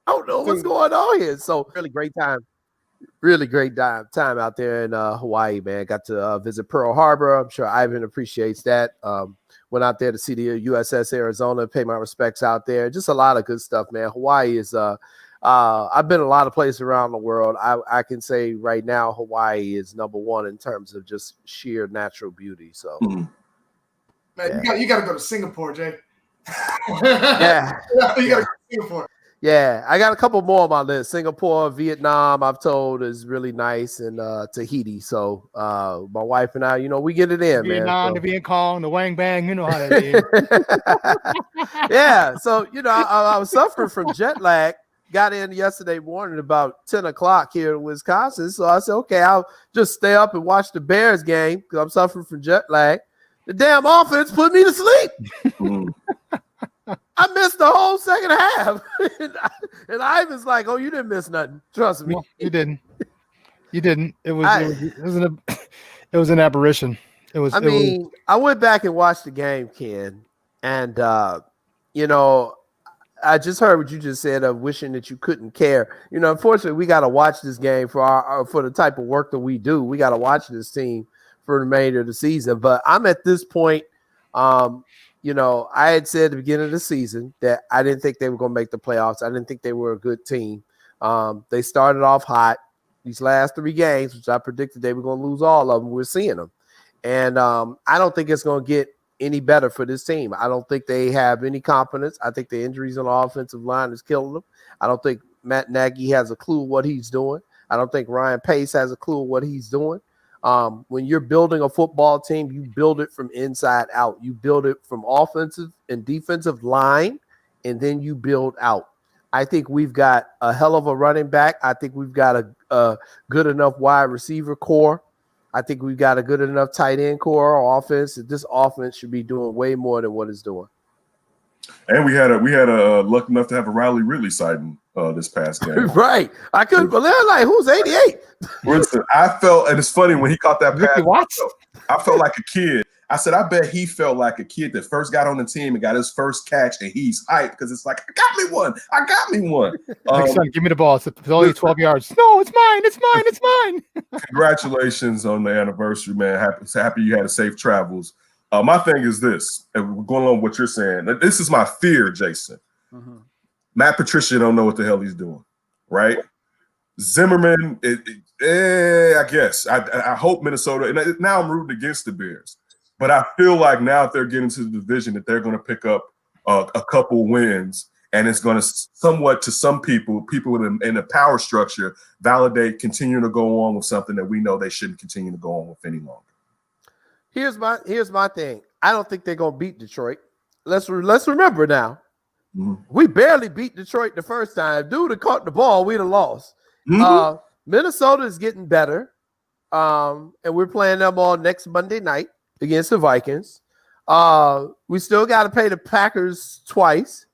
Speaker 11: don't know what's going on here. So really great time out there in Hawaii, man. Got to visit Pearl Harbor. I'm sure Ivan appreciates that. Went out there to see the USS Arizona, pay my respects out there. Just a lot of good stuff, man. Hawaii is I've been a lot of places around the world. I can say right now Hawaii is number one in terms of just sheer natural beauty. So
Speaker 6: man, yeah. you got to go to Singapore, Jay.
Speaker 11: Yeah.
Speaker 6: You got to go to Singapore.
Speaker 11: Yeah, I got a couple more on my list. Singapore, Vietnam, I've told is really nice, and Tahiti. So my wife and I, we get it in,
Speaker 5: Vietnam,
Speaker 11: man.
Speaker 5: The Viet Cong, the Wang Bang, you know how that is.
Speaker 11: Yeah, so I was suffering from jet lag. Got in yesterday morning about 10 o'clock here in Wisconsin. So I said, okay, I'll just stay up and watch the Bears game because I'm suffering from jet lag. The damn offense put me to sleep. I missed the whole second half. And Ivan's like, oh, you didn't miss nothing. Trust me.
Speaker 5: No, you didn't. It was an aberration.
Speaker 11: I went back and watched the game, Ken. And, I just heard what you just said of wishing that you couldn't care. Unfortunately, we got to watch this game for the type of work that we do. We got to watch this team for the remainder of the season. But I'm at this point, I had said at the beginning of the season that I didn't think they were going to make the playoffs. I didn't think they were a good team. They started off hot. These last 3 games, which I predicted they were going to lose all of them, we're seeing them. And I don't think it's going to get any better for this team. I don't think they have any confidence. I think the injuries on the offensive line is killing them. I don't think Matt Nagy has a clue what he's doing. I don't think Ryan Pace has a clue what he's doing. When you're building a football team, you build it from inside out. You build it from offensive and defensive line, and then you build out. I think we've got a hell of a running back. I think we've got a good enough wide receiver core. I think we've got a good enough tight end core or offense. This offense should be doing way more than what it's doing.
Speaker 9: And we had a lucky enough to have a Riley Ridley sighting this past game.
Speaker 11: Right. I couldn't believe it. Who's 88?
Speaker 9: Listen, I felt, and it's funny when he caught that pass. I felt like a kid. I said, I bet he felt like a kid that first got on the team and got his first catch, and he's hyped because it's like, I got me one.
Speaker 5: Son, give me the ball. It's only 12 yards. No, it's mine.
Speaker 9: Congratulations on the anniversary, man. Happy you had a safe travels. My thing is this, and we're going along with what you're saying. This is my fear, Jason. Mm-hmm. Matt Patricia don't know what the hell he's doing, right? Zimmerman, I guess. I hope Minnesota, and now I'm rooting against the Bears. But I feel like now that they're getting to the division that they're going to pick up a couple wins, and it's going to somewhat, to some people in the power structure, validate continuing to go on with something that we know they shouldn't continue to go on with any longer.
Speaker 11: Here's my thing. I don't think they're going to beat Detroit. Let's remember now. Mm-hmm. We barely beat Detroit the first time. Dude that caught the ball, we'd have lost. Mm-hmm. Minnesota is getting better, and we're playing them all next Monday night against the Vikings. We still got to pay the Packers twice.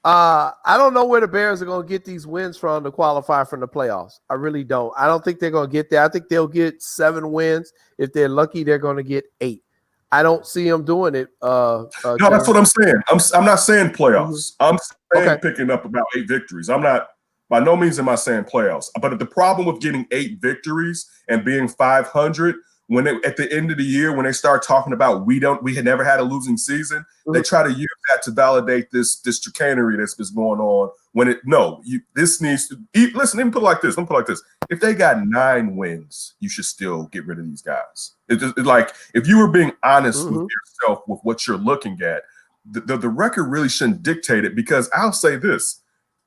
Speaker 11: I don't know where the Bears are going to get these wins from to qualify for the playoffs. I really don't. I don't think they're going to get there. I think they'll get 7 wins. If they're lucky, they're going to get 8. I don't see them doing it.
Speaker 9: No, that's what I'm saying. I'm not saying playoffs. I'm saying
Speaker 11: Okay.
Speaker 9: picking up about 8 victories. I'm not, by no means am I saying playoffs. But the problem with getting 8 victories and being 500, when at the end of the year, when they start talking about we had never had a losing season, they try to use that to validate this chicanery that's going on. This needs to listen. Let me put it like this. If they got 9 wins, you should still get rid of these guys. It's like if you were being honest with yourself with what you're looking at, the record really shouldn't dictate it, because I'll say this.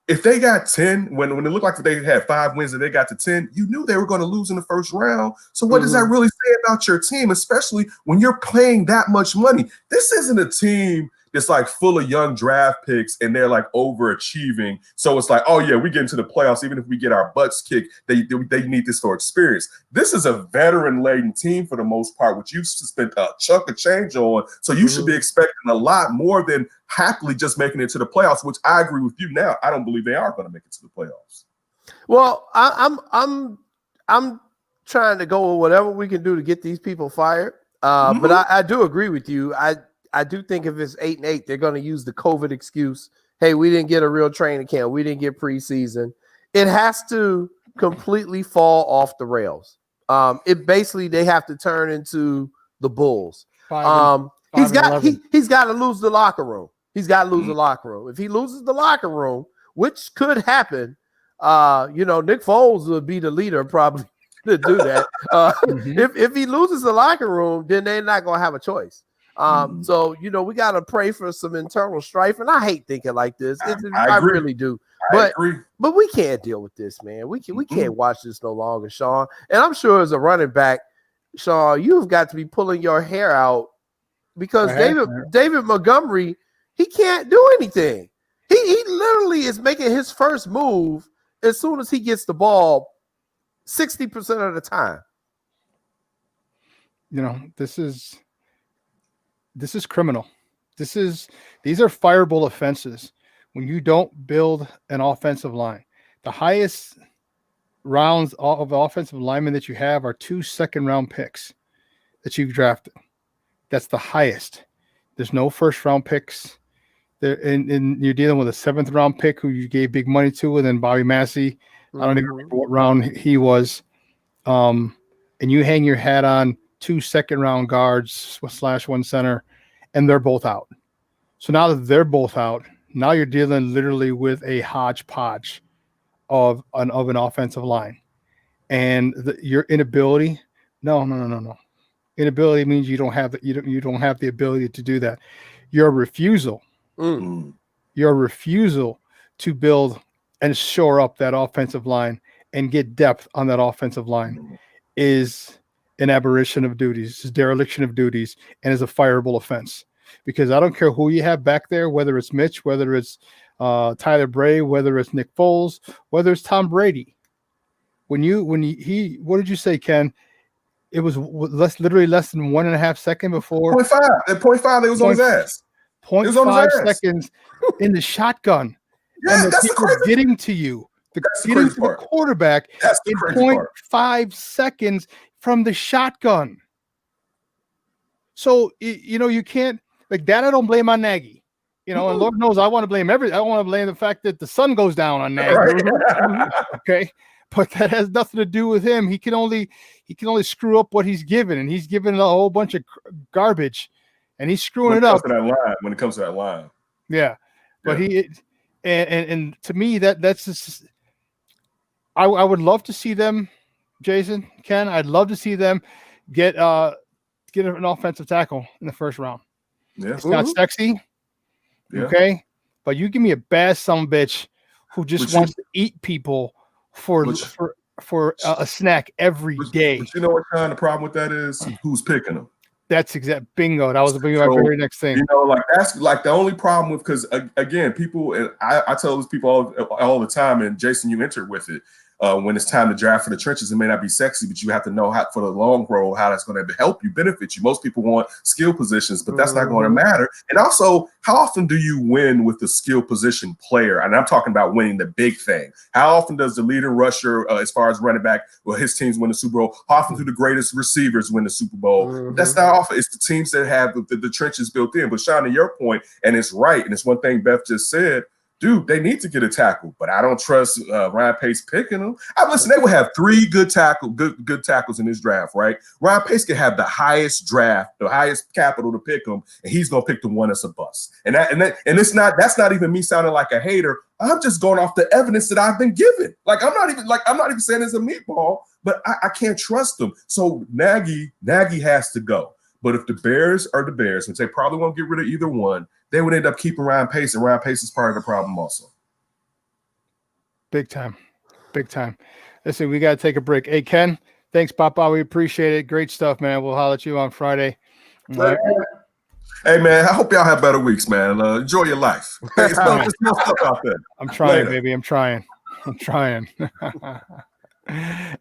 Speaker 9: If they got 10, when it looked like they had 5 wins and they got to 10, you knew they were going to lose in the first round. So what does that really say about your team, especially when you're paying that much money? This isn't a team that's like full of young draft picks and they're like overachieving. So it's like, oh yeah, we get into the playoffs. Even if we get our butts kicked, they need this for experience. This is a veteran-laden team for the most part, which you've spent a chunk of change on. So you should be expecting a lot more than happily just making it to the playoffs, which I agree with you now. I don't believe they are going to make it to the playoffs.
Speaker 11: Well, I'm trying to go with whatever we can do to get these people fired. But I do agree with you. I do think if it's 8-8, they're going to use the COVID excuse. Hey, we didn't get a real training camp. We didn't get preseason. It has to completely fall off the rails. They have to turn into the Bulls. He's got to lose the locker room. He's got to lose the locker room. If he loses the locker room, which could happen, Nick Foles would be the leader probably to do that. If he loses the locker room, then they're not going to have a choice. So, we got to pray for some internal strife. And I hate thinking like this. I really do. But we can't deal with this, man. We can't watch this no longer, Shawn. And I'm sure as a running back, Shawn, you've got to be pulling your hair out because David Montgomery, he can't do anything. He literally is making his first move as soon as he gets the ball 60% of the time.
Speaker 5: This is criminal. These are fireable offenses when you don't build an offensive line. The highest rounds of offensive linemen that you have are 2 second-round picks that you've drafted. That's the highest. There's no first-round picks. And you're dealing with a 7th-round pick who you gave big money to, and then Bobby Massey. I don't even remember what round he was. And you hang your hat on 2 second-round guards / 1 center, and they're both out. So now that they're both out, now you're dealing literally with a hodgepodge of an offensive line. And your inability, no. Inability means you don't have the ability to do that. Your refusal to build and shore up that offensive line and get depth on that offensive line is an aberration of duties, is dereliction of duties, and is a fireable offense. Because I don't care who you have back there, whether it's Mitch, whether it's Tyler Bray, whether it's Nick Foles, whether it's Tom Brady. When he what did you say, Ken? It was literally less than 1.5 seconds before
Speaker 9: 0.5. At 0.5, it was on his ass.
Speaker 5: 0.5 seconds in the shotgun.
Speaker 9: Yeah,
Speaker 5: and
Speaker 9: that's the crazy
Speaker 5: getting to you. Getting to the quarterback in 0.5 seconds from the shotgun. So, you can't like that. I don't blame on Nagy, and Lord knows I want to blame everything. I want to blame the fact that the sun goes down on Nagy. Right. Okay. But that has nothing to do with him. He can only screw up what he's given, and he's given a whole bunch of garbage, and he's screwing it up.
Speaker 9: When it comes to that line.
Speaker 5: Yeah. But and to me that's just I would love to see them, Jason, Ken. I'd love to see them get an offensive tackle in the first round.
Speaker 9: Yeah.
Speaker 5: It's not sexy. Yeah. Okay. But you give me a bad son of a bitch who just wants to eat people for a snack every day.
Speaker 9: But you know what kind of problem with that is? Who's picking them?
Speaker 5: That's exact bingo. That was my very next thing.
Speaker 9: That's like the only problem with, because again, people, and I tell these people all the time, and Jason, you entered with it. when it's time to draft for the trenches, it may not be sexy, but you have to know how for the long road how that's going to help you, benefit you. Most people want skill positions, but that's not going to matter. And also, how often do you win with the skill position player? And I'm talking about winning the big thing. How often does the leading rusher, as far as running back, his teams win the Super Bowl? How often do the greatest receivers win the Super Bowl? That's not often. It's the teams that have the trenches built in. But Shawn, to your point, and it's right, and it's one thing Beth just said, dude, they need to get a tackle, but I don't trust Ryan Pace picking them. Listen, they will have 3 good tackles in this draft, right? Ryan Pace can have the highest draft, the highest capital to pick them, and he's gonna pick the one that's a bust. And that's not even me sounding like a hater. I'm just going off the evidence that I've been given. I'm not even saying it's a meatball, but I can't trust them. So Nagy has to go. But if the Bears are the Bears, which they probably won't get rid of either one, they would end up keeping Ryan Pace, and Ryan Pace is part of the problem also.
Speaker 5: Big time. Listen, we got to take a break. Hey, Ken, thanks, Papa. We appreciate it. Great stuff, man. We'll holler at you on Friday.
Speaker 9: Hey, man, I hope y'all have better weeks, man. Enjoy your life. Hey, it's no stuff out there.
Speaker 5: I'm trying, baby. I'm trying.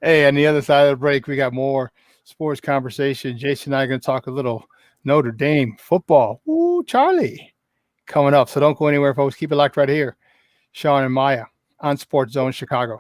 Speaker 5: Hey, on the other side of the break, we got more sports conversation. Jason and I are going to talk a little Notre Dame football. Ooh, Charlie. Coming up. So don't go anywhere, folks. Keep it locked right here. Shawn and Maya on SportsZone Chicago.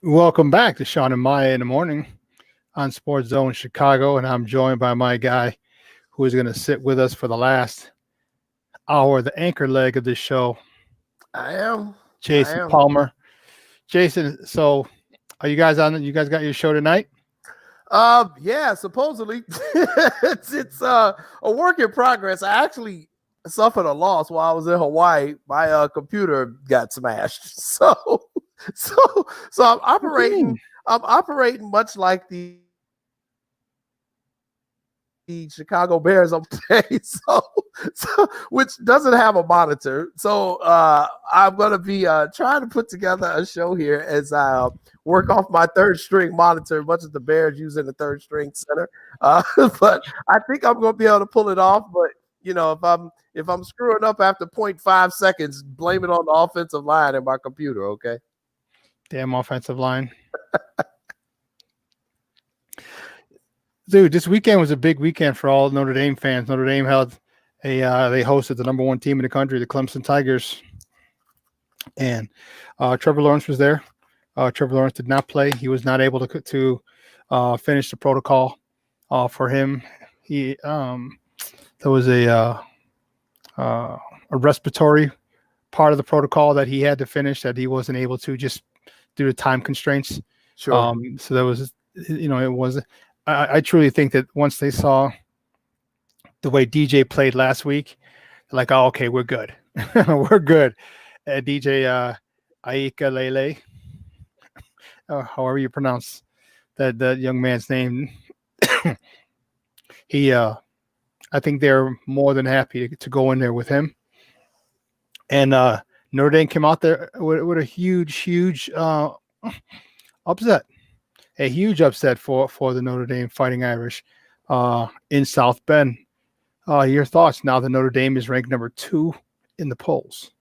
Speaker 5: Welcome back to Shawn and Maya in the morning on SportsZone Chicago, and I'm joined by my guy who is going to sit with us for the last hour, the anchor leg of this show.
Speaker 11: I am
Speaker 5: Jason Palmer. Jason, so are you guys on? You guys got your show tonight?
Speaker 11: Yeah, supposedly it's a work in progress. I actually suffered a loss while I was in Hawaii. My computer got smashed, so I'm operating. I'm operating much like the Chicago Bears on today. so, which doesn't have a monitor. So I'm going to be trying to put together a show here as I work off my third string monitor, much as the Bears using the third string center. But I think I'm going to be able to pull it off. But if I'm screwing up after 0.5 seconds, blame it on the offensive line in my computer. Okay.
Speaker 5: Damn offensive line. Dude, this weekend was a big weekend for all Notre Dame fans. Notre Dame held they hosted the number one team in the country, the Clemson Tigers. And Trevor Lawrence was there. Trevor Lawrence did not play. He was not able to finish the protocol for him. There was a respiratory part of the protocol that he had to finish that he wasn't able to just due to time constraints.
Speaker 11: Sure.
Speaker 5: So there was, it was. I truly think that once they saw the way DJ played last week, like, oh, okay, we're good. We're good. DJ Aika Lele, however you pronounce that young man's name, I think they're more than happy to go in there with him. And Notre Dame came out there with a huge upset. A huge upset for the Notre Dame Fighting Irish in South Bend. Your thoughts now that Notre Dame is ranked number 2 in the polls?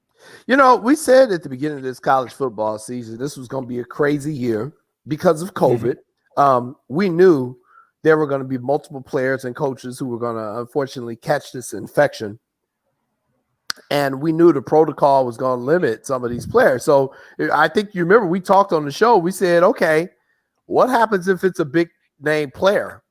Speaker 11: We said at the beginning of this college football season, this was going to be a crazy year because of COVID. We knew there were going to be multiple players and coaches who were going to unfortunately catch this infection. And we knew the protocol was going to limit some of these players. So I think you remember we talked on the show. We said, okay, what happens if it's a big name player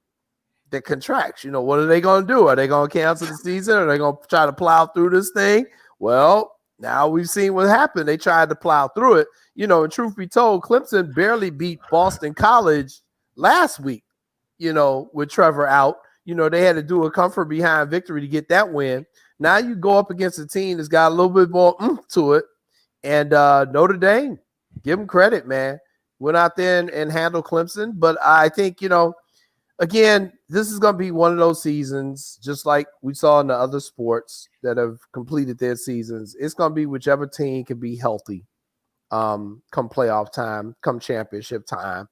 Speaker 11: that contracts? What are they going to do? Are they going to cancel the season? Are they going to try to plow through this thing? Well, now we've seen what happened. They tried to plow through it. And truth be told, Clemson barely beat Boston College last week, with Trevor out. They had to do a comfort behind victory to get that win. Now you go up against a team that's got a little bit more to it. And Notre Dame, give them credit, man. Went out there and handled Clemson. But I think, again, this is going to be one of those seasons, just like we saw in the other sports that have completed their seasons. It's going to be whichever team can be healthy come playoff time, come championship time.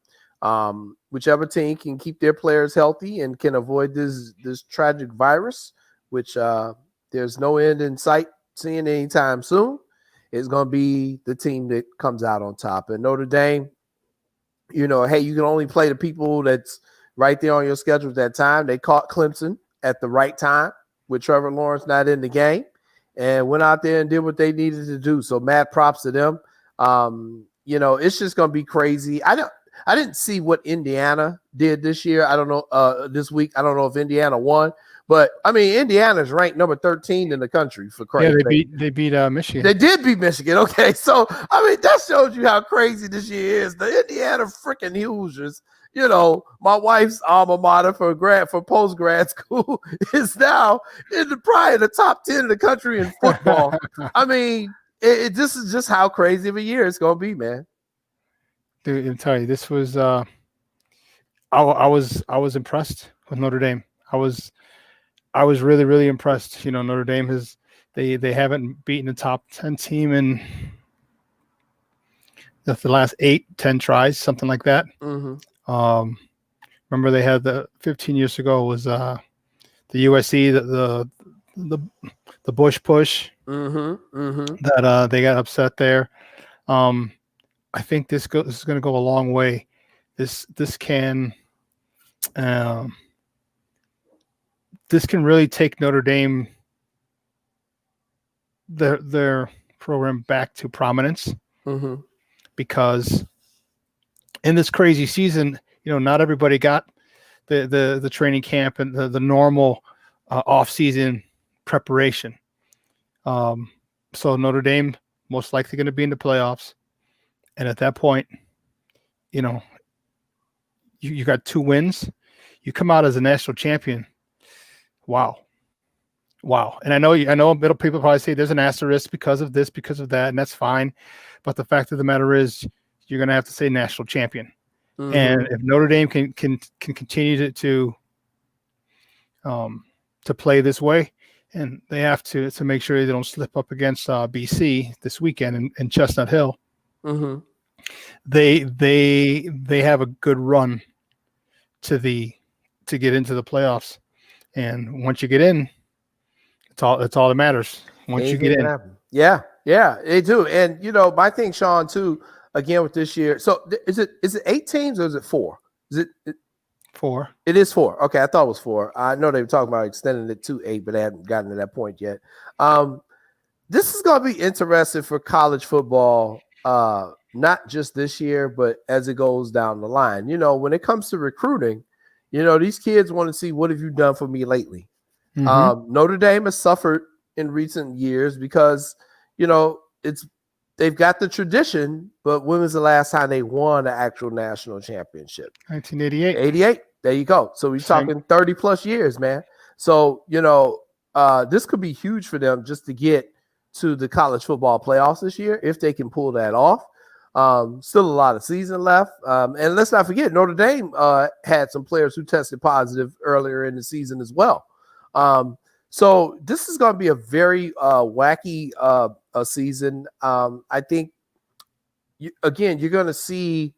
Speaker 11: Whichever team can keep their players healthy and can avoid this tragic virus, which there's no end in sight seeing anytime soon, is going to be the team that comes out on top. And Notre Dame, hey, you can only play the people that's right there on your schedule at that time. They caught Clemson at the right time with Trevor Lawrence not in the game and went out there and did what they needed to do. So mad props to them. It's just going to be crazy. I didn't see what Indiana did this year. I don't know this week. I don't know if Indiana won, but I mean, Indiana's ranked number 13 in the country for crazy.
Speaker 5: Yeah, they beat Michigan.
Speaker 11: They did beat Michigan. Okay. So, I mean, that shows you how crazy this year is. The Indiana freaking Hoosiers, my wife's alma mater for post-grad school is now probably in the top 10 in the country in football. I mean, this is just how crazy of a year it's going to be, man.
Speaker 5: Dude, I'm telling you, this was I was impressed with Notre Dame. I was really, really impressed. Notre Dame they haven't beaten a top 10 team in the last 8-10 tries, something like that.
Speaker 11: Mm-hmm.
Speaker 5: Remember they had 15 years ago was the USC the Bush push that they got upset there. I think this is going to go a long way. This can really take Notre Dame their program back to prominence, because in this crazy season, not everybody got the training camp and the normal off-season preparation. So Notre Dame most likely going to be in the playoffs. And at that point, you got 2 wins. You come out as a national champion. Wow. And I know middle people probably say there's an asterisk because of this, because of that, and that's fine. But the fact of the matter is, you're going to have to say national champion. And if Notre Dame can continue to play this way and they have to make sure they don't slip up against BC this weekend in Chestnut Hill.
Speaker 11: Mm-hmm.
Speaker 5: They have a good run to get into the playoffs, and once you get in, it's all that matters. Once you get in,
Speaker 11: yeah, they do. And my thing, Shawn, too. Again with this year, so is it 8 teams or is it 4? Is it
Speaker 5: 4?
Speaker 11: It is 4. Okay, I thought it was 4. I know they were talking about extending it to 8, but they hadn't gotten to that point yet. This is going to be interesting for college football, not just this year, but as it goes down the line. When it comes to recruiting, these kids want to see, what have you done for me lately?
Speaker 5: Mm-hmm.
Speaker 11: Notre Dame has suffered in recent years because, they've got the tradition, but when was the last time they won an actual national championship?
Speaker 5: 1988.
Speaker 11: 88. There you go. So we're talking 30 plus years, man. So, this could be huge for them just to get to the college football playoffs this year, if they can pull that off. Still a lot of season left. And let's not forget, Notre Dame had some players who tested positive earlier in the season as well. So this is going to be a very wacky season. I think, you're going to see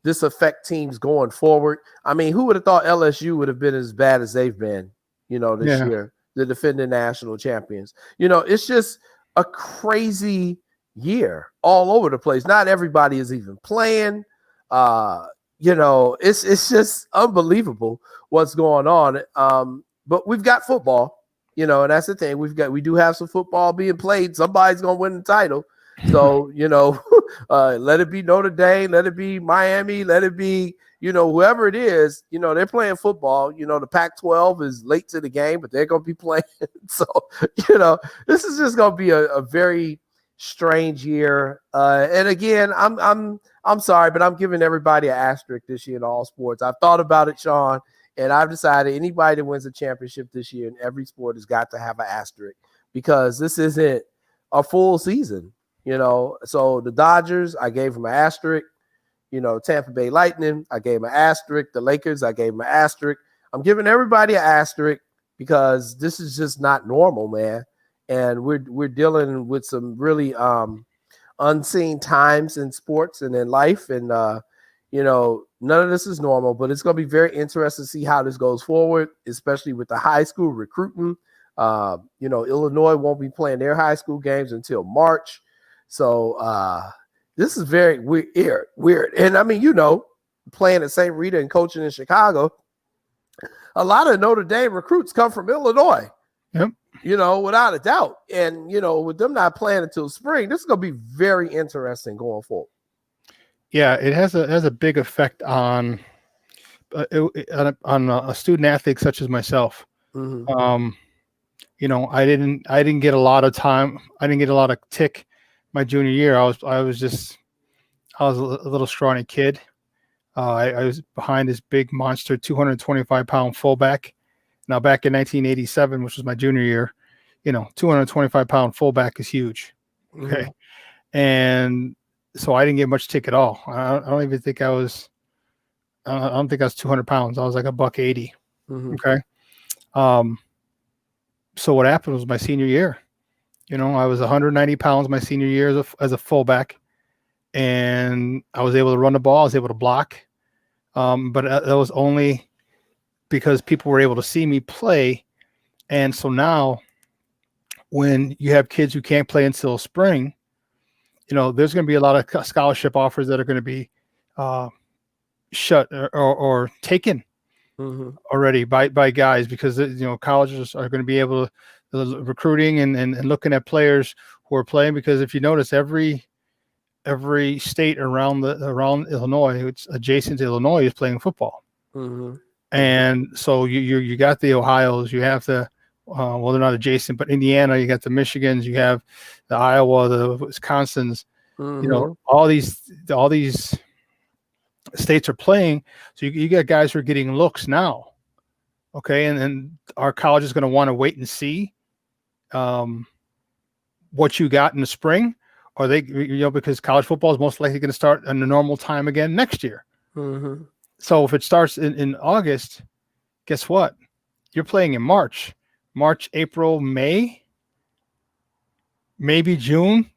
Speaker 11: this affect teams going forward. I mean, who would have thought LSU would have been as bad as they've been, this year, the defending national champions. It's just a crazy year all over the place. Not everybody is even playing. It's just unbelievable what's going on. But we've got football. And that's the thing. We do have some football being played. Somebody's gonna win the title. So, let it be Notre Dame, let it be Miami, let it be, whoever it is, they're playing football. The Pac-12 is late to the game, but they're gonna be playing. So, this is just gonna be a very strange year. And again, I'm sorry, but I'm giving everybody an asterisk this year in all sports. I've thought about it, Shawn. And I've decided anybody that wins a championship this year in every sport has got to have an asterisk, because this isn't a full season, So the Dodgers, I gave them an asterisk. Tampa Bay Lightning, I gave them an asterisk. The Lakers, I gave them an asterisk. I'm giving everybody an asterisk because this is just not normal, man. And we're dealing with some really unseen times in sports and in life, and none of this is normal, but it's going to be very interesting to see how this goes forward, especially with the high school recruiting. Illinois won't be playing their high school games until March. So this is very weird. And I mean, playing at St. Rita and coaching in Chicago, a lot of Notre Dame recruits come from Illinois.
Speaker 5: Yep.
Speaker 11: Without a doubt. And, with them not playing until spring, this is going to be very interesting going forward.
Speaker 5: Yeah, it has a big effect on a student athlete such as myself.
Speaker 11: Mm-hmm.
Speaker 5: I didn't get a lot of time. I didn't get a lot of tick my junior year. I was a little scrawny kid. I was behind this big monster, 225-pound fullback. Now, back in 1987, which was my junior year, 225-pound fullback is huge. Okay,
Speaker 11: Mm-hmm.
Speaker 5: And so I didn't get much tick at all. I don't even think I was. I don't think I was 200 pounds. I was like $180.
Speaker 11: Mm-hmm.
Speaker 5: Okay. So what happened was my senior year. I was 190 pounds my senior year as a fullback, and I was able to run the ball. I was able to block, but that was only because people were able to see me play. And so now, when you have kids who can't play until spring, there's going to be a lot of scholarship offers that are going to be shut or taken
Speaker 11: Mm-hmm.
Speaker 5: already by guys, because colleges are going to be able to recruiting and looking at players who are playing, because if you notice, every state around Illinois, it's adjacent to Illinois, is playing football.
Speaker 11: Mm-hmm.
Speaker 5: And so you got the Ohios, you have the well, they're not adjacent, but Indiana, you got the Michigans, you have the Iowa, the Wisconsins,
Speaker 11: Mm-hmm.
Speaker 5: all these states are playing. So you got guys who are getting looks now. Okay. And our college is going to want to wait and see what you got in the spring, or they, because college football is most likely going to start in the normal time again next year.
Speaker 11: Mm-hmm.
Speaker 5: So if it starts in August, guess what? You're playing in March. March, April, May, maybe June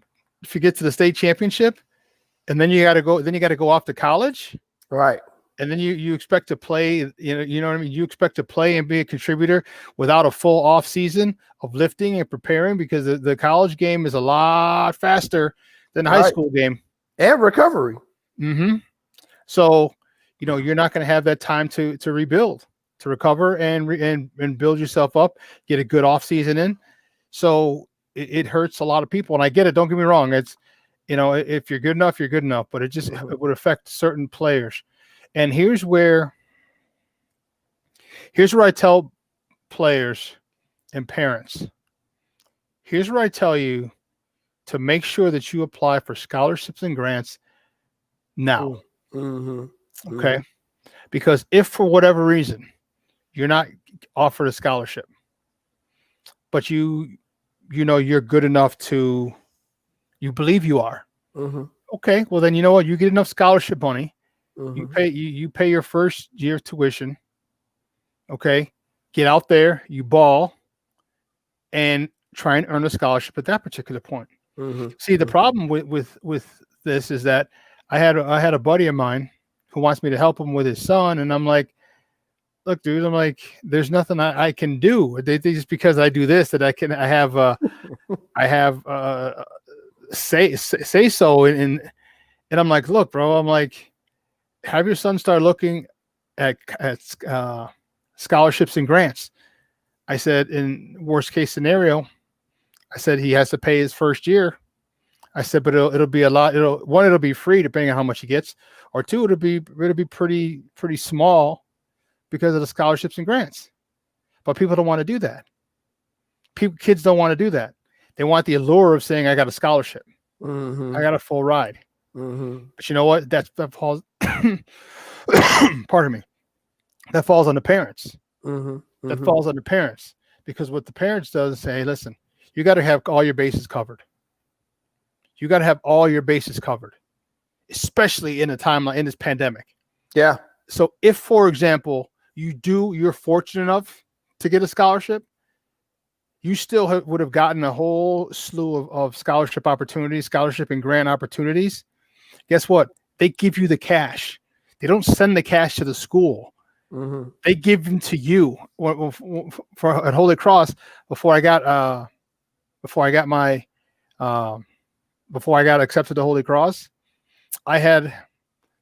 Speaker 5: if you get to the state championship, and then you got to go. Then you got to go off to college,
Speaker 11: Right.
Speaker 5: and then you expect to play. You know what I mean. You expect to play and be a contributor without a full off season of lifting and preparing, because the college game is a lot faster than the high school game
Speaker 11: and recovery.
Speaker 5: Mm-hmm. So, you're not going to have that time to rebuild, to recover and build yourself up, get a good off season in. So it hurts a lot of people, and I get it. Don't get me wrong. It's, if you're good enough, you're good enough, but it would affect certain players. And here's where I tell players and parents, here's where I tell you to make sure that you apply for scholarships and grants now.
Speaker 11: Mm-hmm.
Speaker 5: Okay. Because if for whatever reason you're not offered a scholarship, but you're good enough to, you believe you are.
Speaker 11: Mm-hmm.
Speaker 5: Okay. Well, then you know what? You get enough scholarship money.
Speaker 11: Mm-hmm.
Speaker 5: You pay your first year tuition. Okay. Get out there, you ball, and try and earn a scholarship at that particular point.
Speaker 11: Mm-hmm.
Speaker 5: See, the problem with this is that I had a buddy of mine who wants me to help him with his son, and I'm like, look, dude, I'm like, there's nothing I can do. They just because I do this that I have say so, and I'm like, look, bro, I'm like, have your son start looking at scholarships and grants. I said, in worst case scenario, I said he has to pay his first year. I said, but it'll be a lot. It'll be free depending on how much he gets, or two, it'll be pretty small because of the scholarships and grants. But people don't want to do that. Kids don't want to do that. They want the allure of saying, I got a scholarship.
Speaker 11: Mm-hmm.
Speaker 5: I got a full ride.
Speaker 11: Mm-hmm.
Speaker 5: But you know what? That falls, pardon me. That falls on the parents.
Speaker 11: Mm-hmm.
Speaker 5: That falls on the parents, because what the parents does is say, hey, listen, you got to have all your bases covered. You got to have all your bases covered, especially in a time like in this pandemic.
Speaker 11: Yeah.
Speaker 5: So if, for example, you're fortunate enough to get a scholarship, you still would have gotten a whole slew of scholarship opportunities, scholarship and grant opportunities. Guess what? They give you the cash. They don't send the cash to the school.
Speaker 11: Mm-hmm.
Speaker 5: They give them to you. For at Holy Cross, before I got accepted to Holy Cross, I had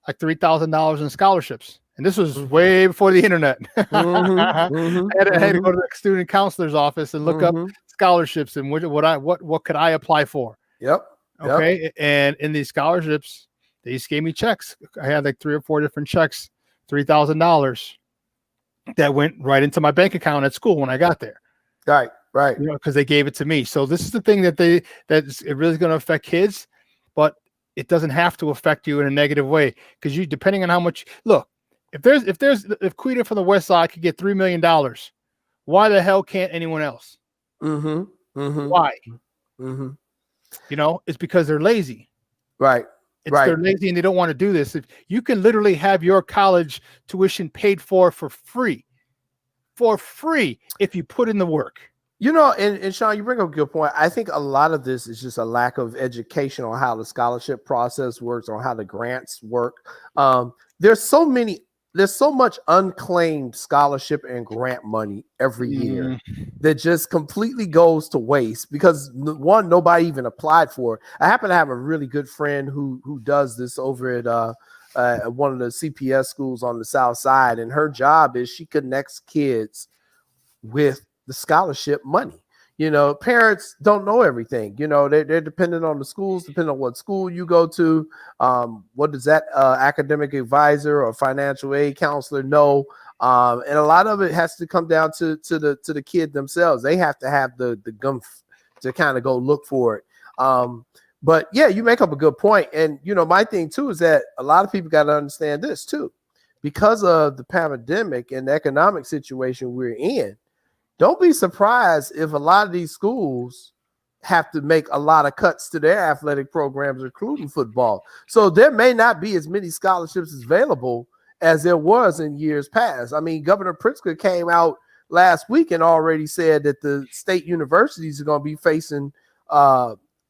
Speaker 5: like $3,000 in scholarships, and this was way before the internet.
Speaker 11: Mm-hmm. Mm-hmm.
Speaker 5: I had to go to the student counselor's office and look up scholarships and what could I apply for.
Speaker 11: Yep.
Speaker 5: Okay, and in these scholarships, they just gave me checks. I had like 3 or 4 different checks, $3,000 that went right into my bank account at school when I got there.
Speaker 11: Right.
Speaker 5: Because they gave it to me. So this is the thing that it really is going to affect kids, but it doesn't have to affect you in a negative way, because you, depending on how much, look, if Quita from the West Side could get $3 million, why the hell can't anyone else?
Speaker 11: Mm-hmm. Mm-hmm.
Speaker 5: Why?
Speaker 11: Mm-hmm.
Speaker 5: It's because they're lazy.
Speaker 11: Right.
Speaker 5: They're lazy and they don't want to do this. If you can literally have your college tuition paid for free if you put in the work.
Speaker 11: And Shawn, you bring up a good point. I think a lot of this is just a lack of education on how the scholarship process works, on how the grants work. There's so much unclaimed scholarship and grant money every year that just completely goes to waste because one, nobody even applied for it. I happen to have a really good friend who does this over at one of the CPS schools on the South Side, and her job is she connects kids with the scholarship money. Parents don't know everything. They're dependent on the schools, depending on what school you go to. What does that academic advisor or financial aid counselor know? And a lot of it has to come down to the kid themselves. They have to have the gumph to kind of go look for it. But yeah, you make up a good point. And my thing too is that a lot of people got to understand this too, because of the pandemic and the economic situation we're in. Don't be surprised if a lot of these schools have to make a lot of cuts to their athletic programs, including football. So there may not be as many scholarships available as there was in years past. I mean, Governor Pritzker came out last week and already said that the state universities are going to be facing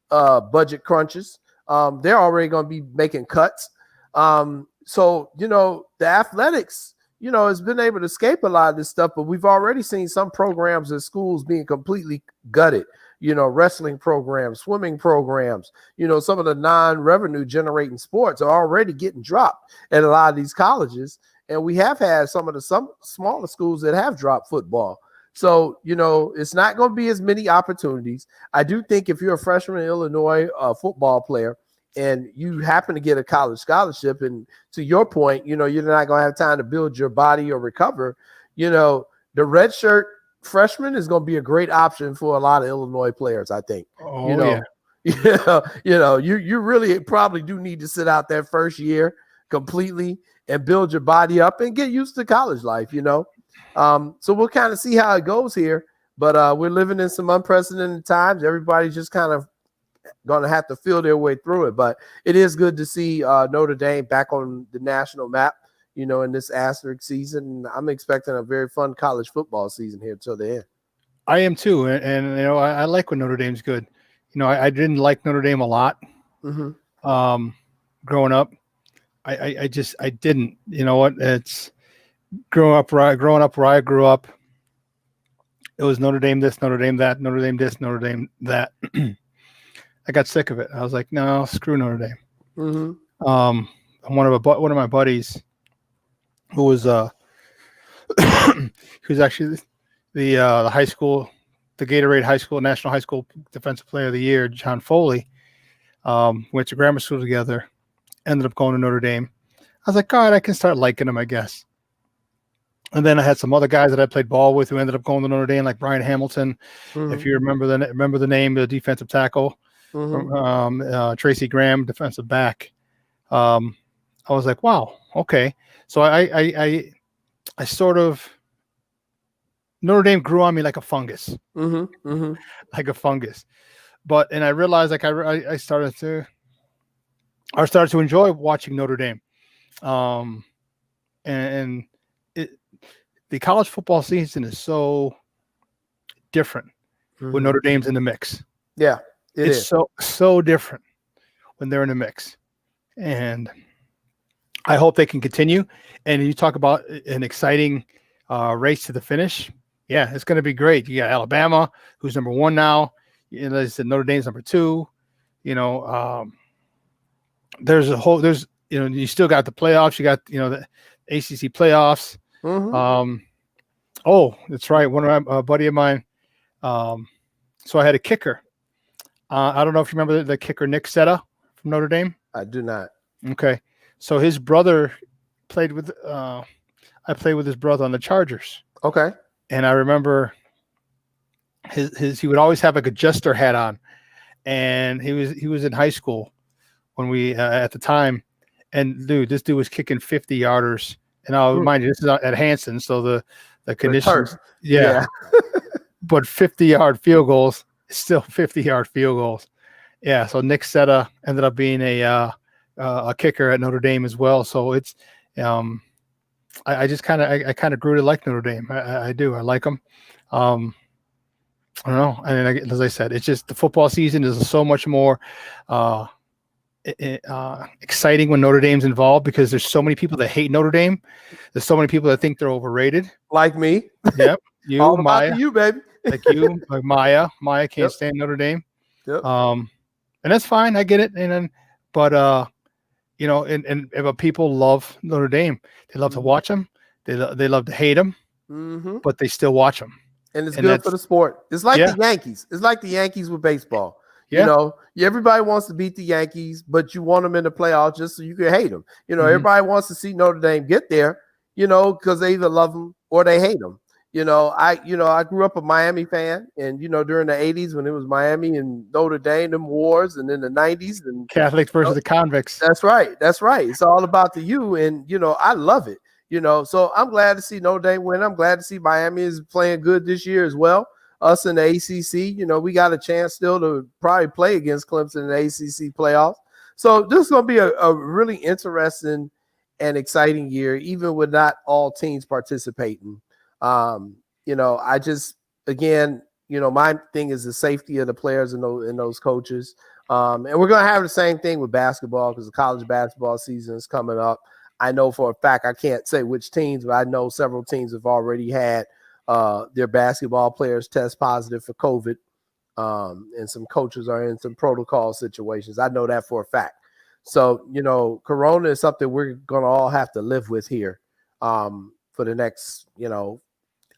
Speaker 11: budget crunches. They're already going to be making cuts. So, the athletics, has been able to escape a lot of this stuff, but we've already seen some programs at schools being completely gutted. Wrestling programs, swimming programs, some of the non-revenue generating sports are already getting dropped at a lot of these colleges. And we have had some smaller schools that have dropped football. So, it's not going to be as many opportunities. I do think if you're a freshman in Illinois football player and you happen to get a college scholarship, and to your point, you're not going to have time to build your body or recover, the redshirt freshman is going to be a great option for a lot of Illinois players, I think.
Speaker 5: Oh,
Speaker 11: yeah. You really probably do need to sit out that first year completely and build your body up and get used to college life, So we'll kind of see how it goes here, but we're living in some unprecedented times. Everybody's just kind of going to have to feel their way through it, but it is good to see Notre Dame back on the national map, in this asterisk season. I'm expecting a very fun college football season here till the end.
Speaker 5: I am too. And I like when Notre Dame's good. I didn't like Notre Dame a lot growing up. I didn't. You know what? It's growing up where I grew up. It was Notre Dame this, Notre Dame that, Notre Dame this, Notre Dame that. I got sick of it. I was like, no, screw Notre Dame. One of my buddies, who was actually the high school, the Gatorade High School National High School Defensive Player of the Year, John Foley, went to grammar school together. Ended up going to Notre Dame. I was like, God, I can start liking him, I guess. And then I had some other guys that I played ball with who ended up going to Notre Dame, like Brian Hamilton. If you remember the name, the defensive tackle, Tracy Graham, defensive back. I was like, wow, okay. So I sort of, Notre Dame grew on me like a fungus, like a fungus. And I realized, like I started to enjoy watching Notre Dame, and the college football season is so different when Notre Dame's in the mix.
Speaker 11: Yeah,
Speaker 5: it's so different when they're in the mix, and I hope they can continue. And you talk about an exciting race to the finish. Yeah, it's going to be great. You got Alabama, who's number 1 now. As I said, Notre Dame's number 2. There's you still got the playoffs. You got, the ACC playoffs. Oh, that's right. One of my buddy of mine. So I had a kicker. I don't know if you remember the kicker, Nick Setta from Notre Dame.
Speaker 11: I do not.
Speaker 5: Okay. So his brother played with, I played with his brother on the Chargers.
Speaker 11: Okay.
Speaker 5: And I remember he would always have like a jester hat on, and he was in high school when we at the time, and this dude was kicking 50-yarders, and I'll remind you, this is at Hanson, so the conditions, but 50-yard field goals is still 50-yard field goals. Yeah, so Nick Setta ended up being a kicker at Notre Dame as well. So it's I kind of grew to like Notre Dame. I do. I like them. I don't know. And as I said, it's just the football season is so much more exciting when Notre Dame's involved, because there's so many people that hate Notre Dame. There's so many people that think they're overrated.
Speaker 11: Like me.
Speaker 5: Yep. You,
Speaker 11: all
Speaker 5: Maya,
Speaker 11: about you, baby.
Speaker 5: like you, like Maya. Maya can't stand Notre Dame.
Speaker 11: Yep.
Speaker 5: And that's fine. I get it. But people love Notre Dame. They love to watch them. They love to hate them, but they still watch them.
Speaker 11: And it's good for the sport. It's like the Yankees. It's like the Yankees with baseball.
Speaker 5: Yeah.
Speaker 11: Everybody wants to beat the Yankees, but you want them in the playoffs just so you can hate them. Everybody wants to see Notre Dame get there, because they either love them or they hate them. I grew up a Miami fan, and during the 80s when it was Miami and Notre Dame, them wars, and in the 90s and
Speaker 5: Catholics versus the convicts.
Speaker 11: That's right. It's all about the U, and I love it. So I'm glad to see Notre Dame win. I'm glad to see Miami is playing good this year as well. Us in the ACC, we got a chance still to probably play against Clemson in the ACC playoffs. So this is going to be a really interesting and exciting year, even with not all teams participating. I just, again, my thing is the safety of the players and those coaches. And we're going to have the same thing with basketball because the college basketball season is coming up. I know for a fact, I can't say which teams, but I know several teams have already had their basketball players test positive for COVID. And some coaches are in some protocol situations. I know that for a fact. So, Corona is something we're going to all have to live with here for the next,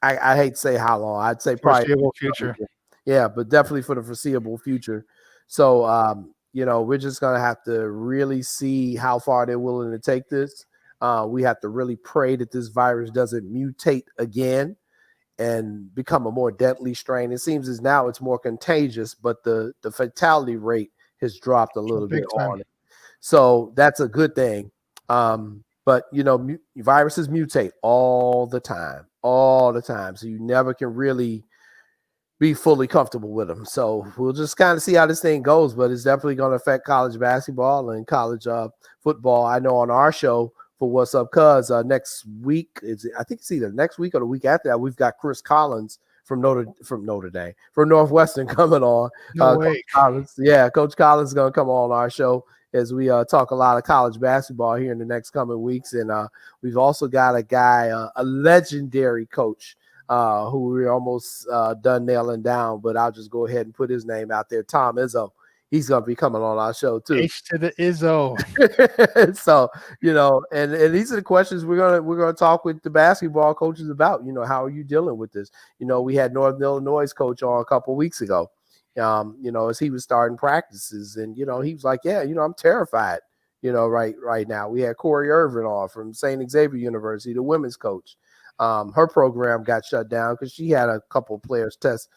Speaker 11: I hate to say how long. I'd say probably
Speaker 5: foreseeable future.
Speaker 11: Yeah, but definitely for the foreseeable future. So, we're just going to have to really see how far they're willing to take this. We have to really pray that this virus doesn't mutate again and become a more deadly strain. It seems as now it's more contagious, but the fatality rate has dropped a little bit on it. So that's a good thing. But, viruses mutate all the time. So you never can really be fully comfortable with them. So we'll just kind of see how this thing goes, but it's definitely going to affect college basketball and college football. I know on our show for What's Up Cuz next week, I think it's either next week or the week after that, we've got Chris Collins from Northwestern coming on.
Speaker 5: No way.
Speaker 11: Coach Collins is going to come on our show as we talk a lot of college basketball here in the next coming weeks. And we've also got a guy, a legendary coach who we're almost done nailing down, but I'll just go ahead and put his name out there, Tom Izzo. He's going to be coming on our show too.
Speaker 5: H to the Izzo.
Speaker 11: So, and these are the questions we're going to talk with the basketball coaches about. How are you dealing with this? We had Northern Illinois' coach on a couple of weeks ago, as he was starting practices, and, he was like, yeah, I'm terrified, right now. We had Corey Irvin on from St. Xavier University, the women's coach. Her program got shut down because she had a couple of players test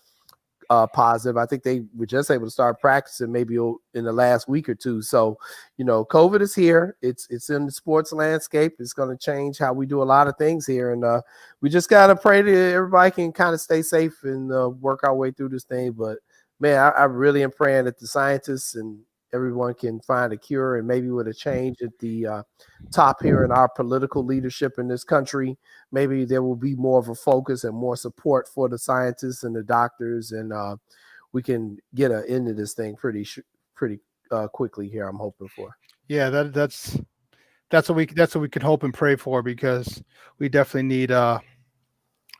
Speaker 11: positive. I think they were just able to start practicing maybe in the last week or two. So, COVID is here. It's in the sports landscape. It's going to change how we do a lot of things here. And we just got to pray that everybody can kind of stay safe and work our way through this thing. But, man, I really am praying that the scientists and everyone can find a cure, and maybe with a change at the top here in our political leadership in this country, maybe there will be more of a focus and more support for the scientists and the doctors, and we can get an end to this thing pretty quickly here. I'm hoping for.
Speaker 5: Yeah, that's what we can hope and pray for, because we definitely need. I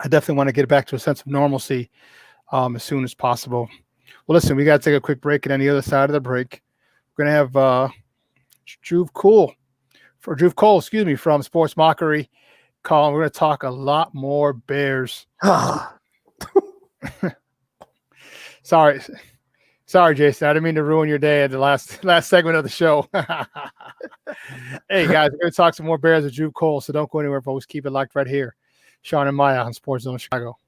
Speaker 5: definitely want to get back to a sense of normalcy as soon as possible. Well, listen, we got to take a quick break, and on the other side of the break, we're going to have Drew Cole from Sports Mockery. Colin, we're going to talk a lot more Bears. Sorry, Jason. I didn't mean to ruin your day at the last segment of the show. Hey, guys, we're going to talk some more Bears with Drew Cole, so don't go anywhere, folks. Keep it locked right here. Shawn and Maya on SportsZone Chicago.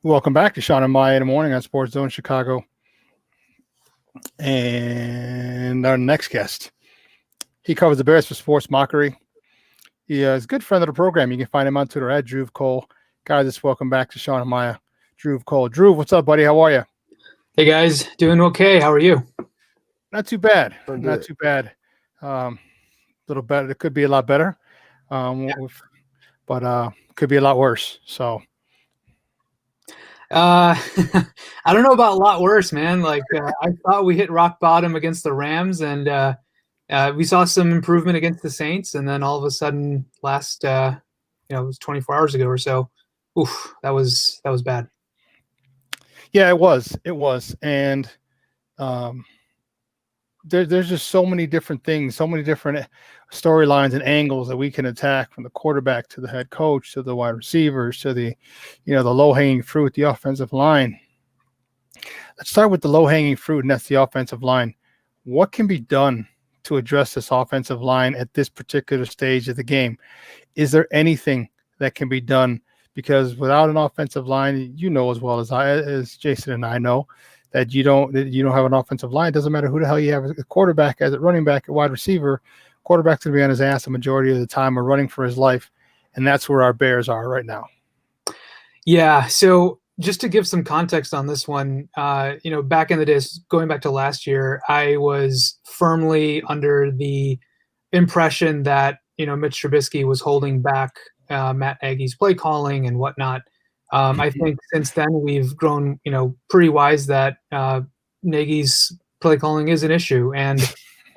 Speaker 5: Welcome back to Shawn and Maya in the morning on SportsZone Chicago. And our next guest, he covers the Bears for Sports Mockery. He is a good friend of the program. You can find him on Twitter at Drew Cole. Guys, just welcome back to Shawn and Maya. Drew Cole. Drew, what's up, buddy? How are you?
Speaker 12: Hey guys, doing okay. How are you?
Speaker 5: Not too bad.
Speaker 11: Doing
Speaker 5: Not
Speaker 11: good.
Speaker 5: too bad. Little better. It could be a lot better, but could be a lot worse. So,
Speaker 12: I don't know about a lot worse, man. Like I thought we hit rock bottom against the Rams, and we saw some improvement against the Saints, and then all of a sudden, last it was 24 hours ago or so. Oof, that was bad.
Speaker 5: yeah, it was, and there's just so many different things, so many different storylines and angles that we can attack, from the quarterback to the head coach to the wide receivers to the low hanging fruit, the offensive line. Let's start with the low hanging fruit, and that's the offensive line. What can be done to address this offensive line at this particular stage of the game? Is there anything that can be done? Because without an offensive line, as well as Jason and I know, that you don't have an offensive line. It doesn't matter who the hell you have as a quarterback, as a running back, a wide receiver. Quarterback's going to be on his ass the majority of the time or running for his life, and that's where our Bears are right now.
Speaker 12: Yeah. So just to give some context on this one, back in the days, going back to last year, I was firmly under the impression that Mitch Trubisky was holding back Matt Nagy's play calling and whatnot. I think since then we've grown, pretty wise that Nagy's play calling is an issue, and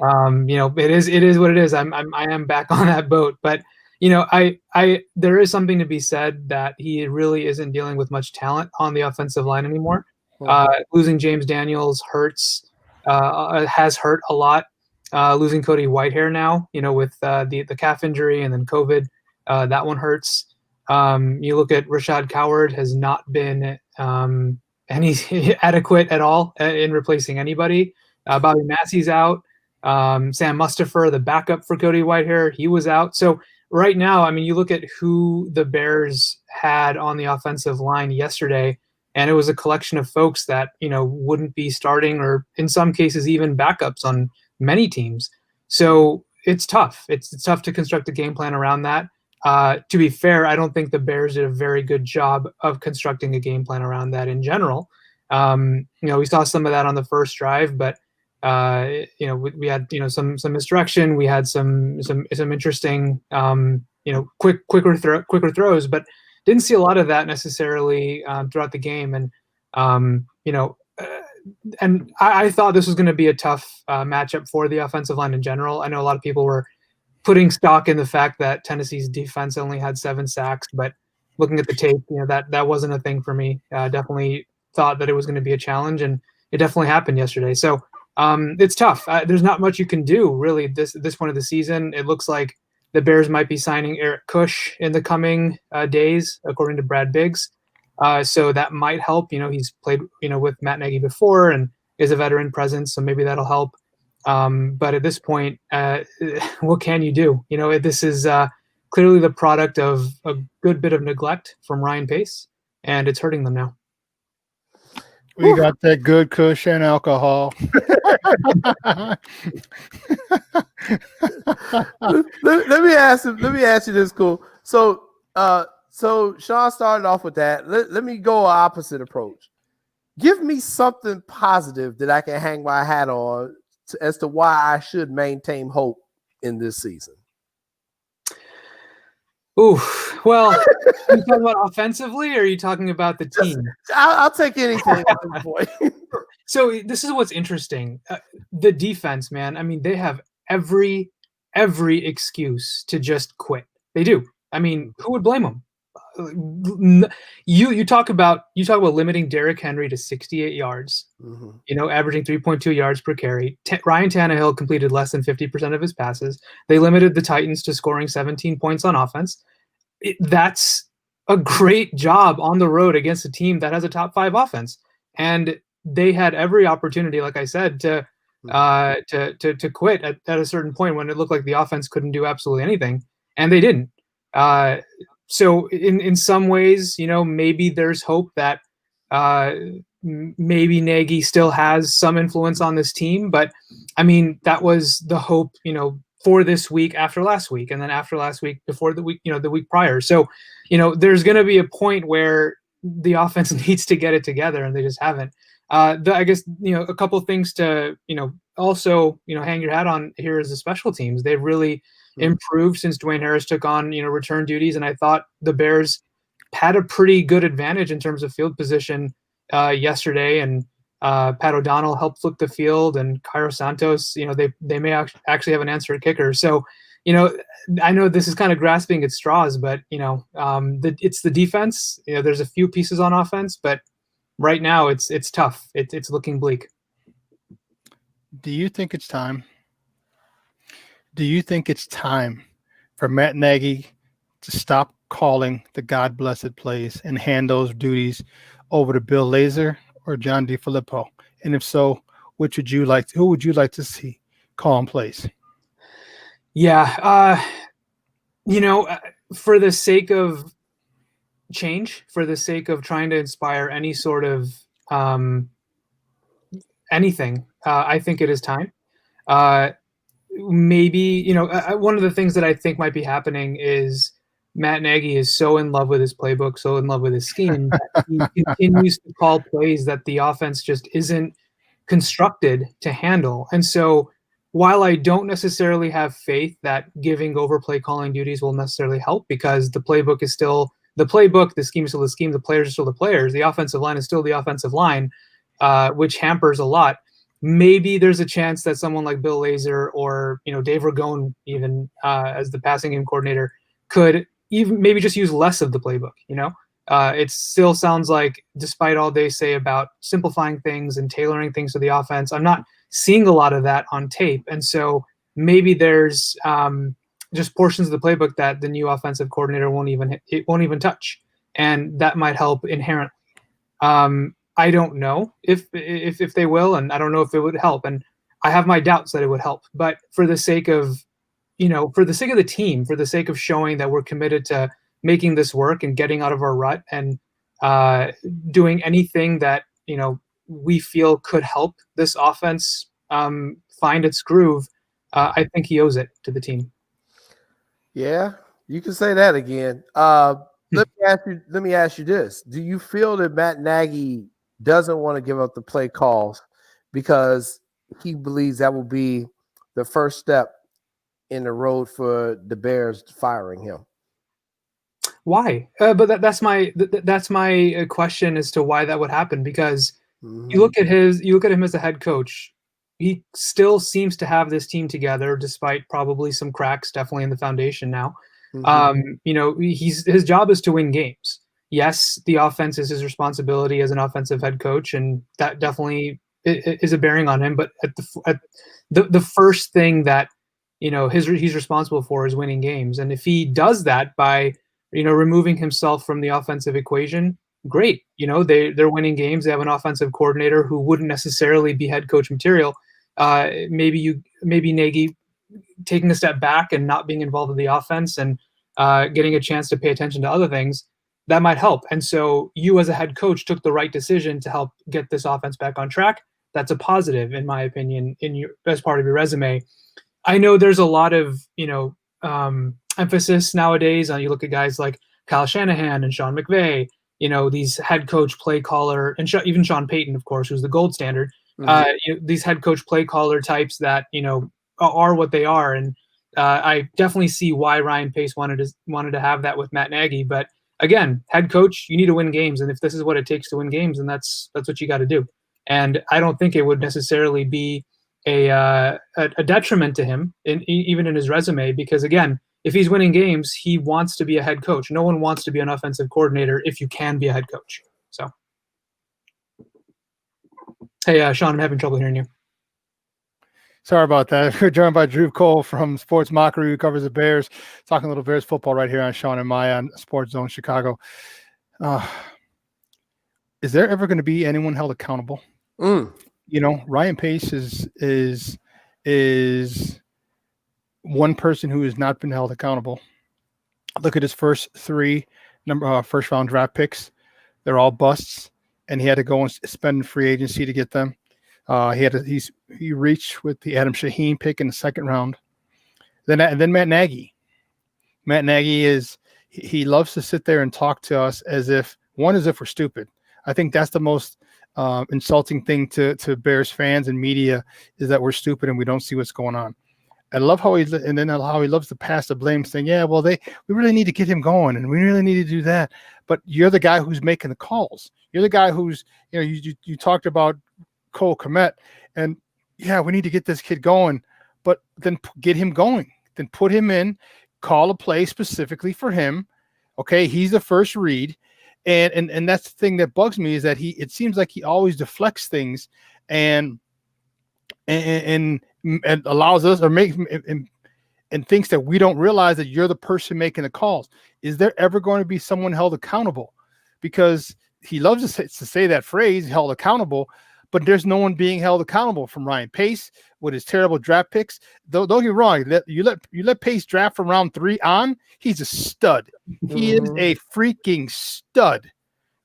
Speaker 12: it is what it is. I am back on that boat, but there is something to be said that he really isn't dealing with much talent on the offensive line anymore. Losing James Daniels hurts, has hurt a lot. Losing Cody Whitehair now, with the calf injury and then COVID, that one hurts. You look at Rashad Coward has not been any adequate at all in replacing anybody. Bobby Massey's out. Sam Mustipher, the backup for Cody Whitehair, he was out. So right now, you look at who the Bears had on the offensive line yesterday, and it was a collection of folks that wouldn't be starting, or in some cases even backups on many teams. So it's tough. It's tough to construct a game plan around that. To be fair, I don't think the Bears did a very good job of constructing a game plan around that in general. We saw some of that on the first drive, but we had some misdirection. We had some interesting quicker throws, but didn't see a lot of that necessarily throughout the game. And and I thought this was going to be a tough matchup for the offensive line in general. I know a lot of people were putting stock in the fact that Tennessee's defense only had 7 sacks, but looking at the tape, that wasn't a thing for me. Definitely thought that it was going to be a challenge, and it definitely happened yesterday. So it's tough. There's not much you can do really this point of the season. It looks like the Bears might be signing Eric Kush in the coming days, according to Brad Biggs. So that might help. He's played with Matt Nagy before and is a veteran presence, so maybe that'll help. But at this point, what can you do? This is clearly the product of a good bit of neglect from Ryan Pace, and it's hurting them now.
Speaker 5: We got that good cushion alcohol.
Speaker 11: let me ask you this, cool. So Shawn started off with that. Let me go opposite approach. Give me something positive that I can hang my hat on as to why I should maintain hope in this season.
Speaker 12: Ooh, well, are you talking about offensively, or are you talking about the team?
Speaker 11: I'll take anything at this point.
Speaker 12: So this is what's interesting. The defense, man. They have every excuse to just quit. They do. Who would blame them? You talk about limiting Derrick Henry to 68 yards. Mm-hmm. Averaging 3.2 yards per carry. Ryan Tannehill completed less than 50% of his passes. They limited the Titans to scoring 17 points on offense. That's a great job on the road against a team that has a top 5 offense, and they had every opportunity, like I said, to quit at a certain point when it looked like the offense couldn't do absolutely anything, and they didn't. So in some ways, maybe there's hope that Maybe Nagy still has some influence on this team, but I mean, that was the hope, for this week after last week, and then after last week before the week, the week prior. So, there's going to be a point where the offense needs to get it together, and they just haven't. I guess, a couple of things to, also, hang your hat on here is the special teams. They've really improved since Dwayne Harris took on, return duties. And I thought the Bears had a pretty good advantage in terms of field position yesterday. And Pat O'Donnell helped flip the field, and Cairo Santos, they may actually have an answer at kicker. So, I know this is kind of grasping at straws, but, it's the defense. There's a few pieces on offense, but right now it's tough. It's looking bleak.
Speaker 5: Do you think it's time? Do you think it's time for Matt Nagy to stop calling the God-blessed plays and hand those duties over to Bill Lazor or John DeFilippo? And if so, who would you like to see calling plays?
Speaker 12: Yeah, for the sake of change, for the sake of trying to inspire any sort of anything, I think it is time. Maybe, one of the things that I think might be happening is Matt Nagy is so in love with his playbook, so in love with his scheme, that he continues to call plays that the offense just isn't constructed to handle. And so while I don't necessarily have faith that giving over play calling duties will necessarily help, because the playbook is still the playbook, the scheme is still the scheme, the players are still the players, the offensive line is still the offensive line, which hampers a lot. Maybe there's a chance that someone like Bill Lazor or Dave Ragone, even as the passing game coordinator, could even maybe just use less of the playbook. It still sounds like, despite all they say about simplifying things and tailoring things to the offense, I'm not seeing a lot of that on tape. And so maybe there's just portions of the playbook that the new offensive coordinator won't even touch, and that might help inherently. I don't know if they will, and I don't know if it would help, and I have my doubts that it would help. But for the sake of, for the sake of the team, for the sake of showing that we're committed to making this work and getting out of our rut and doing anything that we feel could help this offense find its groove, I think he owes it to the team.
Speaker 11: Yeah, you can say that again. Let me ask you this: do you feel that Matt Nagy doesn't want to give up the play calls because he believes that will be the first step in the road for the Bears firing him?
Speaker 12: Why? But that's my question as to why that would happen. Because you look at him as a head coach, he still seems to have this team together, despite probably some cracks, definitely in the foundation now. His job is to win games. Yes, the offense is his responsibility as an offensive head coach, and that definitely is a bearing on him. But at the first thing that he's responsible for is winning games, and if he does that by removing himself from the offensive equation, great. They're winning games. They have an offensive coordinator who wouldn't necessarily be head coach material. Maybe Nagy taking a step back and not being involved in the offense and getting a chance to pay attention to other things, that might help. And so you as a head coach took the right decision to help get this offense back on track. That's a positive, in my opinion, as part of your resume. I know there's a lot of, emphasis nowadays on, you look at guys like Kyle Shanahan and Sean McVay, these head coach play caller, and even Sean Payton, of course, who's the gold standard. These head coach play caller types that, are what they are. And I definitely see why Ryan Pace wanted to have that with Matt Nagy. But again, head coach, you need to win games. And if this is what it takes to win games, then that's what you got to do. And I don't think it would necessarily be a detriment to him, even in his resume, because again, if he's winning games, he wants to be a head coach. No one wants to be an offensive coordinator if you can be a head coach. So, hey, Shawn, I'm having trouble hearing you.
Speaker 5: Sorry about that. We're joined by Drew Cole from Sports Mockery, who covers the Bears, talking a little Bears football right here on Shawn and Maya on SportsZone Chicago. Is there ever going to be anyone held accountable? Ryan Pace is one person who has not been held accountable. Look at his first three first round draft picks. They're all busts. and he had to go and spend free agency to get them. He reached with the Adam Shaheen pick in the second round. Then Matt Nagy. Matt Nagy he loves to sit there and talk to us as if we're stupid. I think that's the most insulting thing to Bears fans and media, is that we're stupid and we don't see what's going on. I love how he loves to pass the blame, saying, "Yeah, well, we really need to get him going, and we really need to do that." But you're the guy who's making the calls. You're the guy who's, you talked about Cole Kmet, and yeah, we need to get this kid going, but then get him going. Then put him in, call a play specifically for him. Okay, he's the first read, and that's the thing that bugs me, is that it seems like he always deflects things and allows us, or makes and thinks that we don't realize that you're the person making the calls. Is there ever going to be someone held accountable? Because he loves to say that phrase, held accountable, but there's no one being held accountable, from Ryan Pace with his terrible draft picks. Don't get me wrong. You let Pace draft from round 3 on, he's a stud. He is a freaking stud.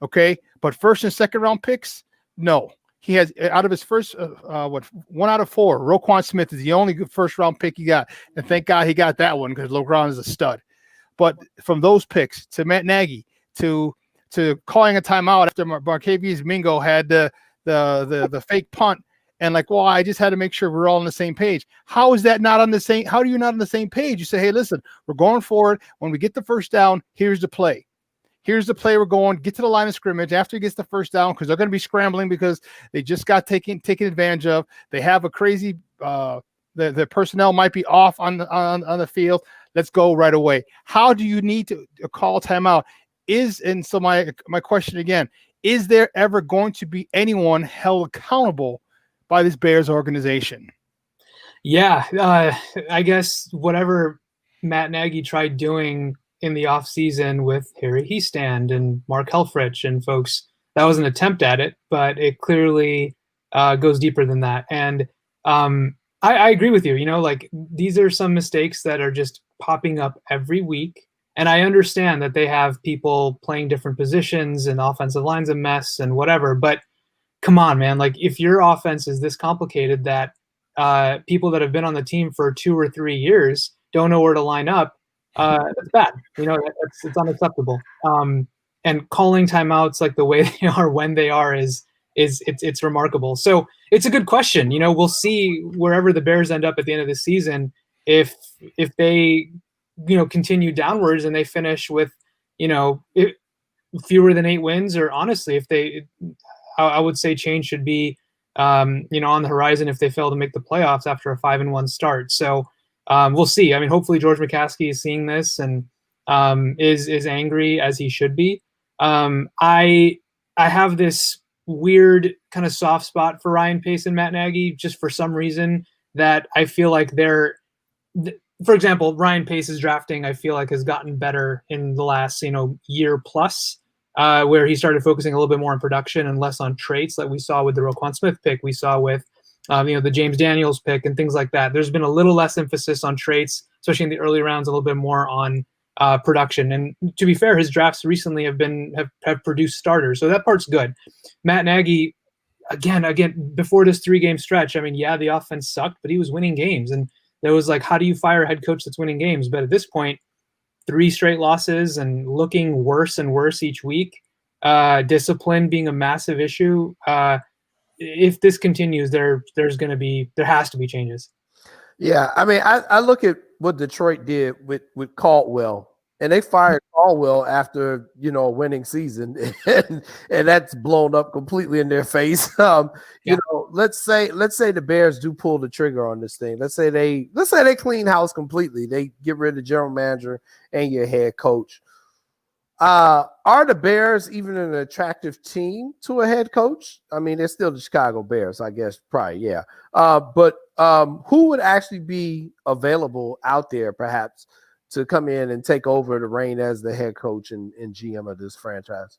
Speaker 5: Okay. But first and second round picks, no. He has, out of his first, 1 out of 4, Roquan Smith is the only good first round pick he got. And thank God he got that one, because Roquan is a stud. But from those picks to Matt Nagy, to calling a timeout after Marquez Mingo had the fake punt, and like, well, I just had to make sure we're all on the same page. How is that not on the same? How are you not on the same page? You say, hey, listen, we're going forward. When we get the first down, here's the play. Here's the play we're going. Get to the line of scrimmage after he gets the first down, because they're going to be scrambling because they just got taken advantage of. They have a crazy the personnel might be off on the field. Let's go right away. How do you need to call timeout? So my question again, is there ever going to be anyone held accountable by this Bears organization?
Speaker 12: Yeah, I guess whatever Matt Nagy tried doing in the offseason with Harry Hiestand and Mark Helfrich and folks, that was an attempt at it, but it clearly goes deeper than that. And I agree with you. Like, these are some mistakes that are just popping up every week. And I understand that they have people playing different positions and offensive line's a mess and whatever, but come on, man. Like, if your offense is this complicated that people that have been on the team for 2 or 3 years don't know where to line up, that's bad. It's unacceptable. And calling timeouts like the way they are when they are it's remarkable. So it's a good question. We'll see wherever the Bears end up at the end of the season, if they continue downwards and they finish with fewer than 8 wins, or honestly, I would say change should be on the horizon if they fail to make the playoffs after a 5-1 start. So we'll see. I mean, hopefully George McCaskey is seeing this and is angry, as he should be. I have this weird kind of soft spot for Ryan Pace and Matt Nagy, just for some reason that I feel like for example, Ryan Pace's drafting, I feel like, has gotten better in the last, year plus, where he started focusing a little bit more on production and less on traits, like we saw with the Roquan Smith pick, we saw with, the James Daniels pick and things like that. There's been a little less emphasis on traits, especially in the early rounds, a little bit more on production. And to be fair, his drafts recently have produced starters, so that part's good. Matt Nagy, again, before this 3-game stretch, I mean, yeah, the offense sucked, but he was winning games, and there was like, how do you fire a head coach that's winning games? But at this point, 3 straight losses and looking worse and worse each week, discipline being a massive issue. If this continues, there has to be changes.
Speaker 11: Yeah, I mean, I look at what Detroit did with Caldwell, and they fired Caldwell after a winning season, and that's blown up completely in their face. Let's say the Bears do pull the trigger on this thing. Let's say they clean house completely. They get rid of the general manager and your head coach. Are the Bears even an attractive team to a head coach? I mean, they're still the Chicago Bears, I guess, probably, yeah. But who would actually be available out there, perhaps, to come in and take over the reign as the head coach and GM of this franchise?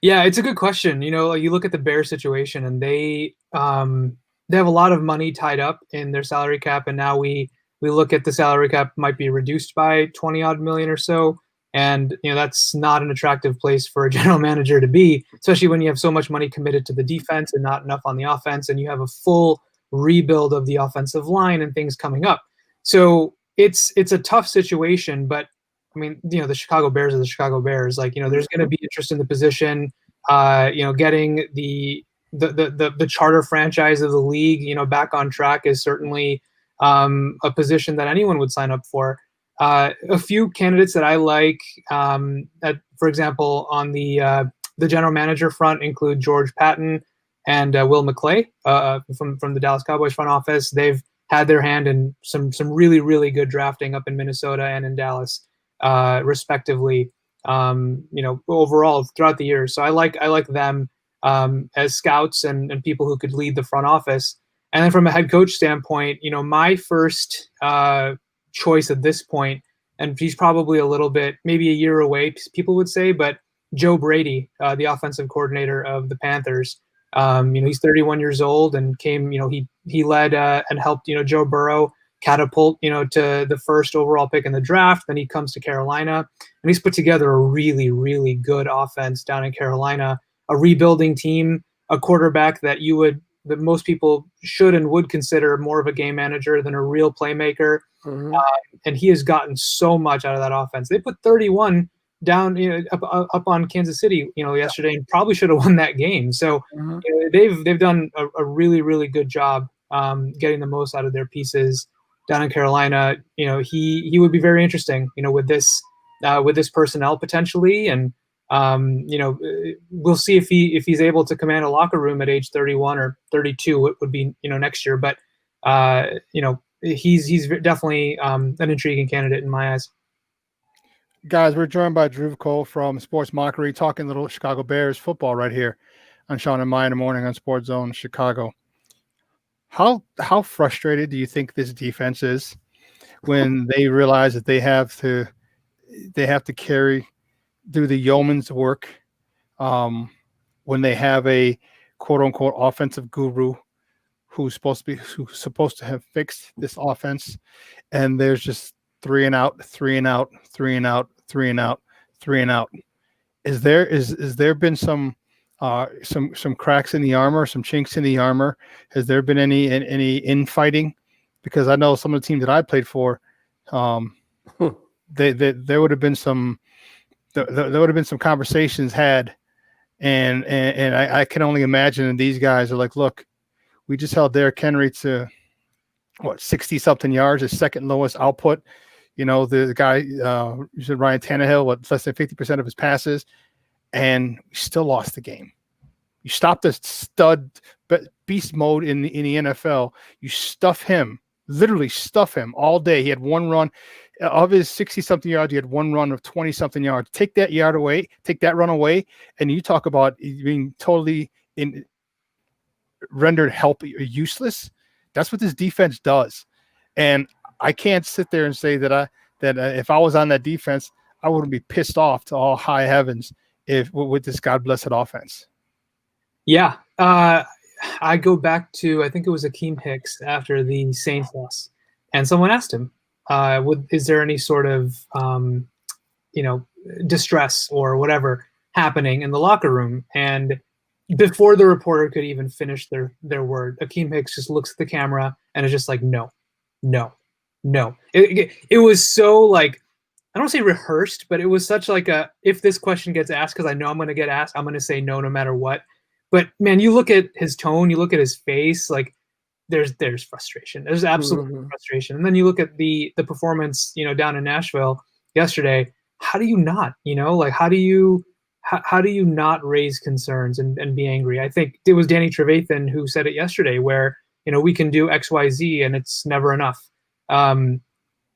Speaker 12: Yeah, it's a good question. You look at the Bears situation, and they have a lot of money tied up in their salary cap, and now we look at the salary cap might be reduced by 20 odd million or so. And that's not an attractive place for a general manager to be, especially when you have so much money committed to the defense and not enough on the offense, and you have a full rebuild of the offensive line and things coming up. So it's a tough situation, but I mean, the Chicago Bears are the Chicago Bears. Like, there's going to be interest in the position. Getting the charter franchise of the league, back on track is certainly a position that anyone would sign up for. A few candidates that I like, for example, on the general manager front include George Patton and Will McClay from the Dallas Cowboys front office. They've had their hand in some really, really good drafting up in Minnesota and in Dallas, respectively. Overall throughout the year. So I like them as scouts and people who could lead the front office. And then from a head coach standpoint, my first choice at this point, and he's probably a little bit, maybe a year away, people would say, but Joe Brady, the offensive coordinator of the Panthers. He's 31 years old and came, he led and helped, Joe Burrow catapult, to the first overall pick in the draft. Then he comes to Carolina, and he's put together a really, really good offense down in Carolina, a rebuilding team, a quarterback that most people should and would consider more of a game manager than a real playmaker. Mm-hmm. And he has gotten so much out of that offense. They put 31 down, up on Kansas City, yesterday, and probably should have won that game. So they've done a really, really good job getting the most out of their pieces down in Carolina. He would be very interesting, with this personnel potentially, and we'll see if he's able to command a locker room at age 31 or 32. It would be next year, but he's definitely an intriguing candidate in my eyes.
Speaker 5: Guys, we're joined by Drew Cole from Sports Mockery, talking little Chicago Bears football right here on Shawn and Maya in the morning on SportsZone Chicago. How frustrated do you think this defense is when they realize that they have to do the yeoman's work, when they have a quote unquote offensive guru who's supposed to have fixed this offense, and there's just 3 and out. Is there been some cracks in the armor, some chinks in the armor? Has there been any infighting? Because I know some of the teams that I played for, there would have been some conversations had, and I can only imagine these guys are like, look, we just held Derrick Henry to 60-something yards, his second lowest output. The guy, you said Ryan Tannehill, less than 50% of his passes, and we still lost the game. You stop the stud beast mode in the NFL. You literally stuff him all day. He had one run of his 60-something yards. He had one run of 20-something yards. Take that run away, and you talk about being totally rendered useless. That's what this defense does, and I can't sit there and say that if I was on that defense, I wouldn't be pissed off to all high heavens with this God blessed offense.
Speaker 12: Yeah, I go back to, I think it was Akeem Hicks after the Saints loss, and someone asked him, is there any sort of distress or whatever happening in the locker room? And before the reporter could even finish their word, Akeem Hicks just looks at the camera and is just like, no. It was so, like, I don't say rehearsed, but it was such like if this question gets asked, because I know I'm going to get asked, I'm going to say no matter what. But man, you look at his tone, you look at his face, like there's frustration. There's absolute frustration. And then you look at the performance, down in Nashville yesterday. How do you not, how do you not raise concerns and be angry? I think it was Danny Trevathan who said it yesterday, where we can do X, Y, Z, and it's never enough. And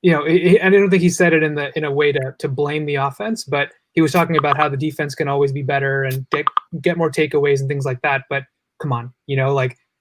Speaker 12: I don't think he said it in a way to blame the offense, but he was talking about how the defense can always be better and get more takeaways and things like that. But come on,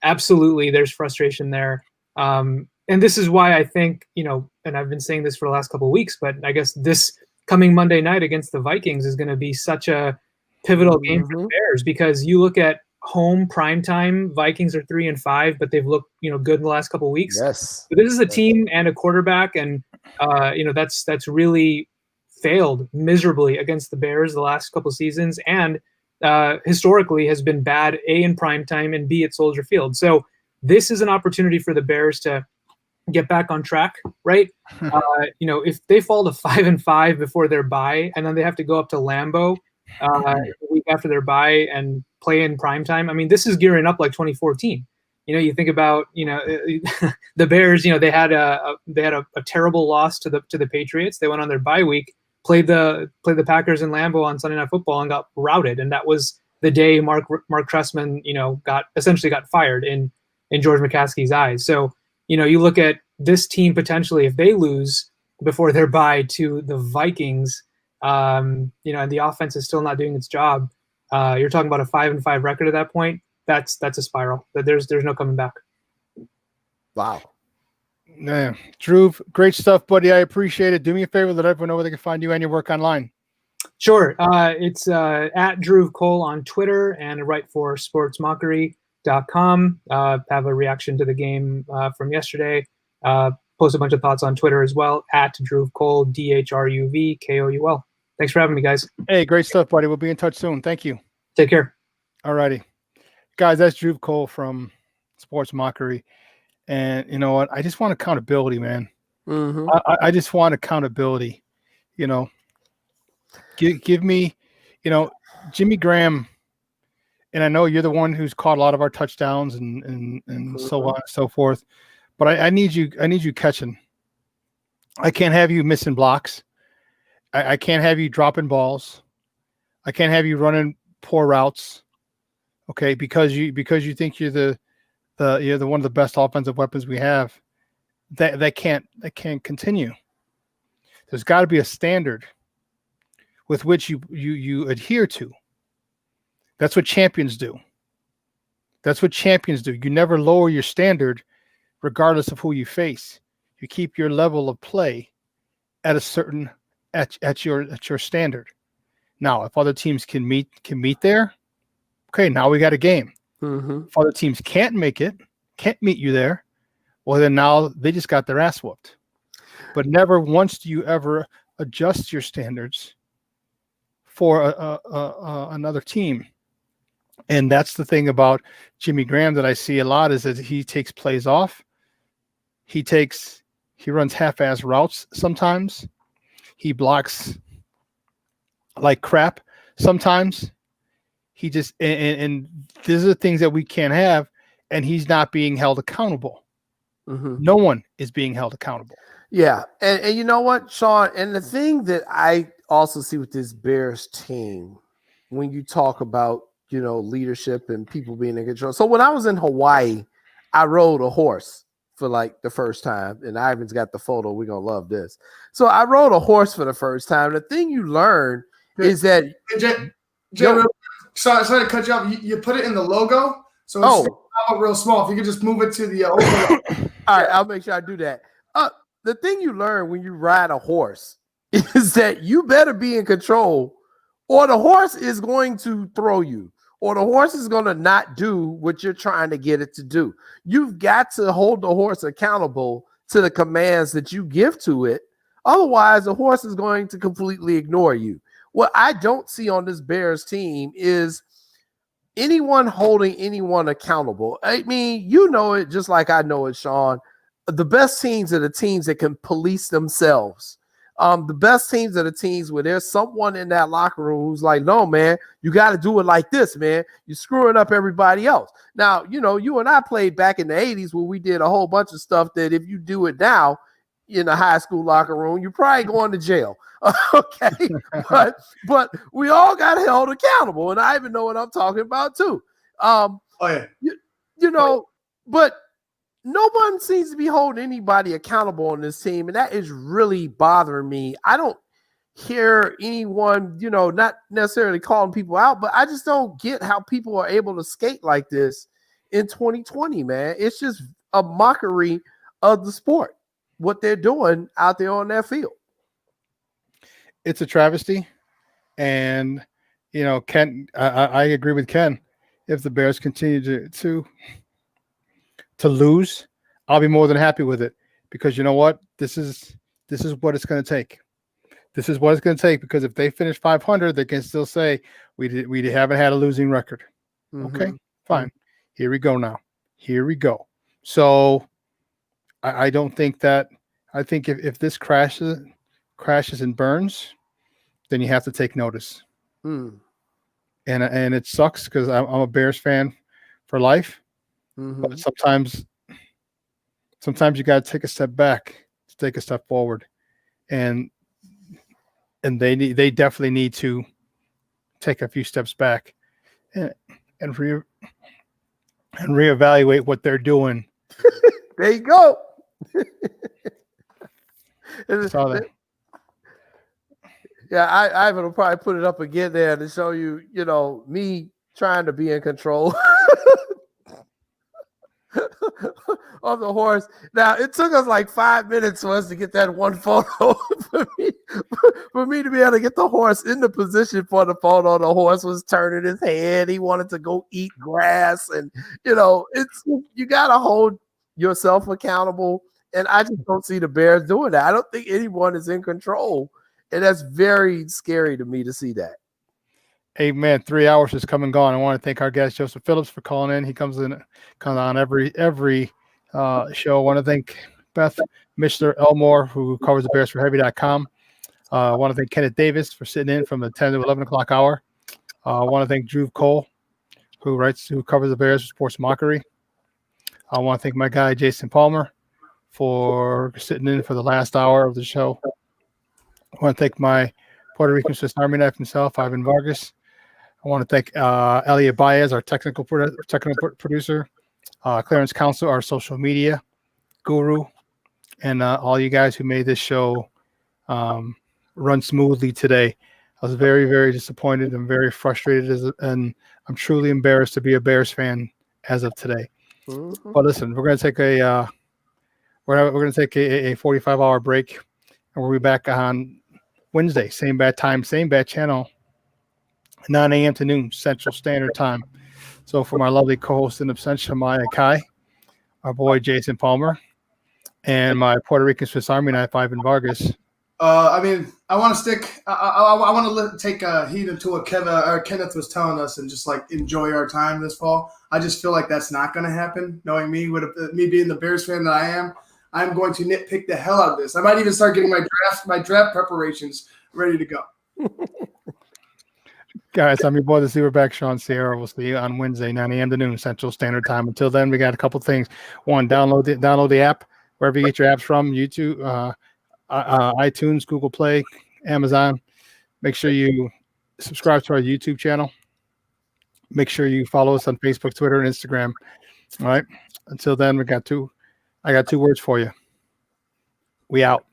Speaker 12: absolutely, there's frustration there. And this is why I think, and I've been saying this for the last couple of weeks, but I guess this coming Monday night against the Vikings is going to be such a pivotal game for the Bears, because you look at home primetime, Vikings are 3-5, but they've looked, good in the last couple of weeks.
Speaker 11: Yes.
Speaker 12: But this is a team and a quarterback, and that's really failed miserably against the Bears the last couple seasons, and historically has been bad, A, in primetime, and B, at Soldier Field. So this is an opportunity for the Bears to get back on track, right? If they fall to 5-5 before their bye, and then they have to go up to Lambeau the week after their bye and play in primetime, I mean, this is gearing up like 2014. You think about, the Bears, they had a terrible loss to the Patriots. They went on their bye week, played the Packers in Lambeau on Sunday Night Football and got routed. And that was the day Mark Trestman, got fired in George McCaskey's eyes. So, you look at this team potentially, if they lose before their bye to the Vikings, and the offense is still not doing its job, you're talking about a 5-5 record at that point. That's a spiral. There's no coming back.
Speaker 11: Wow.
Speaker 5: Yeah. Drew, great stuff, buddy. I appreciate it. Do me a favor, let everyone know where they can find you and your work online.
Speaker 12: Sure. It's at Drew Cole on Twitter, and I write for sportsmockery.com. Have a reaction to the game from yesterday. Post a bunch of thoughts on Twitter as well, at Drew Cole, DRUVKOUL. Thanks for having me, guys.
Speaker 5: Hey, great stuff, buddy. We'll be in touch soon. Thank you.
Speaker 12: Take care.
Speaker 5: All righty. Guys, that's Drew Cole from Sports Mockery. And you know what? I just want accountability, man.
Speaker 11: Mm-hmm.
Speaker 5: I just want accountability. Give me, Jimmy Graham. And I know you're the one who's caught a lot of our touchdowns and so on and so forth. But I need you catching. I can't have you missing blocks. I can't have you dropping balls. I can't have you running poor routes. Okay, because you think you're the one of the best offensive weapons we have. That can't continue. There's got to be a standard with which you adhere to. That's what champions do. You never lower your standard regardless of who you face. You keep your level of play at a certain at your standard. Now, if other teams can meet there, okay, now we got a game.
Speaker 11: Mm-hmm.
Speaker 5: If other teams can't meet you there, well, then now they just got their ass whooped. But never once do you ever adjust your standards for another team. And that's the thing about Jimmy Graham that I see a lot, is that he takes plays off. He runs half-ass routes sometimes. He blocks like crap sometimes. He just and these are the things that we can't have, and he's not being held accountable.
Speaker 11: Mm-hmm.
Speaker 5: No one is being held accountable.
Speaker 11: Yeah, and you know what, Shawn, and the thing that I also see with this Bears team, when you talk about, leadership and people being in control. So when I was in Hawaii, I rode a horse for like the first time, and Ivan's got the photo. We're going to love this. So I rode a horse for the first time. The thing you learn is that
Speaker 6: sorry to cut you off. You put it in the logo, so it's out real small. If you could just move it to the
Speaker 11: all right, I'll make sure I do that. The thing you learn when you ride a horse is that you better be in control, or the horse is going to throw you, or the horse is going to not do what you're trying to get it to do. You've got to hold the horse accountable to the commands that you give to it. Otherwise, the horse is going to completely ignore you. What I don't see on this Bears team is anyone holding anyone accountable. I mean, you know it just like I know it, Shawn. The best teams are the teams that can police themselves. The best teams are the teams where there's someone in that locker room who's like, no, man, you got to do it like this, man. You're screwing up everybody else. Now, you and I played back in the 80s where we did a whole bunch of stuff that if you do it now in a high school locker room, you're probably going to jail. Okay. but we all got held accountable, and I even know what I'm talking about too. But no one seems to be holding anybody accountable on this team, and that is really bothering me. I don't hear anyone, not necessarily calling people out, but I just don't get how people are able to skate like this in 2020, man. It's just a mockery of the sport, what they're doing out there on that field.
Speaker 5: It's a travesty. And, Ken, I agree with Ken. If the Bears continue to lose, I'll be more than happy with it, because you know what? This is what it's going to take. This is what it's going to take, because if they finish 500, they can still say we haven't had a losing record. Okay, fine. Here we go now. Here we go. So I don't think that. I think if this crashes and burns, then you have to take notice. And it sucks because I'm a Bears fan for life. But sometimes you got to take a step back to take a step forward, and they definitely need to take a few steps back and reevaluate what they're doing.
Speaker 11: There you go. Yeah, Ivan will probably put it up again there to show you, me trying to be in control of the horse. Now, it took us like 5 minutes for us to get that one photo for me to be able to get the horse in the position for the photo. The horse was turning his head. He wanted to go eat grass. And, you got to hold yourself accountable. And I just don't see the Bears doing that. I don't think anyone is in control. And that's very scary to me to see that.
Speaker 5: Hey, man, 3 hours has come and gone. I want to thank our guest, Joseph Phillips, for calling in. He comes on every show. I want to thank Beth Mishler Elmore, who covers the Bears for Heavy.com. I want to thank Kenneth Davis for sitting in from the 10 to 11 o'clock hour. I want to thank Drew Cole, who covers the Bears for Sports Mockery. I want to thank my guy, Jason Palmer, for sitting in for the last hour of the show. I want to thank my Puerto Rican Swiss Army knife himself, Ivan Vargas. I want to thank Elliot Baez, our technical producer, Clarence Council, our social media guru, and all you guys who made this show run smoothly today. I was very, very disappointed. I'm very frustrated, and I'm truly embarrassed to be a Bears fan as of today. But listen, we're going to take a 45-hour break, and we'll be back on Wednesday, same bad time, same bad channel, 9 a.m. to noon Central Standard Time. So for my lovely co-host in absentia, Maya Kai, our boy Jason Palmer, and my Puerto Rican Swiss Army knife, Ivan Vargas.
Speaker 6: I want to I want to take heed into what Kenneth was telling us and just like enjoy our time this fall. I just feel like that's not going to happen. Knowing me, me being the Bears fan that I am, I'm going to nitpick the hell out of this. I might even start getting my draft preparations ready to go.
Speaker 5: Guys, I'm your boy, the Silverback, Shawn Sierra. We'll see you on Wednesday, 9 a.m. to noon Central Standard Time. Until then, we got a couple things. One, download the app wherever you get your apps from, YouTube, iTunes, Google Play, Amazon. Make sure you subscribe to our YouTube channel. Make sure you follow us on Facebook, Twitter, and Instagram. All right. Until then, I got two words for you. We out.